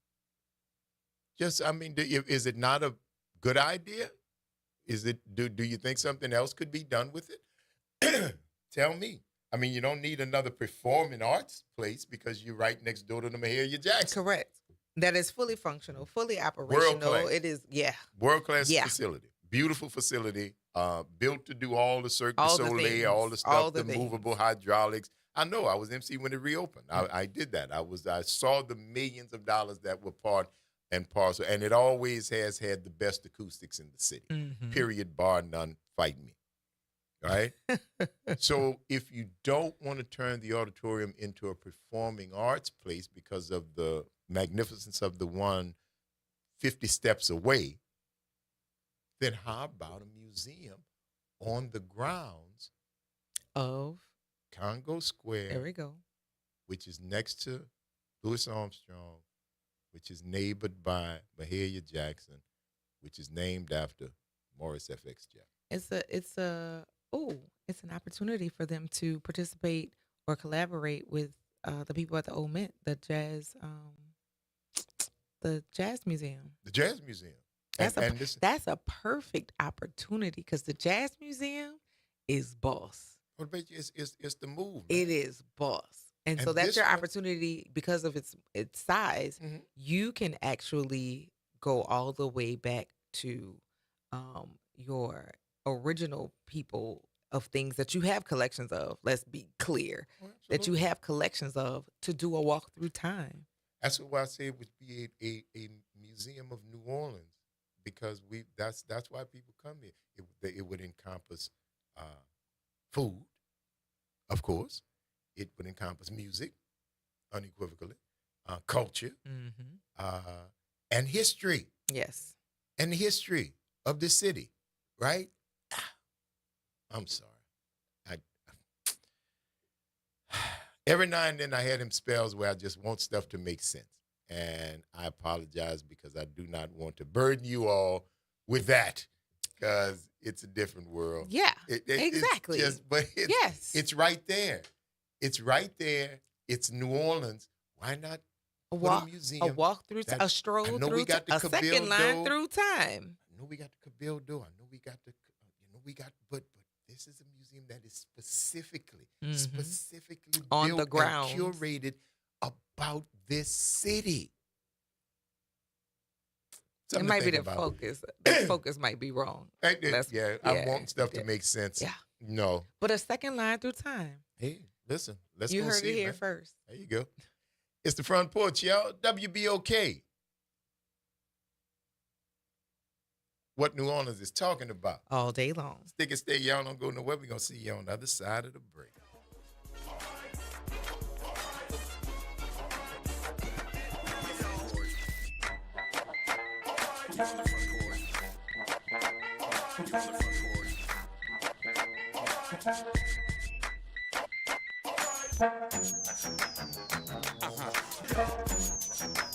Speaker 2: Is it not a good idea? Do you think something else could be done with it? Tell me. I mean, you don't need another performing arts place because you're right next door to the Mahalia Jackson.
Speaker 1: Correct. That is fully functional, fully operational.
Speaker 2: World-class.
Speaker 1: It is, yeah.
Speaker 2: World-class facility. Beautiful facility. Built to do all the Cirque du Soleil, all the stuff, the movable hydraulics. I know. I was MC when it reopened. I did that. I saw the millions of dollars that were part and parcel, and it always has had the best acoustics in the city. Period, bar none. Fight me. All right? So if you don't want to turn the auditorium into a performing arts place because of the magnificence of the one 50 steps away, then how about a museum on the grounds
Speaker 1: of
Speaker 2: Congo Square?
Speaker 1: There we go.
Speaker 2: Which is next to Louis Armstrong, which is neighbored by Mahalia Jackson, which is named after Morris F.X. Jeff.
Speaker 1: It's an opportunity for them to participate or collaborate with the people at the Old Mint, the Jazz Museum.
Speaker 2: The Jazz Museum.
Speaker 1: That's a perfect opportunity because the Jazz Museum is boss.
Speaker 2: Well, it's the move. Man.
Speaker 1: It is boss. And so that's your opportunity because of its size. You can actually go all the way back to your original people of things that you have collections of. Let's be clear. That you have collections of to do a walk through time.
Speaker 2: That's why I say it would be a museum of New Orleans. Because that's why people come here. It would encompass food, of course. It would encompass music, unequivocally, culture, and history.
Speaker 1: Yes.
Speaker 2: And the history of the city, right? I'm sorry. Every now and then I had them spells where I just want stuff to make sense. And I apologize because I do not want to burden you all with that because it's a different world.
Speaker 1: Yeah, exactly.
Speaker 2: It's right there. It's right there. It's New Orleans. Why not put a museum?
Speaker 1: A walk through, a stroll through, a second line through time.
Speaker 2: I know we got the Cabildo. I know we got but this is a museum that is specifically
Speaker 1: on
Speaker 2: built
Speaker 1: the ground,
Speaker 2: and curated about this city.
Speaker 1: It might be the focus. The focus might be wrong.
Speaker 2: I want stuff to make sense.
Speaker 1: Yeah.
Speaker 2: No.
Speaker 1: But a second line through time.
Speaker 2: Hey, listen. Let's
Speaker 1: you
Speaker 2: go
Speaker 1: heard
Speaker 2: see
Speaker 1: it here
Speaker 2: man.
Speaker 1: first.
Speaker 2: There you go. It's the Front Porch, y'all. WBOK. What New Orleans is talking about.
Speaker 1: All day long.
Speaker 2: Stick and stay. Y'all don't go nowhere. We're going to see you on the other side of the break.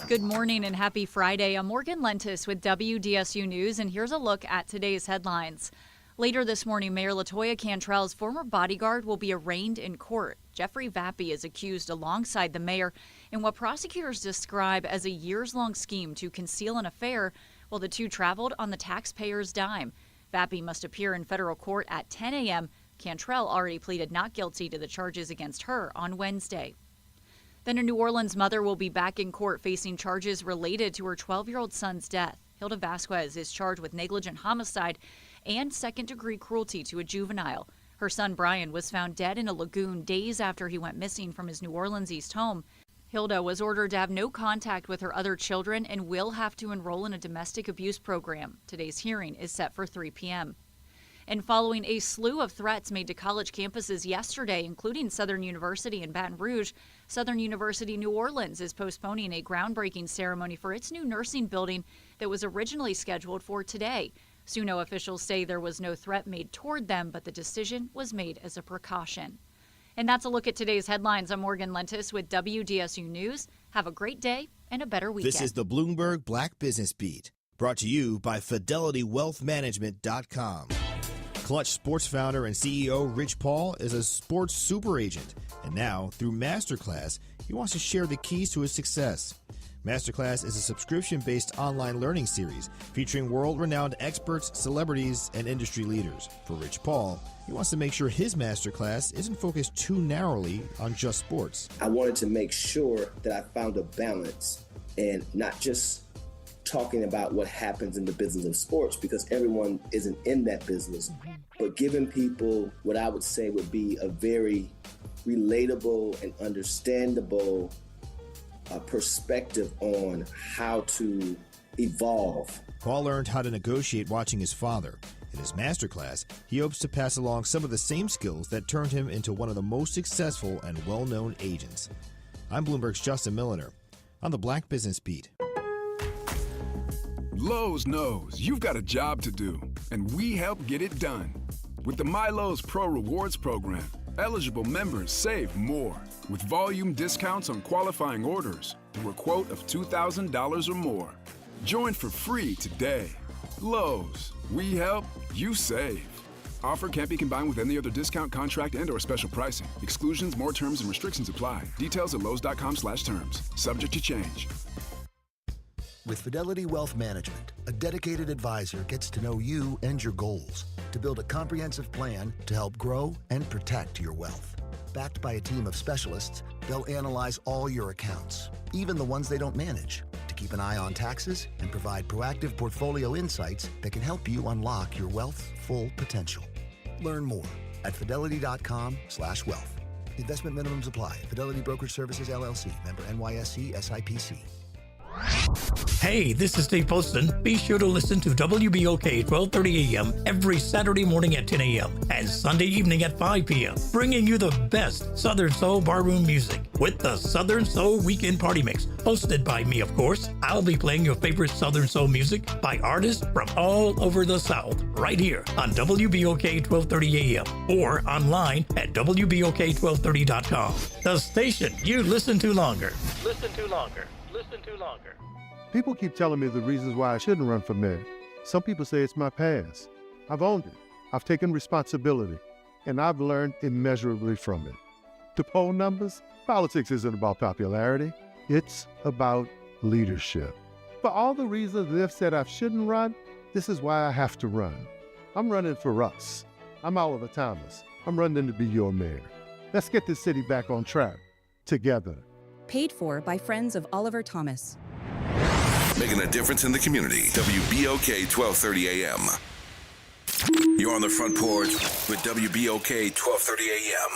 Speaker 3: Good morning and happy Friday. I'm Morgan Lentis with WDSU News, and here's a look at today's headlines. Later this morning, Mayor LaToya Cantrell's former bodyguard will be arraigned in court. Jeffrey Vappy is accused alongside the mayor in what prosecutors describe as a years-long scheme to conceal an affair while the two traveled on the taxpayer's dime. Vappy must appear in federal court at 10 a.m. Cantrell already pleaded not guilty to the charges against her on Wednesday. Then a New Orleans mother will be back in court facing charges related to her 12-year-old son's death. Hilda Vasquez is charged with negligent homicide and second-degree cruelty to a juvenile. Her son Brian was found dead in a lagoon days after he went missing from his New Orleans East home. Hilda was ordered to have no contact with her other children and will have to enroll in a domestic abuse program. Today's hearing is set for 3 p.m. And following a slew of threats made to college campuses yesterday, including Southern University in Baton Rouge, Southern University New Orleans is postponing a groundbreaking ceremony for its new nursing building that was originally scheduled for today. SUNO officials say there was no threat made toward them, but the decision was made as a precaution. And that's a look at today's headlines. I'm Morgan Lentis with WDSU News. Have a great day and a better weekend.
Speaker 9: This is the Bloomberg Black Business Beat, brought to you by FidelityWealthManagement.com. Clutch Sports founder and CEO Rich Paul is a sports super agent, and now, through Masterclass, he wants to share the keys to his success. Masterclass is a subscription-based online learning series featuring world-renowned experts, celebrities, and industry leaders. For Rich Paul, he wants to make sure his Masterclass isn't focused too narrowly on just sports.
Speaker 12: I wanted to make sure that I found a balance and not just talking about what happens in the business of sports, because everyone isn't in that business, but giving people what I would say would be a very relatable and understandable perspective on how to evolve.
Speaker 9: Paul learned how to negotiate watching his father. In his masterclass, he hopes to pass along some of the same skills that turned him into one of the most successful and well-known agents. I'm Bloomberg's Justin Milliner on the Black Business Beat.
Speaker 14: Lowe's knows you've got a job to do, and we help get it done. With the MyLowe's Pro Rewards program, eligible members save more with volume discounts on qualifying orders through a quote of $2,000 or more. Join for free today. Lowe's, we help, you save. Offer can't be combined with any other discount, contract, and/or special pricing. Exclusions, more terms, and restrictions apply. Details at lowes.com/terms. Subject to change.
Speaker 24: With Fidelity Wealth Management, a dedicated advisor gets to know you and your goals to build a comprehensive plan to help grow and protect your wealth. Backed by a team of specialists, they'll analyze all your accounts, even the ones they don't manage, to keep an eye on taxes and provide proactive portfolio insights that can help you unlock your wealth's full potential. Learn more at fidelity.com/wealth. Investment minimums apply. Fidelity Brokerage Services, LLC. Member NYSE SIPC.
Speaker 25: Hey, this is Steve Poston. Be sure to listen to WBOK 1230 a.m. every Saturday morning at 10 a.m. and Sunday evening at 5 p.m., bringing you the best Southern Soul barroom music with the Southern Soul Weekend Party Mix, hosted by me, of course. I'll be playing your favorite Southern Soul music by artists from all over the South, right here on WBOK 1230 a.m. or online at WBOK1230.com. The station you listen to longer. Listen to longer. Listen to longer.
Speaker 26: People keep telling me the reasons why I shouldn't run for mayor. Some people say it's my past. I've owned it. I've taken responsibility, and I've learned immeasurably from it. To poll numbers, politics isn't about popularity. It's about leadership. For all the reasons they've said I shouldn't run, this is why I have to run. I'm running for us. I'm Oliver Thomas. I'm running to be your mayor. Let's get this city back on track, together.
Speaker 27: Paid for by Friends of Oliver Thomas.
Speaker 8: Making a difference in the community. WBOK 1230 AM. You're on the Front Porch with WBOK 1230 AM.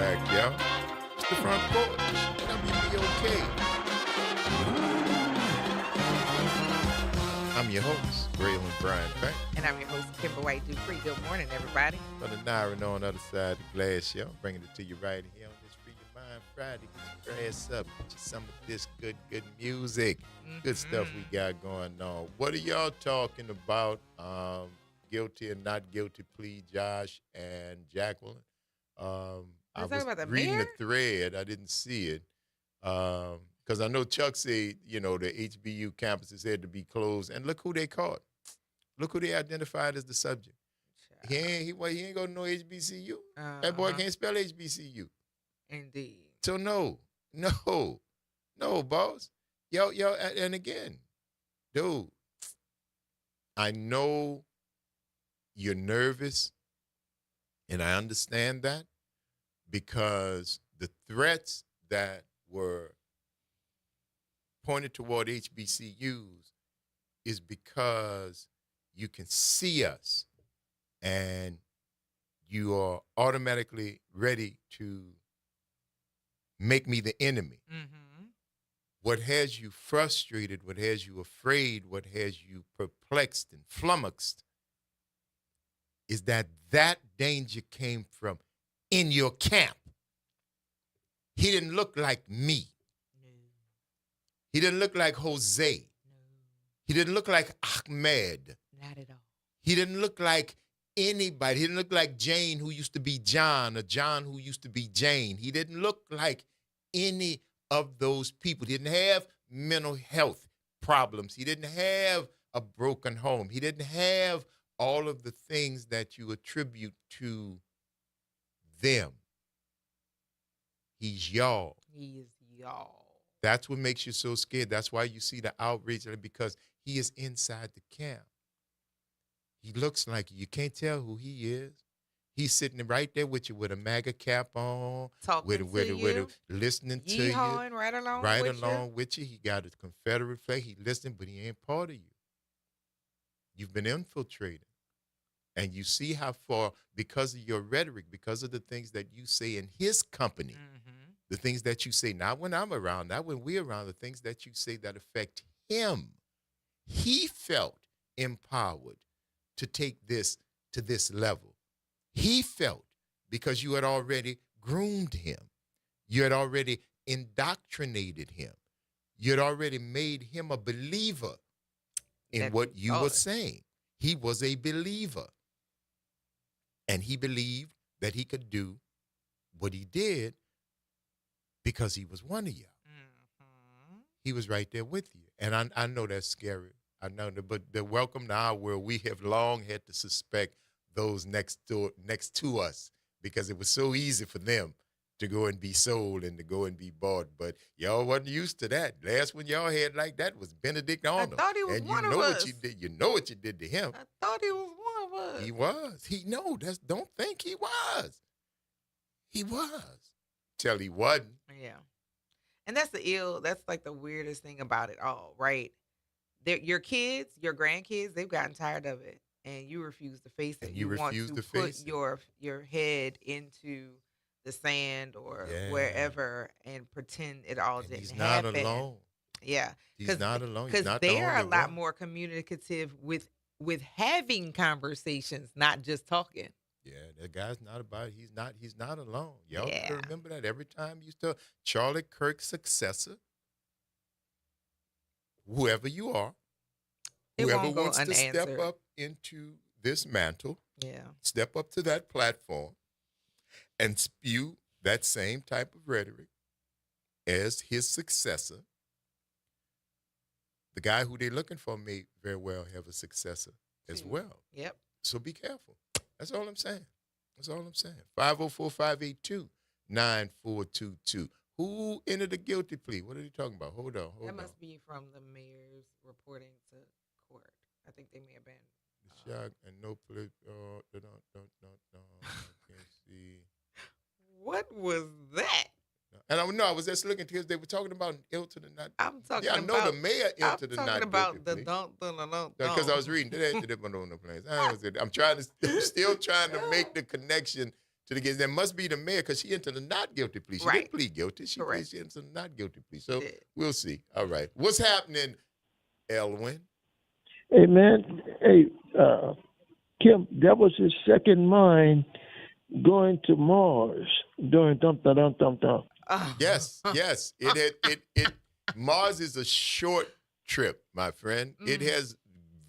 Speaker 2: back, y'all. It's the Front Porch, WBOK. I'm your host, Braylon Brian Bank.
Speaker 1: And I'm your host, Kimber White Dupree. Good morning, everybody.
Speaker 2: Brother Nyron on the other side of the glass, y'all. Bringing it to you right here on this Free Your Mind Friday. Get your grass up. Get you some of this good music. Good stuff we got going on. What are y'all talking about? Guilty and not guilty plea, Josh and Jacqueline. I was
Speaker 1: about the
Speaker 2: reading
Speaker 1: mayor?
Speaker 2: the thread. I didn't see it. Because I know Chuck said, the HBU campuses had to be closed, and look who they caught. Look who they identified as the subject. He ain't going to know HBCU. That boy can't spell HBCU.
Speaker 1: Indeed.
Speaker 2: So no, boss. Yo, and again, dude, I know you're nervous, and I understand that, because the threats that were pointed toward HBCUs is because you can see us and you are automatically ready to make me the enemy.
Speaker 1: Mm-hmm.
Speaker 2: What has you frustrated, what has you afraid, what has you perplexed and flummoxed is that danger came from in your camp. He didn't look like me. No. He didn't look like Jose. No. He didn't look like Ahmed.
Speaker 1: Not at all.
Speaker 2: He didn't look like anybody. He didn't look like Jane, who used to be John, or John, who used to be Jane. He didn't look like any of those people. He didn't have mental health problems. He didn't have a broken home. He didn't have all of the things that you attribute to them. He's y'all.
Speaker 1: He is y'all.
Speaker 2: That's what makes you so scared. That's why you see the outrage, because he is inside the camp. He looks like you can't tell who he is. He's sitting right there with you with a MAGA cap on, listening to you,
Speaker 1: right along
Speaker 2: with you. He got a Confederate flag. He listening, but he ain't part of you. You've been infiltrated. And you see how far, because of your rhetoric, because of the things that you say in his company, the things that you say, not when I'm around, not when we're around, the things that you say that affect him. He felt empowered to take this to this level. He felt, because you had already groomed him. You had already indoctrinated him. You had already made him a believer in what you were saying. He was a believer. And he believed that he could do what he did because he was one of y'all. Mm-hmm. He was right there with you. And I know that's scary. I know that, but the welcome to our world, we have long had to suspect those next to us, because it was so easy for them to go and be sold and to go and be bought. But y'all wasn't used to that. Last one y'all had like that was Benedict Arnold.
Speaker 1: I thought he was
Speaker 2: and
Speaker 1: one
Speaker 2: you know
Speaker 1: of
Speaker 2: what
Speaker 1: us.
Speaker 2: you did. You know what you did to him.
Speaker 1: I thought he was one of us.
Speaker 2: He was. Don't think he was. He was. Till he wasn't.
Speaker 1: Yeah. And that's that's like the weirdest thing about it all, right? Your kids, your grandkids, they've gotten tired of it. And you refuse to face it. You want to put your head into the sand or wherever and pretend it all didn't happen.
Speaker 2: He's not alone.
Speaker 1: Yeah.
Speaker 2: He's not alone.
Speaker 1: Because they are a lot more communicative with having conversations, not just talking.
Speaker 2: Yeah, that guy's not about it. He's not alone. Y'all gotta remember that every time you start Charlie Kirk's successor, whoever you are, whoever wants to step up into this mantle, step up to that platform and spew that same type of rhetoric as his successor, the guy who they're looking for may very well have a successor as well.
Speaker 1: Yep.
Speaker 2: So be careful. That's all I'm saying. 504-582-9422. Who entered a guilty plea? What are they talking about? Hold on.
Speaker 1: That must be from the mayor's reporting to court. I think they may have been.
Speaker 2: Shock and no police. Can't see.
Speaker 1: What was that?
Speaker 2: And I was just looking because they were talking about Hilton and not.
Speaker 1: I'm talking
Speaker 2: about. Yeah, I know the mayor entered the not guilty plea.
Speaker 1: Don't.
Speaker 2: Because I was reading. I'm still trying to make the connection to the kids. There must be the mayor because she entered a not guilty plea. She didn't plead guilty. She entered a not guilty plea. So we'll see. All right. What's happening, Elwin?
Speaker 5: Hey, man. Hey, Kim, that was his second mind going to Mars during dum-da-dum-dum-dum.
Speaker 2: Yes. It Mars is a short trip, my friend. It has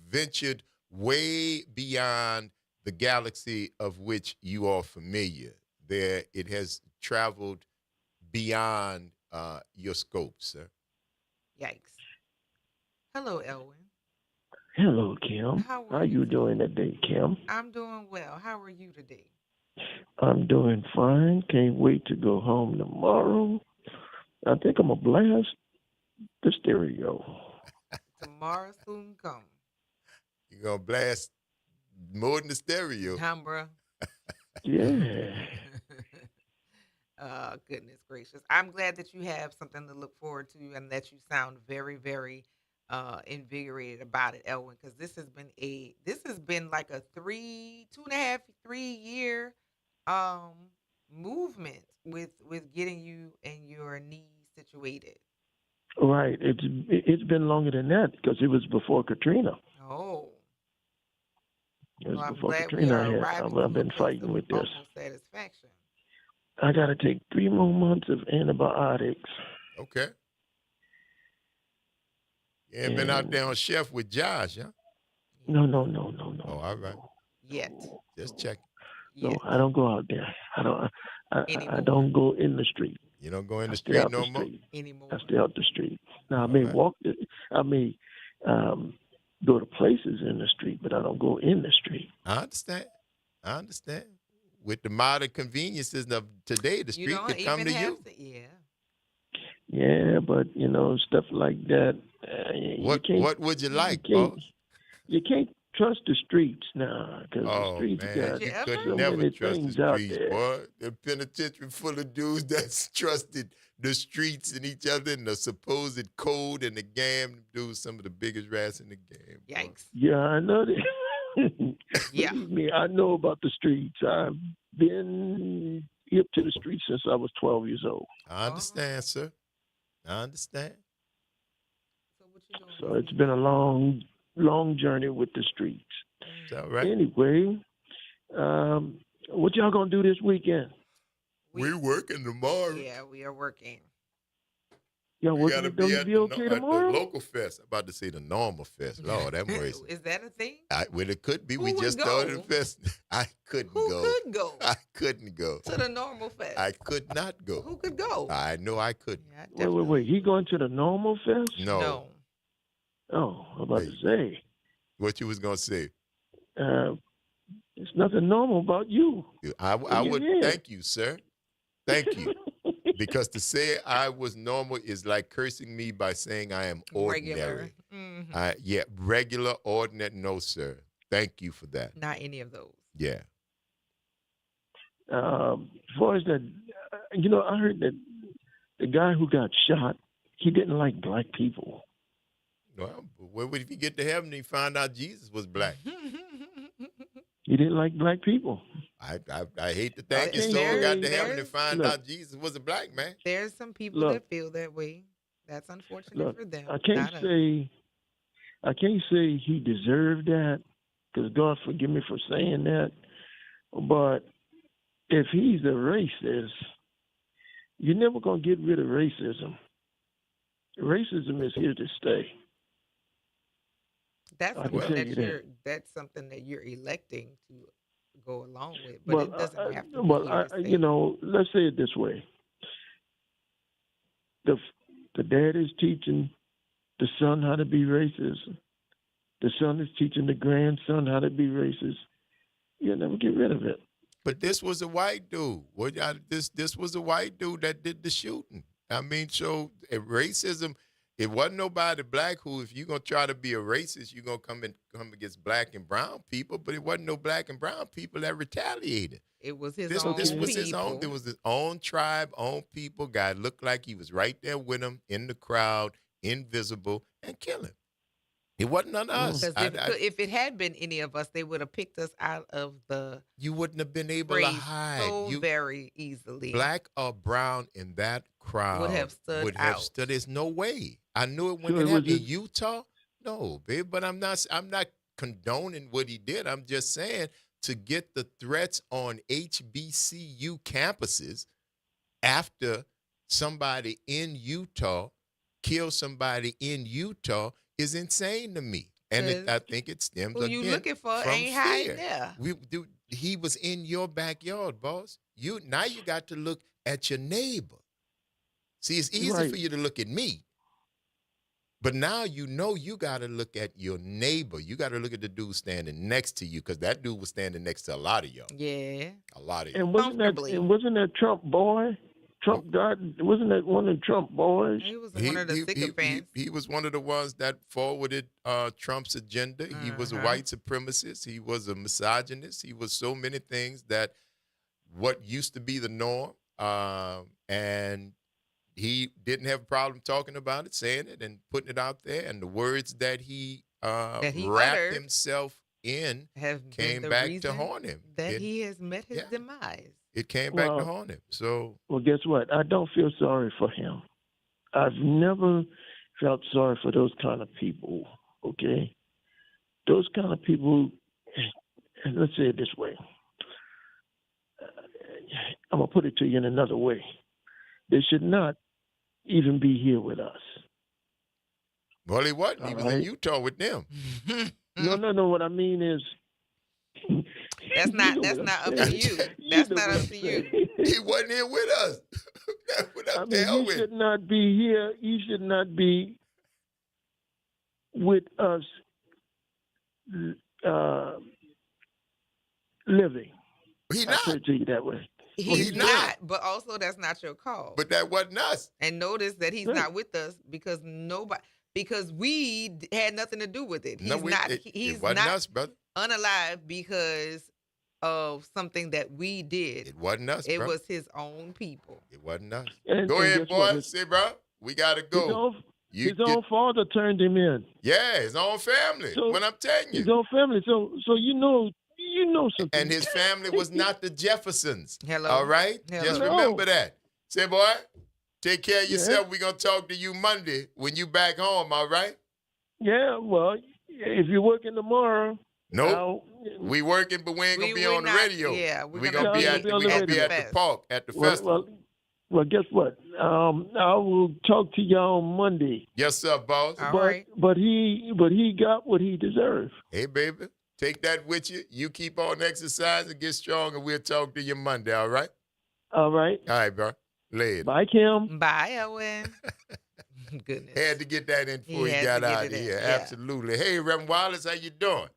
Speaker 2: ventured way beyond the galaxy of which you are familiar. It has traveled beyond your scope, sir.
Speaker 1: Yikes. Hello, Elwin.
Speaker 5: Hello, Kim.
Speaker 1: How
Speaker 5: How
Speaker 1: are you
Speaker 5: you
Speaker 1: today?
Speaker 5: doing today, Kim?
Speaker 1: I'm doing well. How are you today?
Speaker 5: I'm doing fine. Can't wait to go home tomorrow. I think I'm gonna blast the stereo.
Speaker 1: Tomorrow soon come.
Speaker 2: You're going to blast more than the stereo.
Speaker 1: Bruh.
Speaker 5: Yeah.
Speaker 1: Goodness gracious. I'm glad that you have something to look forward to and that you sound very, very invigorated about it, Elwin, because this has been like a 2.5, 3 year um movement with getting you and your knees situated.
Speaker 5: Right. It's been longer than that because it was before Katrina.
Speaker 1: Oh.
Speaker 5: It was
Speaker 1: Well, I'm
Speaker 5: before
Speaker 1: glad we
Speaker 5: Katrina.
Speaker 1: are arriving
Speaker 5: I've
Speaker 1: to a
Speaker 5: been
Speaker 1: place
Speaker 5: fighting
Speaker 1: of
Speaker 5: with this.
Speaker 1: almost satisfaction.
Speaker 5: I got to take 3 more months of antibiotics.
Speaker 2: Okay. You ain't been out there on Chef with Josh, huh?
Speaker 5: No.
Speaker 2: Oh, all right.
Speaker 1: Yet.
Speaker 2: Just checking.
Speaker 5: No, I don't go out there. I
Speaker 1: Anymore.
Speaker 5: don't go in the street.
Speaker 2: You don't go in the
Speaker 5: I stay
Speaker 2: street
Speaker 5: out
Speaker 2: no
Speaker 5: the
Speaker 2: more?
Speaker 5: street.
Speaker 1: Anymore.
Speaker 5: I stay out the street. Now I
Speaker 2: All
Speaker 5: may
Speaker 2: right.
Speaker 5: walk. I may go to places in the street, but I don't go in the street.
Speaker 2: I understand. With the modern conveniences of today, the
Speaker 1: You
Speaker 2: street
Speaker 1: don't
Speaker 2: could come
Speaker 1: even
Speaker 2: to
Speaker 1: have
Speaker 2: you.
Speaker 1: to, yeah.
Speaker 5: Yeah, but stuff like that.
Speaker 2: What would you like,
Speaker 5: you can't,
Speaker 2: boss?
Speaker 5: you can't trust the streets now because the
Speaker 2: Oh,
Speaker 5: streets
Speaker 2: man,
Speaker 5: got
Speaker 2: you
Speaker 1: ever?
Speaker 2: could
Speaker 5: so
Speaker 2: never
Speaker 5: many
Speaker 2: trust the
Speaker 5: things out
Speaker 2: streets,
Speaker 5: there.
Speaker 2: boy. The penitentiary full of dudes that's trusted the streets and each other and the supposed code and the game. Dudes, some of the biggest rats in the game. Boy.
Speaker 1: Yikes.
Speaker 5: Yeah, I know that.
Speaker 1: Yeah.
Speaker 5: Believe me, I know about the streets. I've been hip to the streets since I was 12 years old.
Speaker 2: I understand, sir. I understand.
Speaker 1: So what you doing?
Speaker 5: So it's been a long journey with the streets.
Speaker 2: It's all right.
Speaker 5: Anyway, what y'all gonna do this weekend?
Speaker 2: We working tomorrow.
Speaker 1: Yeah, we are working.
Speaker 5: Y'all
Speaker 2: We
Speaker 5: working
Speaker 2: gotta
Speaker 5: at
Speaker 2: be at
Speaker 5: WBOK
Speaker 2: the
Speaker 5: tomorrow?
Speaker 2: local fest. I'm about to say the normal fest. Lord, that mercy.
Speaker 1: Is that a thing?
Speaker 2: Well, it could be.
Speaker 1: Who
Speaker 2: We
Speaker 1: would
Speaker 2: just
Speaker 1: go?
Speaker 2: started the fest. I couldn't
Speaker 1: Who
Speaker 2: go.
Speaker 1: could go
Speaker 2: I couldn't go.
Speaker 1: to the normal fest?
Speaker 2: I could not go.
Speaker 1: Who could go?
Speaker 2: I know I couldn't.
Speaker 1: Yeah,
Speaker 5: Wait. He going to the normal fest?
Speaker 2: No.
Speaker 5: Oh, I'm about to say.
Speaker 2: What you was gonna say?
Speaker 5: There's nothing normal about you.
Speaker 2: I would
Speaker 5: Yeah.
Speaker 2: thank you, sir. Thank you. Because to say I was normal is like cursing me by saying I am ordinary.
Speaker 1: Regular.
Speaker 2: Regular, ordinary. No, sir. Thank you for that.
Speaker 1: Not any of those.
Speaker 2: Yeah.
Speaker 5: As far as that, I heard that the guy who got shot, he didn't like black people.
Speaker 2: Well, where would he get to heaven and he found out Jesus was black?
Speaker 5: He didn't like black people.
Speaker 2: I hate to think his soul got to heaven and find out Jesus was a black man.
Speaker 1: There's some people that feel that way. That's unfortunate for them.
Speaker 5: I can't say he deserved that, because God forgive me for saying that. But if he's a racist, you're never gonna get rid of racism. Racism is here to stay.
Speaker 1: That's
Speaker 5: I can
Speaker 1: something
Speaker 5: tell you that.
Speaker 1: that's something that you're electing to go along with, but it doesn't have to be
Speaker 5: Well,
Speaker 1: here to stay.
Speaker 5: let's say it this way: the dad is teaching the son how to be racist. The son is teaching the grandson how to be racist. You'll never get rid of it.
Speaker 2: But this was a white dude. This was a white dude that did the shooting. I mean, so racism. It wasn't nobody black who, if you're gonna try to be a racist, you're gonna come against black and brown people. But it wasn't no black and brown people that retaliated.
Speaker 1: It was his
Speaker 2: This
Speaker 1: own
Speaker 2: was
Speaker 1: people.
Speaker 2: his own. It was his own tribe, own people. Guy looked like he was right there with him in the crowd, invisible, and kill him. It wasn't none of us.
Speaker 1: Because if it had been any of us, they would have picked us out of the.
Speaker 2: You wouldn't have been able to hide
Speaker 1: so very easily.
Speaker 2: Black or brown in that crowd
Speaker 1: would have stood out.
Speaker 2: There's no way. I knew it when it happened in Utah. No, babe, but I'm not condoning what he did. I'm just saying, to get the threats on HBCU campuses after somebody in Utah killed somebody in Utah is insane to me. And I think it stems
Speaker 1: who you looking for
Speaker 2: from
Speaker 1: ain't
Speaker 2: fear.
Speaker 1: hiding there.
Speaker 2: He was in your backyard, boss. Now you got to look at your neighbor. See, it's easy for you to look at me. But now you got to look at your neighbor. You got to look at the dude standing next to you, because that dude was standing next to a lot of y'all.
Speaker 1: Yeah.
Speaker 2: A lot of
Speaker 5: And
Speaker 2: y'all.
Speaker 5: wasn't that Trump boy? Trump God, wasn't that one of the Trump boys?
Speaker 1: He was one of the sycophants.
Speaker 2: He was one of the ones that forwarded Trump's agenda. He was a white supremacist. He was a misogynist. He was so many things that what used to be the norm. And he didn't have a problem talking about it, saying it, and putting it out there. And the words that he wrapped himself in came back to haunt him.
Speaker 1: That he has met his demise.
Speaker 2: It came back to haunt him. So,
Speaker 5: well, guess what? I don't feel sorry for him. I've never felt sorry for those kind of people. Okay, those kind of people. And let's say it this way. I'm gonna put it to you in another way. They should not even be here with us.
Speaker 2: Well, he wasn't. He was in Utah with them.
Speaker 5: No. What I mean is,
Speaker 1: that's not up to you. That's not up to you.
Speaker 2: He wasn't here with us.
Speaker 5: I mean, he should not be here. He should not be with us living.
Speaker 2: He's
Speaker 5: not. I'll put it to you that way.
Speaker 1: He's not, but also that's not your call.
Speaker 2: But that wasn't us.
Speaker 1: And notice that he's not with us because we had nothing to do with it. He's
Speaker 2: it wasn't us, brother.
Speaker 1: Unalive because of something that we did.
Speaker 2: It wasn't us,
Speaker 1: It
Speaker 2: bro.
Speaker 1: was his own people.
Speaker 2: It wasn't us.
Speaker 5: Go
Speaker 2: ahead, boy. Say, bro, we got to go.
Speaker 5: His own father turned him in.
Speaker 2: Yeah, his own family.
Speaker 5: So,
Speaker 2: when I'm telling you.
Speaker 5: His own family. So you know something.
Speaker 2: And his family was not the Jeffersons.
Speaker 1: Hello.
Speaker 2: All right?
Speaker 1: Hello.
Speaker 2: Just remember that. Say, boy, take care of yourself. We're going to talk to you Monday when you back home, all right?
Speaker 5: Yeah, well, if you're working tomorrow.
Speaker 2: Nope. We working, but we ain't going to be on the radio.
Speaker 1: Yeah,
Speaker 2: we're going to be at the park, at the festival.
Speaker 5: Well, guess what? I will talk to y'all on Monday.
Speaker 2: Yes, sir, boss.
Speaker 1: All right.
Speaker 5: But he got what he deserved.
Speaker 2: Hey, baby. Take that with you. You keep on exercising, get strong, and we'll talk to you Monday, all right?
Speaker 5: All right.
Speaker 2: All right, bro. Later.
Speaker 5: Bye, Kim.
Speaker 1: Bye, Owen. Goodness.
Speaker 2: Had to get that in before he got out of here. Yeah. Absolutely. Hey, Reverend Wallace, how you doing?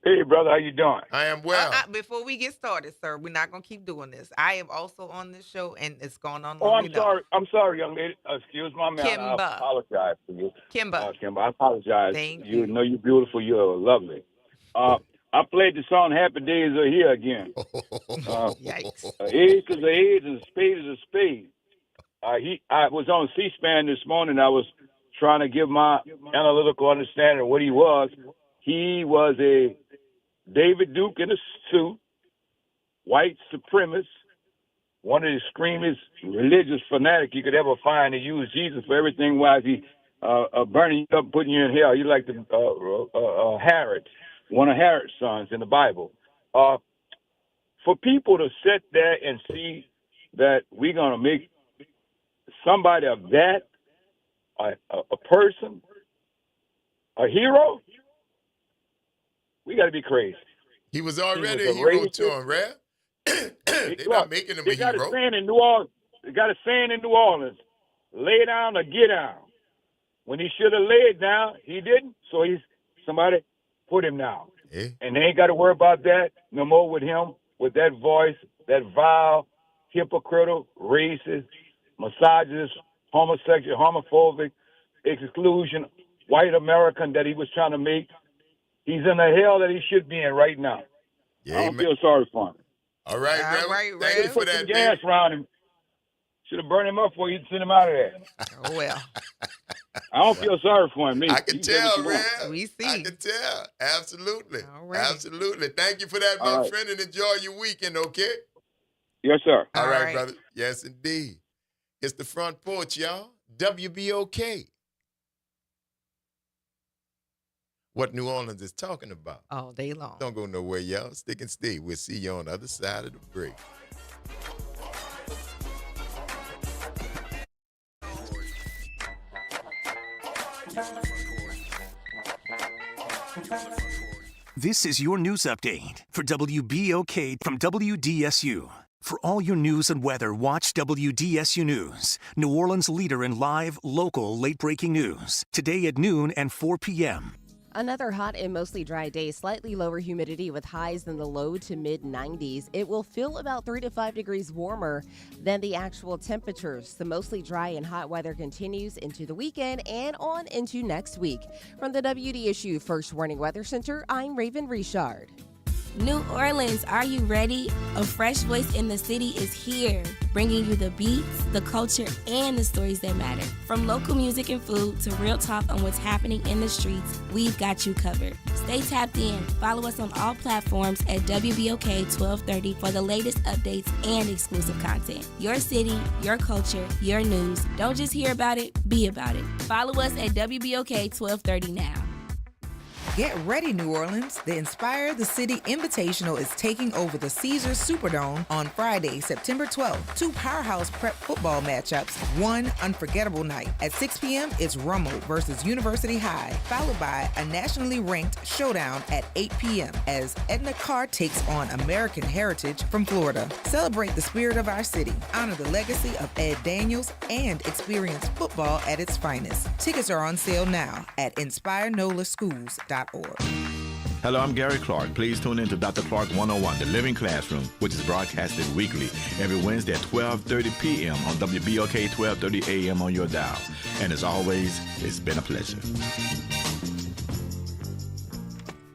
Speaker 13: Hey, brother, how you doing?
Speaker 2: I am well.
Speaker 1: Before we get started, sir, we're not going to keep doing this. I am also on this show, and it's going on.
Speaker 13: Oh, I'm sorry. I'm sorry, young lady. Excuse my man.
Speaker 1: Kimba.
Speaker 13: I apologize for you.
Speaker 1: Kimba.
Speaker 13: Kimba, I apologize.
Speaker 1: Thank
Speaker 13: you. Know you're beautiful. You're lovely. I played the song Happy Days Are Here again.
Speaker 1: Yikes.
Speaker 13: Age is an age and spade is a spade. I was on C-SPAN this morning. I was trying to give my analytical understanding of what he was. He was a David Duke in a suit, white supremacist, one of the extremist religious fanatic you could ever find. He used Jesus for everything. Why is he burning you up, putting you in hell? You like the Herod, one of Herod's sons in the Bible. For people to sit there and see that we're going to make somebody of that a person, a hero, we got to be crazy.
Speaker 2: He was already a hero to him, right? They're not making him a hero.
Speaker 13: They got a saying in New Orleans, lay down or get down. When he should have laid down, he didn't. So somebody put him down.
Speaker 2: Yeah.
Speaker 13: And they ain't got to worry about that no more with him, with that voice, that vile, hypocritical, racist, misogynist, homosexual, homophobic, exclusion, white American that he was trying to make. He's in the hell that he should be in right now.
Speaker 2: Yeah,
Speaker 13: I don't feel sorry for him.
Speaker 2: All right, Reverend. Thank you for that.
Speaker 13: Put some gas around him. Should have burned him up before you'd send him out of there.
Speaker 1: Oh, well.
Speaker 13: I don't feel sorry for him.
Speaker 2: I can tell, Rev.
Speaker 1: We see.
Speaker 2: I can tell. Absolutely.
Speaker 1: All right.
Speaker 2: Absolutely. Thank you for that, my friend, and enjoy your weekend, okay?
Speaker 13: Yes, sir.
Speaker 2: All right, brother. Yes, indeed. It's the Front Porch, y'all. WBOK. What New Orleans is talking about.
Speaker 1: All day long.
Speaker 2: Don't go nowhere, y'all. Stick and stay. We'll see you on the other side of the break.
Speaker 10: This is your news update for WBOK from WDSU. For all your news and weather, watch WDSU News, New Orleans' leader in live, local, late-breaking news. Today at noon and 4 p.m.
Speaker 11: Another hot and mostly dry day, slightly lower humidity with highs in the low to mid 90s. It will feel about 3 to 5 degrees warmer than the actual temperatures. The mostly dry and hot weather continues into the weekend and on into next week. From the WDSU First Warning Weather Center, I'm Raven Richard.
Speaker 17: New Orleans, are you ready? A fresh voice in the city is here, bringing you the beats, the culture, and the stories that matter. From local music and food to real talk on what's happening in the streets, we've got you covered. Stay tapped in. Follow us on all platforms at WBOK 1230 for the latest updates and exclusive content. Your city, your culture, your news. Don't just hear about it, be about it. Follow us at WBOK 1230 now.
Speaker 18: Get ready, New Orleans. The Inspire the City Invitational is taking over the Caesars Superdome on Friday, September 12th. 2 powerhouse prep football matchups, one unforgettable night. At 6 p.m., it's Rummel versus University High, followed by a nationally ranked showdown at 8 p.m. as Edna Carr takes on American Heritage from Florida. Celebrate the spirit of our city, honor the legacy of Ed Daniels, and experience football at its finest. Tickets are on sale now at InspireNolaSchools.org.
Speaker 19: Hello, I'm Gary Clark. Please tune in to Dr. Clark 101, The Living Classroom, which is broadcasted weekly every Wednesday at 12:30 p.m. on WBOK 1230 a.m. on your dial. And as always, it's been a pleasure.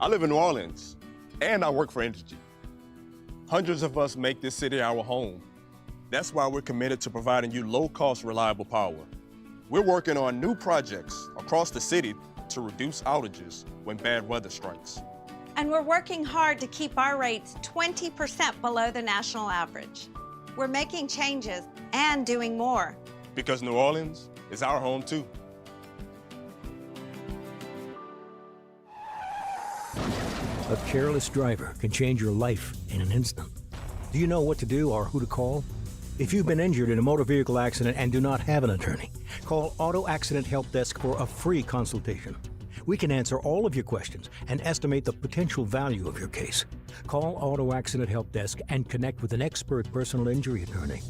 Speaker 20: I live in New Orleans, and I work for Entergy. Hundreds of us make this city our home. That's why we're committed to providing you low-cost, reliable power. We're working on new projects across the city to reduce outages when bad weather strikes.
Speaker 21: And we're working hard to keep our rates 20% below the national average. We're making changes and doing more.
Speaker 20: Because New Orleans is our home too.
Speaker 25: A careless driver can change your life in an instant. Do you know what to do or who to call? If you've been injured in a motor vehicle accident and do not have an attorney, call Auto Accident Help Desk for a free consultation. We can answer all of your questions and estimate the potential value of your case. Call Auto Accident Help Desk and connect with an expert personal injury attorney.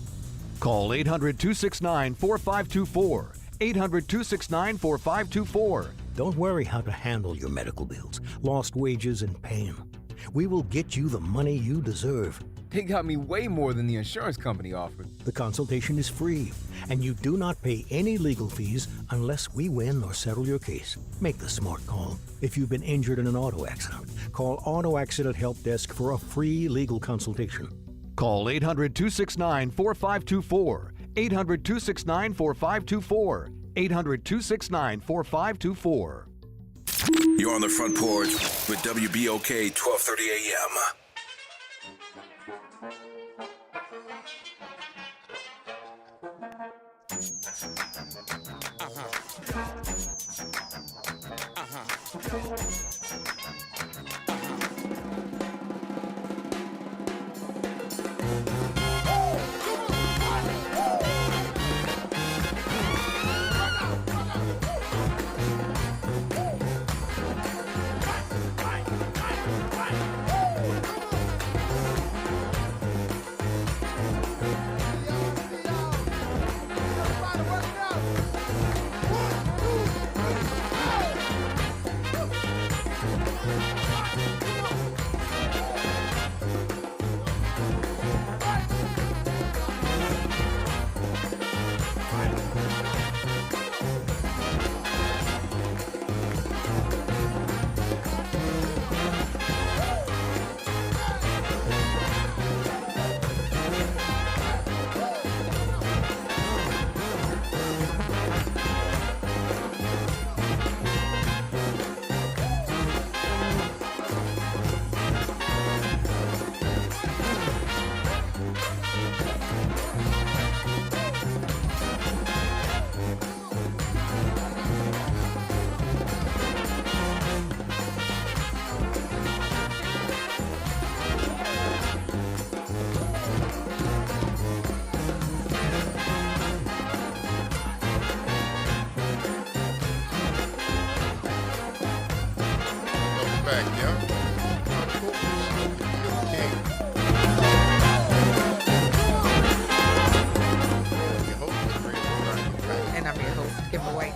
Speaker 22: Call 800-269-4524. 800-269-4524.
Speaker 25: Don't worry how to handle your medical bills, lost wages, and pain. We will get you the money you deserve.
Speaker 28: They got me way more than the insurance company offered.
Speaker 25: The consultation is free, and you do not pay any legal fees unless we win or settle your case. Make the smart call. If you've been injured in an auto accident, call Auto Accident Help Desk for a free legal consultation.
Speaker 22: Call 800-269-4524. 800-269-4524. 800-269-4524.
Speaker 8: You're on the Front Porch with WBOK 1230 AM.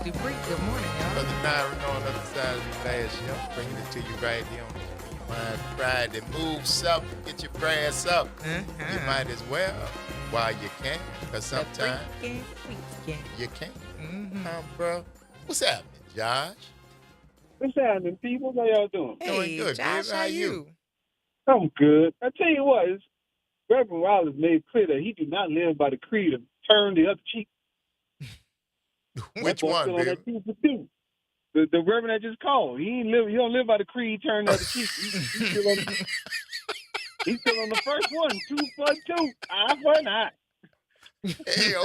Speaker 1: Safety Freak. Good morning, y'all.
Speaker 2: Brother Myron on the other side of the glass, bringing it to you right here on the Rewind Friday. Move something, get your brass up. You might as well while you can, because sometimes you can't. Bro, what's happening, Josh?
Speaker 3: What's happening, people? How y'all doing?
Speaker 2: Doing good,
Speaker 1: Josh,
Speaker 2: baby. How you?
Speaker 3: I'm good. I tell you what, Reverend Wallace made clear that he did not live by the creed of turn the other cheek.
Speaker 2: Which one, baby?
Speaker 3: The Reverend that just called. He don't live by the creed, turn the other cheek. He's still on the first one. 2 for 2, eye for an eye.
Speaker 2: Hey, the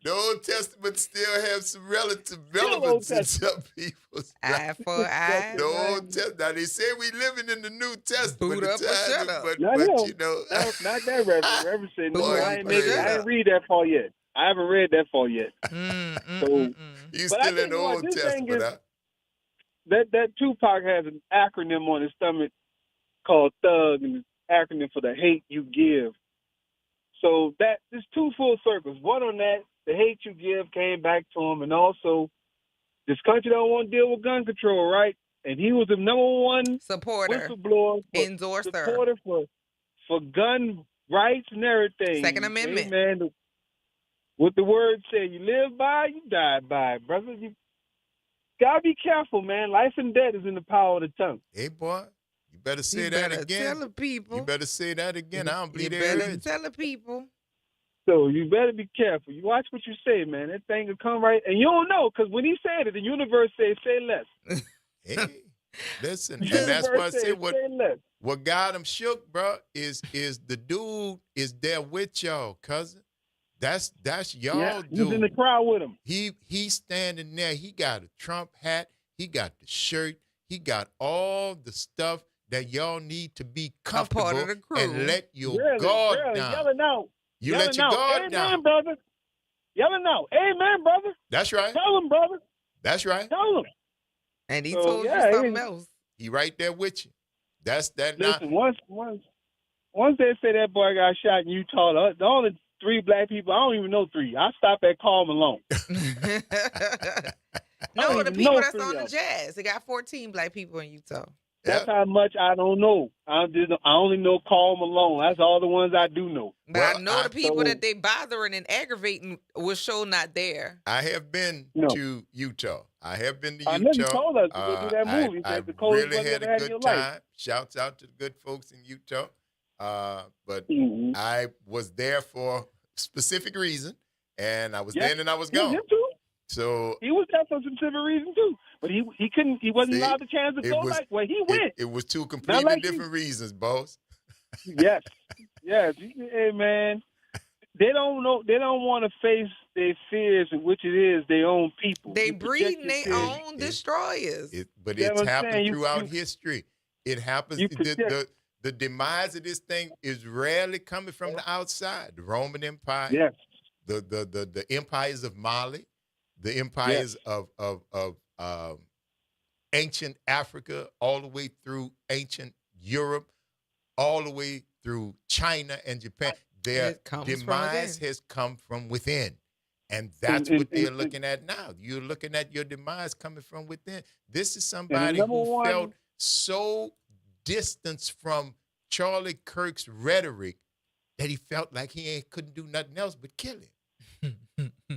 Speaker 2: Old Testament still have some relative relevance in some people's
Speaker 1: eye for eye.
Speaker 2: The Old Testament. Now they say we living in the New Testament.
Speaker 1: Boot up or shut up.
Speaker 3: But you know, not that Reverend. Reverend said no. I didn't read that far yet. I haven't read that far yet. So
Speaker 2: you still in the Old Testament, huh?
Speaker 3: That Tupac has an acronym on his stomach called Thug, and it's an acronym for the hate you give. So that there's 2 full circles. One on that, the hate you give came back to him, and also this country don't want to deal with gun control, right? And he was the #1
Speaker 1: supporter,
Speaker 3: whistleblower,
Speaker 1: endorser,
Speaker 3: supporter for gun rights and everything.
Speaker 1: Second Amendment.
Speaker 3: Hey, man, what the word said, you live by, you die by, brother. You gotta be careful, man. Life and death is in the power of the tongue.
Speaker 2: Hey, boy. You better say that again.
Speaker 1: Tell the people.
Speaker 2: You better say that again. I don't believe
Speaker 1: you
Speaker 2: that.
Speaker 1: better tell the people.
Speaker 3: So you better be careful. You watch what you say, man. That thing will come right. And you don't know, because when he said it, the universe said, say less.
Speaker 2: Hey, listen. And that's why I say what got him shook, bro, is the dude is there with y'all, cousin. That's y'all dude.
Speaker 3: He's in the crowd with him.
Speaker 2: He's standing there. He got a Trump hat. He got the shirt. He got all the stuff that y'all need to be comfortable and let your guard down.
Speaker 3: Yelling out.
Speaker 2: You let your guard down.
Speaker 3: Amen, brother. Yelling out. Amen, brother.
Speaker 2: That's right.
Speaker 3: Tell him, brother.
Speaker 2: That's right.
Speaker 3: Tell him.
Speaker 1: And he told you something else.
Speaker 2: He right there with you. That's that.
Speaker 3: Listen, once they say that boy got shot in Utah, the only 3 black people, I don't even know 3. I stopped at Karl Malone.
Speaker 1: No, the people that's on the Jazz. They got 14 black people in Utah.
Speaker 3: That's how much I don't know. I only know Karl Malone. That's all the ones I do know.
Speaker 1: But I know the people that they bothering and aggravating was sure not there.
Speaker 2: I have been to Utah. I have been to Utah.
Speaker 3: I know you told us to go do that movie.
Speaker 2: I
Speaker 3: the coldest
Speaker 2: really had a good
Speaker 3: time.
Speaker 2: time. Shouts out to the good folks in Utah. But I was there for a specific reason, and I was there and I was gone. So
Speaker 3: he was there for some specific reason too, but he couldn't. He wasn't allowed the chance to go back where he went.
Speaker 2: It was 2 completely different reasons, boss.
Speaker 3: Yes. Hey man, they don't know. They don't want to face their fears, which it is their own people.
Speaker 1: They breeding their own destroyers.
Speaker 2: But it's happened throughout history. It happens. The demise of this thing is rarely coming from the outside. The Roman Empire, the empires of Mali. The empires of ancient Africa, all the way through ancient Europe, all the way through China and Japan. Their demise has come from within. And that's what they're looking at now. You're looking at your demise coming from within. This is somebody who felt so distanced from Charlie Kirk's rhetoric that he felt like he couldn't do nothing else but kill him.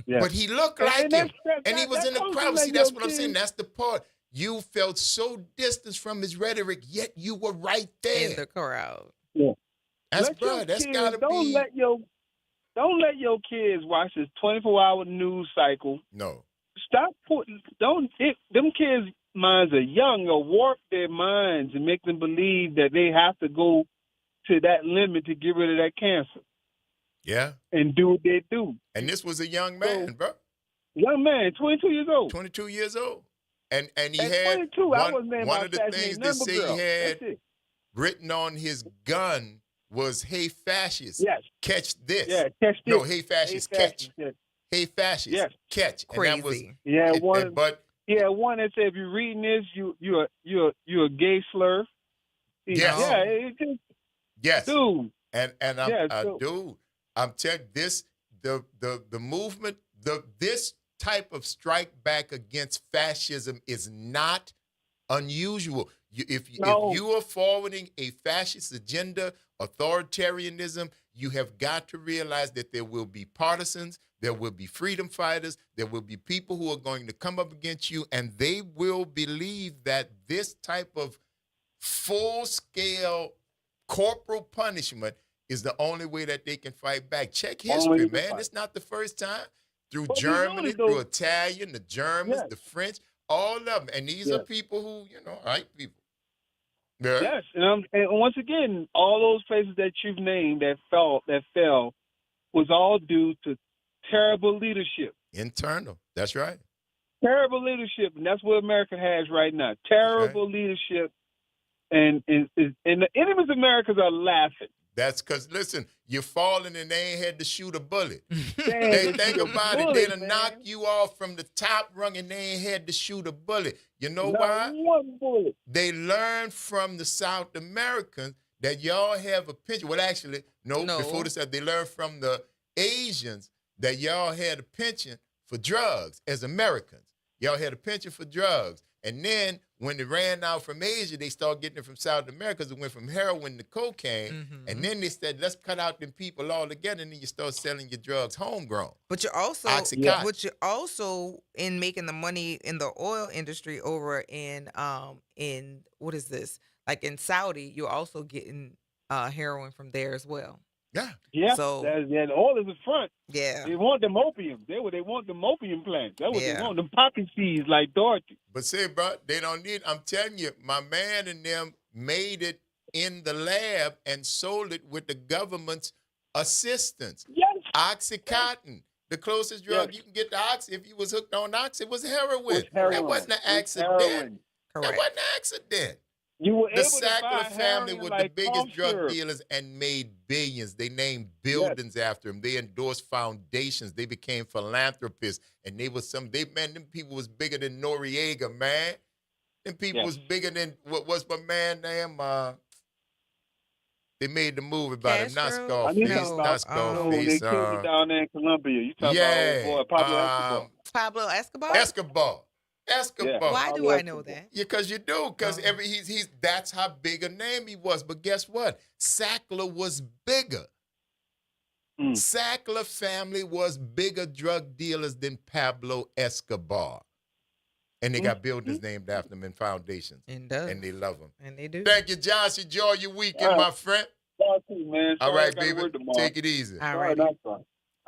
Speaker 2: But he looked like him, and he was in the crowd. See, that's what I'm saying. That's the part. You felt so distant from his rhetoric, yet you were right there
Speaker 1: in the crowd.
Speaker 3: Yeah,
Speaker 2: that's gotta be.
Speaker 3: Don't let your kids watch this 24-hour news cycle.
Speaker 2: No,
Speaker 3: stop putting. Them kids' minds are young. Or warp their minds and make them believe that they have to go to that limit to get rid of that cancer.
Speaker 2: Yeah.
Speaker 3: And do what they do.
Speaker 2: And this was a young man, bro.
Speaker 3: Young man, 22 years old.
Speaker 2: 22 years old. And he
Speaker 3: at
Speaker 2: had
Speaker 3: 22,
Speaker 2: one of the things they say he had written on his gun was, hey, fascists, catch this.
Speaker 3: Yeah, catch this.
Speaker 2: No, hey, fascists, catch. Hey, fascists, catch.
Speaker 1: Crazy.
Speaker 2: And that was,
Speaker 3: one that said, if you're reading this, you're a gay slur.
Speaker 2: Yes. Yes.
Speaker 3: Dude.
Speaker 2: And dude, I'm telling you, the movement, this type of strike back against fascism is not unusual. If you are forwarding a fascist agenda, authoritarianism, you have got to realize that there will be partisans, there will be freedom fighters, there will be people who are going to come up against you, and they will believe that this type of full-scale corporal punishment is the only way that they can fight back. Check history, man. It's not the first time. Through Germany, through Italian, the Germans, the French, all of them. And these are people who, right people. Yeah.
Speaker 3: Yes, and once again, all those places that you've named that fell was all due to terrible leadership.
Speaker 2: Internal. That's right.
Speaker 3: Terrible leadership, and that's what America has right now. Terrible leadership, and the enemies of America are laughing.
Speaker 2: That's because, listen, you're falling and they ain't had to shoot a bullet. They think about it. They'd have knocked you off from the top rung and they ain't had to shoot a bullet. You know why?
Speaker 3: One bullet.
Speaker 2: They learned from the South Americans that y'all have a penchant. Well, actually, no. Before this, they learned from the Asians that y'all had a penchant for drugs as Americans. Y'all had a penchant for drugs. And then when they ran out from Asia, they started getting it from South America because it went from heroin to cocaine.
Speaker 1: Mm-hmm.
Speaker 2: And then they said, let's cut out them people all together, and then you start selling your drugs homegrown.
Speaker 1: But you're also
Speaker 2: Oxycontin.
Speaker 1: but you're also in making the money in the oil industry over in what is this? Like in Saudi, you're also getting heroin from there as well.
Speaker 3: Yeah.
Speaker 1: So
Speaker 3: the oil is the front.
Speaker 1: Yeah.
Speaker 3: They want them opium. They want them opium plants. That's what they want. Them poppy seeds like Dorothy.
Speaker 2: But see, bro, they don't need. I'm telling you, my man and them made it in the lab and sold it with the government's assistance.
Speaker 3: Yes.
Speaker 2: Oxycontin. The closest drug you can get to oxy, if you was hooked on oxy, was heroin. That wasn't an accident. That wasn't an accident.
Speaker 3: You were
Speaker 2: the
Speaker 3: able to
Speaker 2: Sackler
Speaker 3: buy
Speaker 2: family
Speaker 3: heroin
Speaker 2: were
Speaker 3: like
Speaker 2: the biggest drug
Speaker 3: Comsure.
Speaker 2: dealers and made billions. They named buildings after them. They endorsed foundations. They became philanthropists. And them people was bigger than Noriega, man. Them people was bigger than, what was my man name? They made the movie about him. Not Scarface. Not Scarface.
Speaker 3: They killed him down there in Colombia. You talking about old boy, Pablo Escobar.
Speaker 1: Pablo Escobar?
Speaker 2: Escobar.
Speaker 3: Yeah.
Speaker 1: Why do I know that?
Speaker 2: Yeah, because you do. Because he's that's how big a name he was. But guess what? Sackler was bigger. Sackler family was bigger drug dealers than Pablo Escobar. And they got buildings named after them and foundations. And they love them.
Speaker 1: And they do.
Speaker 2: Thank you, Josh. Enjoy your weekend, my friend.
Speaker 3: Man.
Speaker 2: All right, baby. Take it easy.
Speaker 1: All right.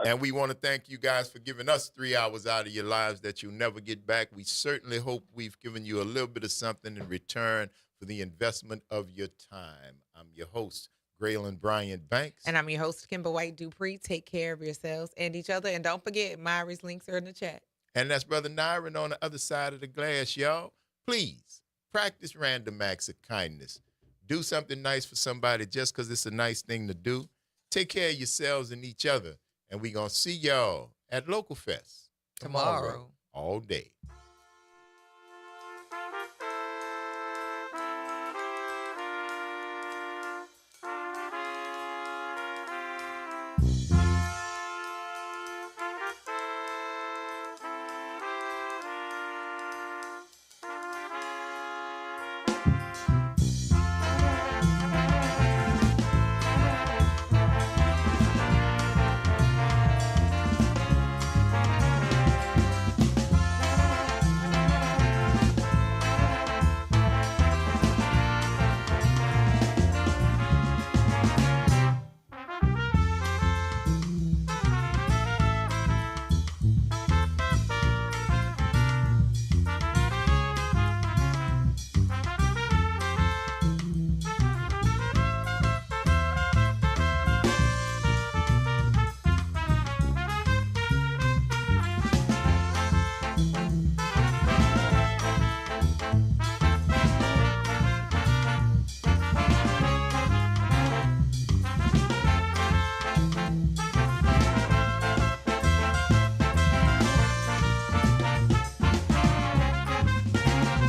Speaker 2: And we want to thank you guys for giving us 3 hours out of your lives that you'll never get back. We certainly hope we've given you a little bit of something in return for the investment of your time. I'm your host, Graylin Bryant Banks.
Speaker 1: And I'm your host, Kimber White Dupree. Take care of yourselves and each other. And don't forget, Myri's links are in the chat.
Speaker 2: And that's Brother Nyron on the other side of the glass, y'all. Please, practice random acts of kindness. Do something nice for somebody just because it's a nice thing to do. Take care of yourselves and each other. And we're going to see y'all at Local Fest tomorrow all day.